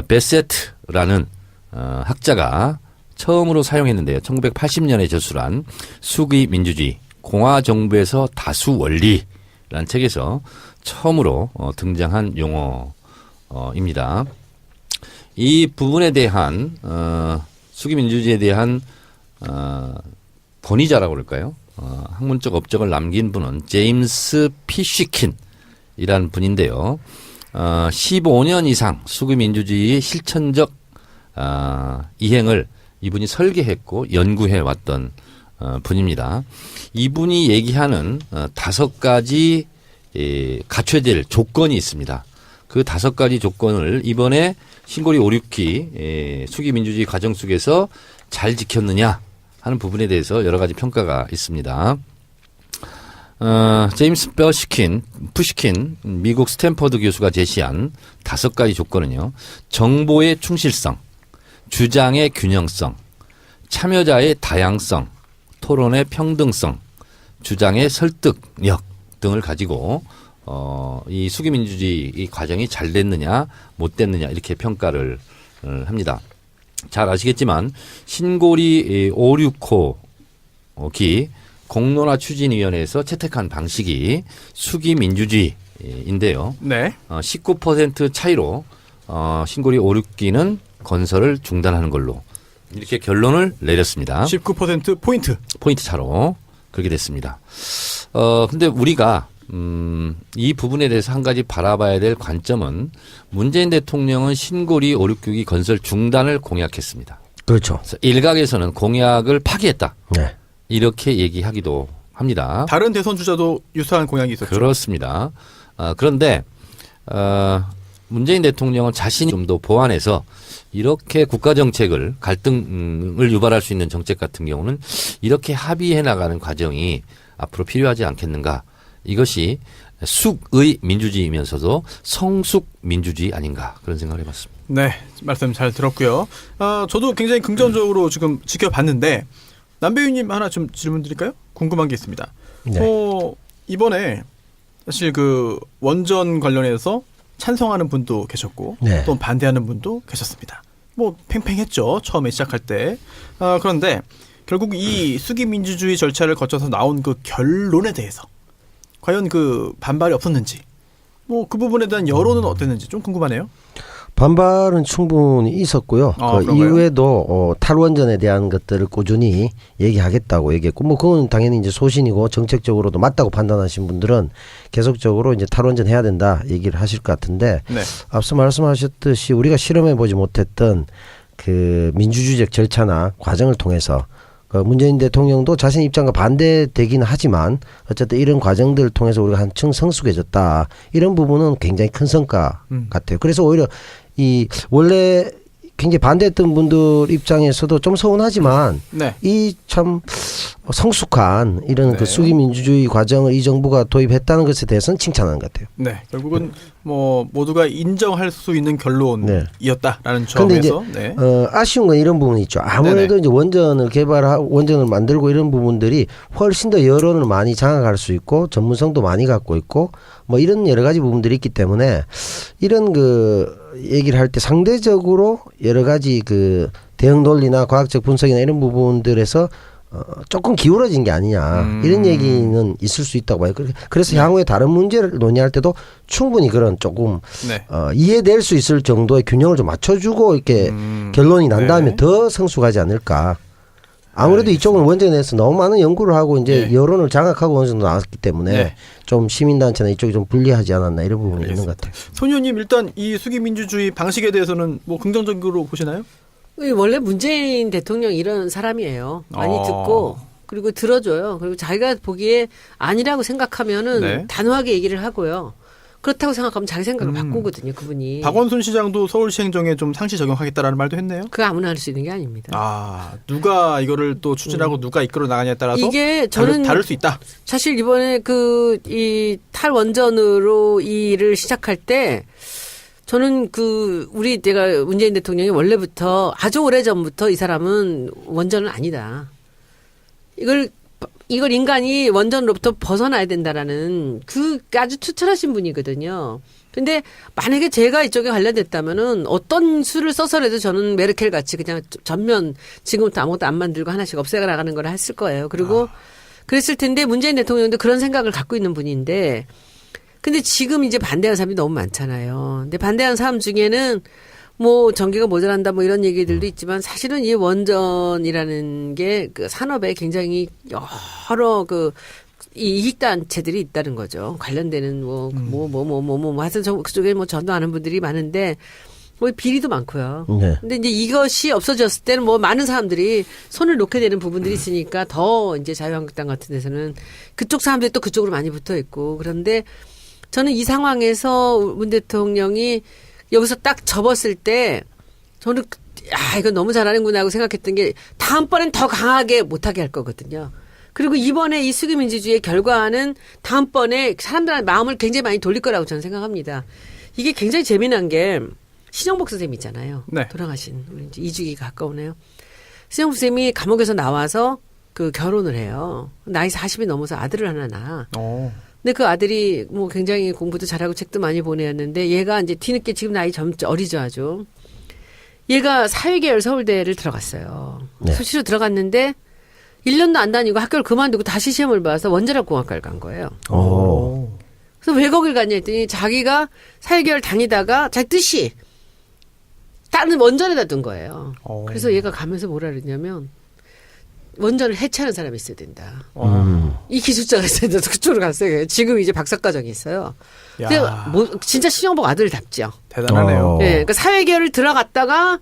베세트라는 학자가 처음으로 사용했는데요. 1980년에 저술한 수기 민주주의, 공화정부에서 다수 원리라는 책에서 처음으로 등장한 용어입니다. 이 부분에 대한 수기 민주주의에 대한 권위자라고 그럴까요? 학문적 업적을 남긴 분은 제임스 피쉬킨이라는 분인데요. 15년 이상 수기 민주주의의 실천적 이행을 이분이 설계했고 연구해 왔던 분입니다. 이분이 얘기하는 5가지 갖춰야 될 조건이 있습니다. 그 5가지 조건을 이번에 신고리 5, 6기 수기 민주주의 과정 속에서 잘 지켰느냐 하는 부분에 대해서 여러 가지 평가가 있습니다. 제임스 푸시킨 미국 스탠퍼드 교수가 제시한 5가지 조건은요. 정보의 충실성, 주장의 균형성, 참여자의 다양성, 토론의 평등성, 주장의 설득력 등을 가지고 이 수기 민주주의 이 과정이 잘 됐느냐 못 됐느냐 이렇게 평가를 합니다. 잘 아시겠지만 신고리 5, 6호기 공론화 추진위원회에서 채택한 방식이 수기 민주주의인데요. 네. 19% 차이로 신고리 5, 6기는 건설을 중단하는 걸로 이렇게 결론을 내렸습니다. 19% 포인트 차로 그렇게 됐습니다. 근데 우리가 이 부분에 대해서 한 가지 바라봐야 될 관점은 문재인 대통령은 신고리 5, 6기기 건설 중단을 공약했습니다. 그렇죠. 그래서 일각에서는 공약을 파기했다. 네. 이렇게 얘기하기도 합니다. 다른 대선 주자도 유사한 공약이 있었죠. 그렇습니다. 그런데 문재인 대통령은 자신이 좀 더 보완해서 이렇게 국가 정책을 갈등을 유발할 수 있는 정책 같은 경우는 이렇게 합의해 나가는 과정이 앞으로 필요하지 않겠는가. 이것이 숙의 민주주의이면서도 성숙 민주주의 아닌가 그런 생각을 해봤습니다. 네, 말씀 잘 들었고요. 저도 굉장히 긍정적으로 지금 지켜봤는데 남배우님 하나 좀 질문 드릴까요? 궁금한 게 있습니다. 네. 이번에 사실 그 원전 관련해서 찬성하는 분도 계셨고 네. 또 반대하는 분도 계셨습니다. 뭐 팽팽했죠. 처음에 시작할 때. 그런데 결국 이 수기 민주주의 절차를 거쳐서 나온 그 결론에 대해서 과연 그 반발이 없었는지 뭐 그 부분에 대한 여론은 어땠는지 좀 궁금하네요. 반발은 충분히 있었고요. 그 그런가요? 이후에도 탈원전에 대한 것들을 꾸준히 얘기하겠다고 얘기했고, 뭐 그건 당연히 이제 소신이고 정책적으로도 맞다고 판단하신 분들은 계속적으로 이제 탈원전 해야 된다 얘기를 하실 것 같은데, 네. 앞서 말씀하셨듯이 우리가 실험해 보지 못했던 그 민주주의적 절차나 과정을 통해서 그 문재인 대통령도 자신 입장과 반대되기는 하지만 어쨌든 이런 과정들을 통해서 우리가 한층 성숙해졌다. 이런 부분은 굉장히 큰 성과 같아요. 그래서 오히려 이 원래 굉장히 반대했던 분들 입장에서도 좀 서운하지만 네. 이 참 성숙한 이런 네. 그 수기 민주주의 과정을 이 정부가 도입했다는 것에 대해서는 칭찬하는 것 같아요. 네, 결국은 뭐 모두가 인정할 수 있는 결론이었다라는 그런데 이제 점에서 네. 아쉬운 건 이런 부분이 있죠. 아무래도 네네. 이제 원전을 개발하고 원전을 만들고 이런 부분들이 훨씬 더 여론을 많이 장악할 수 있고 전문성도 많이 갖고 있고 뭐 이런 여러 가지 부분들이 있기 때문에 이런 그 얘기를 할 때 상대적으로 여러 가지 그 대응 논리나 과학적 분석이나 이런 부분들에서 조금 기울어진 게 아니냐 이런 얘기는 있을 수 있다고 봐요. 그래서 향후에 다른 문제를 논의할 때도 충분히 그런 조금 네. 이해될 수 있을 정도의 균형을 좀 맞춰주고 이렇게 결론이 난 다음에 네. 더 성숙하지 않을까. 아무래도 이쪽은 원전에서 너무 많은 연구를 하고 이제 네. 여론을 장악하고 어느 정도 나왔기 때문에 네. 좀 시민단체나 이쪽이 좀 불리하지 않았나 이런 부분이 있는 것 같아요. 손 의원님 일단 이 수기 민주주의 방식에 대해서는 뭐 긍정적으로 보시나요? 원래 문재인 대통령 이런 사람이에요. 많이 듣고 그리고 들어줘요. 그리고 자기가 보기에 아니라고 생각하면은 네. 단호하게 얘기를 하고요. 그렇다고 생각하면 자기 생각을 바꾸거든요, 그분이. 박원순 시장도 서울시 행정에 좀 상시 적용하겠다라는 말도 했네요. 그거 아무나 할 수 있는 게 아닙니다. 누가 이거를 또 추진하고 누가 이끌어 나가냐에 따라서 이게 저는 다를 수 있다. 사실 이번에 이 탈원전으로 이 일을 시작할 때 저는 내가 문재인 대통령이 원래부터 아주 오래 전부터 이 사람은 원전은 아니다. 이걸 인간이 원전으로부터 벗어나야 된다라는 아주 투철하신 분이거든요. 근데 만약에 제가 이쪽에 관련됐다면은 어떤 수를 써서라도 저는 메르켈 같이 그냥 전면 지금부터 아무것도 안 만들고 하나씩 없애가 나가는 걸 했을 거예요. 그리고 그랬을 텐데 문재인 대통령도 그런 생각을 갖고 있는 분인데 근데 지금 이제 반대하는 사람이 너무 많잖아요. 근데 반대하는 사람 중에는 뭐 전기가 모자란다 뭐 이런 얘기들도 있지만 사실은 이 원전이라는 게 그 산업에 굉장히 여러 이 이익단체들이 있다는 거죠. 관련되는 하여튼 그쪽에 뭐 전도 아는 분들이 많은데 뭐 비리도 많고요. 네. 근데 이제 이것이 없어졌을 때는 뭐 많은 사람들이 손을 놓게 되는 부분들이 있으니까 더 이제 자유한국당 같은 데서는 그쪽 사람들이 또 그쪽으로 많이 붙어 있고 그런데 저는 이 상황에서 문 대통령이 여기서 딱 접었을 때 저는 이거 너무 잘하는구나 하고 생각했던 게 다음번엔 더 강하게 못하게 할 거거든요. 그리고 이번에 이 수기민주주의의 결과는 다음번에 사람들의 마음을 굉장히 많이 돌릴 거라고 저는 생각합니다. 이게 굉장히 재미난 게 신영복 선생님 있잖아요. 네. 돌아가신 우리 이제 2주기 가까우네요. 신영복 선생님이 감옥에서 나와서 그 결혼을 해요. 나이 40이 넘어서 아들을 하나 낳아. 근데 그 아들이 뭐 굉장히 공부도 잘하고 책도 많이 보내었는데 얘가 이제 뒤늦게 지금 나이 어리죠 아주. 얘가 사회계열 서울대를 들어갔어요. 네. 수시로 들어갔는데 1년도 안 다니고 학교를 그만두고 다시 시험을 봐서 원자력공학과를 간 거예요. 그래서 왜 거길 갔냐 했더니 자기가 사회계열 다니다가 자기 뜻이 다른 원전에다 둔 거예요. 그래서 얘가 가면서 뭐라 그랬냐면 원전을 해체하는 사람이 있어야 된다. 이 기술자가 있어야 된다. 그쪽으로 갔어요. 지금 이제 박사과정이 있어요. 근데 진짜 신영복 아들답죠. 대단하네요. 네, 그러니까 사회계열을 들어갔다가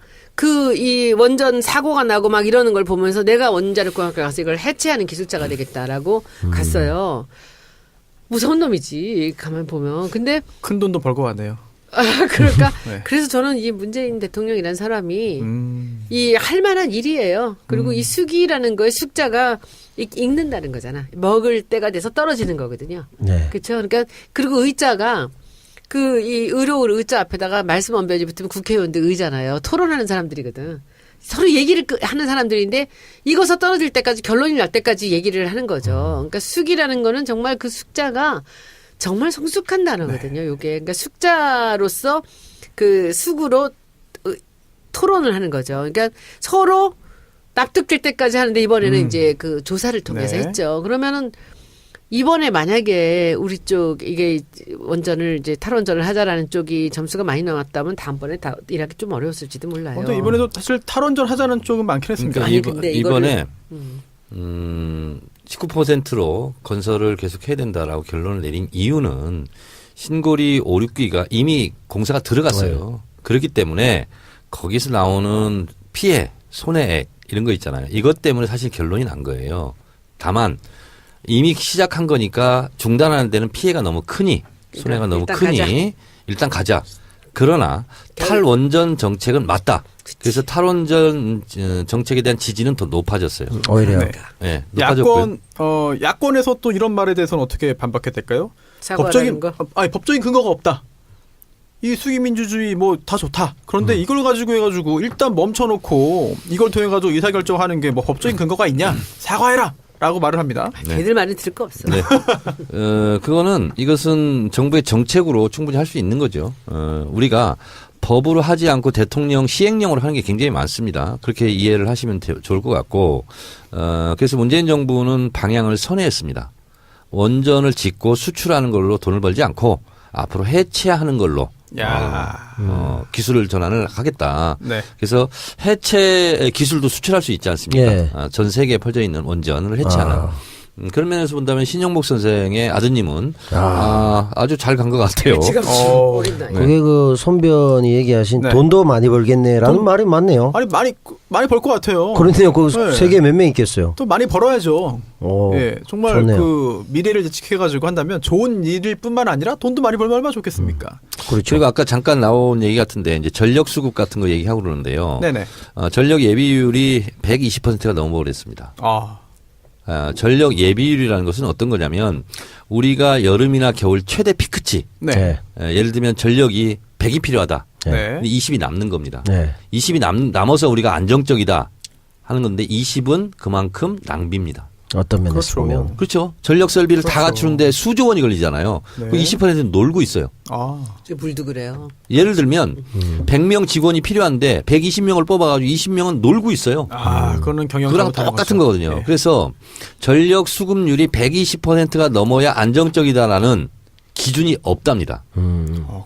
이 원전 사고가 나고 막 이러는 걸 보면서 내가 원자력공학과 가서 이걸 해체하는 기술자가 되겠다라고 갔어요. 무서운 놈이지 가만 보면. 근데 큰 돈도 벌고 가네요. 그러니까 네. 그래서 저는 이 문재인 대통령이라는 사람이 이 할 만한 일이에요. 그리고 이 숙이라는 거에 숙자가 읽는다는 거잖아. 먹을 때가 돼서 떨어지는 거거든요. 네. 그렇죠. 그러니까 그리고 의자가 이 의로울 의자 앞에다가 말씀 언변이 붙으면 국회의원들 의잖아요. 토론하는 사람들이거든. 서로 얘기를 하는 사람들인데 익어서 떨어질 때까지 결론이 날 때까지 얘기를 하는 거죠. 그러니까 숙이라는 거는 정말 그 숙자가 정말 성숙한 단어거든요. 요게 그러니까 숙자로서 그 숙으로 토론을 하는 거죠. 그러니까 서로 납득될 때까지 하는데 이번에는 이제 그 조사를 통해서 네. 했죠. 그러면은 이번에 만약에 우리 쪽 이게 원전을 이제 탈원전을 하자라는 쪽이 점수가 많이 나왔다면 다음번에 다 일하기 좀 어려웠을지도 몰라요. 근데 이번에도 사실 탈원전 하자는 쪽은 많긴 했습니다. 아니, 근데 이번에 19%로 건설을 계속 해야 된다라고 결론을 내린 이유는 신고리 5, 6기가 이미 공사가 들어갔어요. 그렇기 때문에 거기서 나오는 피해, 손해액 이런 거 있잖아요. 이것 때문에 사실 결론이 난 거예요. 다만 이미 시작한 거니까 중단하는 데는 피해가 너무 크니 손해가 너무 크니 일단 가자. 그러나 탈원전 정책은 맞다. 그래서 탈원전 정책에 대한 지지는 더 높아졌어요. 오히려. 네. 네, 높아졌고요. 야권에서 또 이런 말에 대해서는 어떻게 반박했을까요? 사과라는 거? 법적인 근거가 없다. 이 수기민주주의 뭐 다 좋다. 그런데 이걸 가지고 해가지고 일단 멈춰놓고 이걸 통해가지고 의사결정하는 게 뭐 법적인 근거가 있냐? 사과해라. 라고 말을 합니다. 네. 걔들 말은 들을 거 없어. 네. 이것은 정부의 정책으로 충분히 할 수 있는 거죠. 우리가 법으로 하지 않고 대통령 시행령으로 하는 게 굉장히 많습니다. 그렇게 이해를 하시면 좋을 것 같고, 그래서 문재인 정부는 방향을 선회했습니다. 원전을 짓고 수출하는 걸로 돈을 벌지 않고 앞으로 해체하는 걸로 기술을 전환을 하겠다. 네. 그래서 해체 기술도 수출할 수 있지 않습니까? 예. 전 세계에 퍼져 있는 원전을 해체하는. 그런 면에서 본다면 신영복 선생의 아드님은 아주 잘 간 것 같아요. 지금 어린 나이. 그게 그 손변이 얘기하신 네. 돈도 많이 벌겠네라는 말이 맞네요. 아니 많이 벌 것 같아요. 그런데요, 그 네. 세계에 몇 명 있겠어요? 또 많이 벌어야죠. 오, 예, 정말 좋네요. 그 미래를 예측해가지고 한다면 좋은 일일 뿐만 아니라 돈도 많이 벌면 얼마나 좋겠습니까? 그렇죠. 그리고 아까 잠깐 나온 얘기 같은데 이제 전력 수급 같은 거 얘기하고 그러는데요. 네네. 전력 예비율이 120%가 넘어버렸습니다. 전력 예비율이라는 것은 어떤 거냐면 우리가 여름이나 겨울 최대 피크치. 네. 예를 들면 전력이 100이 필요하다. 네. 근데 20이 남는 겁니다. 네. 20이 남아서 우리가 안정적이다 하는 건데 20은 그만큼 낭비입니다. 어떤 면에서 그렇죠. 보면. 그렇죠. 전력 설비를 다 갖추는데 수조 원이 걸리잖아요. 네. 그 20%는 놀고 있어요. 물도 그래요. 예를 들면 100명 직원이 필요한데 120명을 뽑아가지고 20명은 놀고 있어요. 그거는 경영 그거랑 똑같은 거거든요. 네. 그래서 전력 수급률이 120%가 넘어야 안정적이다라는 기준이 없답니다.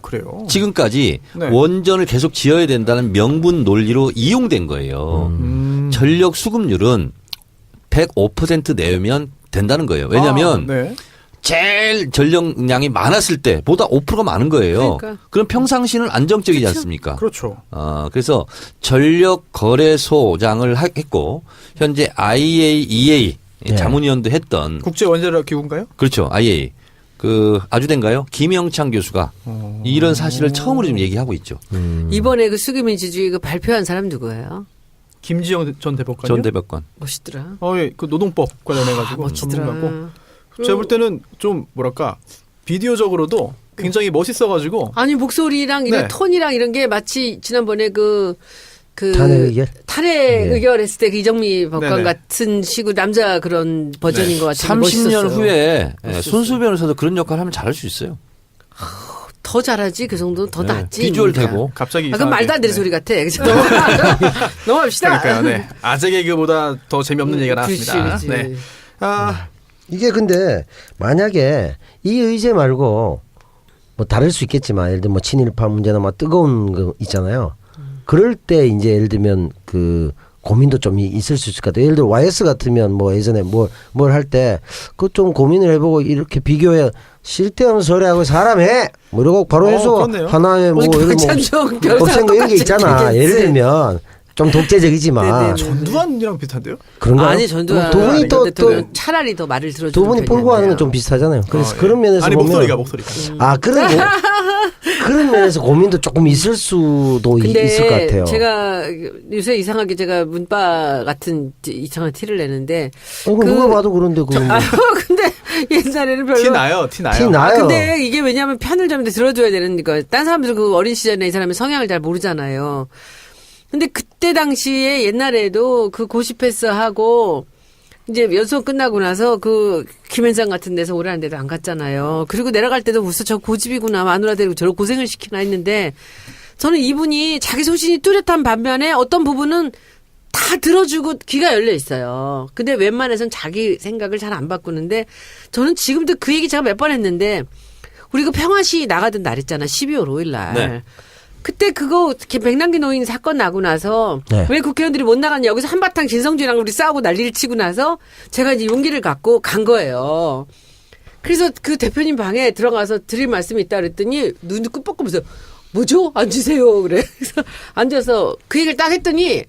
그래요. 지금까지 네. 원전을 계속 지어야 된다는 명분 논리로 이용된 거예요. 전력 수급률은 105% 내면 된다는 거예요. 왜냐하면 네. 제일 전력량이 많았을 때보다 5%가 많은 거예요. 그러니까. 그럼 평상시는 안정적이지 않습니까? 그렇죠. 그래서 전력 거래소장을 했고 현재 IAEA 네. 자문위원도 했던 국제 원자력 기구인가요? 그렇죠. IAEA. 그 아주 된가요? 김영창 교수가 이런 사실을 처음으로 지금 얘기하고 있죠. 이번에 그 수기민주주의 그 발표한 사람 누구예요? 김지영 전 대법관이요? 전 대법관. 멋있더라. 예, 그 노동법 관련해가지고 멋지더라. 전문가고. 제가 볼 때는 좀 뭐랄까 비디오적으로도 굉장히 멋있어가지고. 아니 목소리랑 이런 네. 톤이랑 이런 게 마치 지난번에 그 탄핵 의결? 탄핵 네. 의결했을 때 그 이정미 법관 네네. 같은 식으로 남자 그런 버전인 것 같은데 30년 멋있었어요. 후에 멋있었어요. 손수 변호사도 그런 역할을 하면 잘할 수 있어요. 더 잘하지 그 정도는 더 네. 낫지. 비주얼 그러니까. 되고. 갑자기 아, 그건 말도 안 되는 네. 소리 같아. 그죠? 넘어갑시다. 그러니까요. 네. 아재 개그보다 더 재미없는 얘기가 나왔습니다. 그렇지, 그렇지. 네. 아, 이게 근데 만약에 이 의제 말고 뭐 다를 수 있겠지만 예를 들면 뭐 친일파 문제나 뭐 뜨거운 거 있잖아요. 그럴 때 이제 예를 들면 그 고민도 좀 있을 수 있을 것 같아요. 예를 들어 YS 같으면 뭐 예전에 뭘 할 때 그거 좀 고민을 해보고 이렇게 비교해 쓸데없는 소리하고 사람 해! 뭐 이러고 바로 해서 그렇네요. 하나의 뭐 우리 이런 박찬종 뭐 없앤 거 이런 게 있잖아. 얘기했지. 예를 들면 좀 독재적이지만 네네. 전두환이랑 비슷한데요? 그런가? 아니 전두환 두 분이 또 차라리 더 말을 들어주는 두 분이 편이었네요. 폴고 하는 건 좀 비슷하잖아요. 그래서 예. 그런 면에서 아니 보면 목소리가. 아 그런 면에서 고민도 조금 있을 수도 근데 있을 것 같아요. 제가 요새 이상하게 제가 문바 같은 이상한 티를 내는데 누가 봐도 그런데 그건 뭐. 근데 옛날에는 별로 티 나요. 티 나요. 근데 이게 왜냐하면 편을 좀 들어줘야 되는 거. 딴 사람들은 그 어린 시절에 이 사람의 성향을 잘 모르잖아요. 근데 그때 당시에 옛날에도 그 고시패스 하고 이제 연수원 끝나고 나서 그 김현장 같은 데서 오래 한 데도 안 갔잖아요. 그리고 내려갈 때도 벌써 저 고집이구나 마누라 데리고 저런 고생을 시키나 했는데 저는 이분이 자기 소신이 뚜렷한 반면에 어떤 부분은 다 들어주고 귀가 열려 있어요. 근데 웬만해선 자기 생각을 잘 안 바꾸는데 저는 지금도 그 얘기 제가 몇 번 했는데 우리 그 평화시 나가던 날 있잖아. 12월 5일 날. 네. 그때 그거 백남기 노인 사건 나고 나서 네. 왜 국회의원들이 못 나갔냐. 여기서 한바탕 진성준이랑 우리 싸우고 난리를 치고 나서 제가 이제 용기를 갖고 간 거예요. 그래서 그 대표님 방에 들어가서 드릴 말씀이 있다 그랬더니 눈을 끄뻑끄면서 뭐죠? 앉으세요. 그래. 그래서 앉아서 그 얘기를 딱 했더니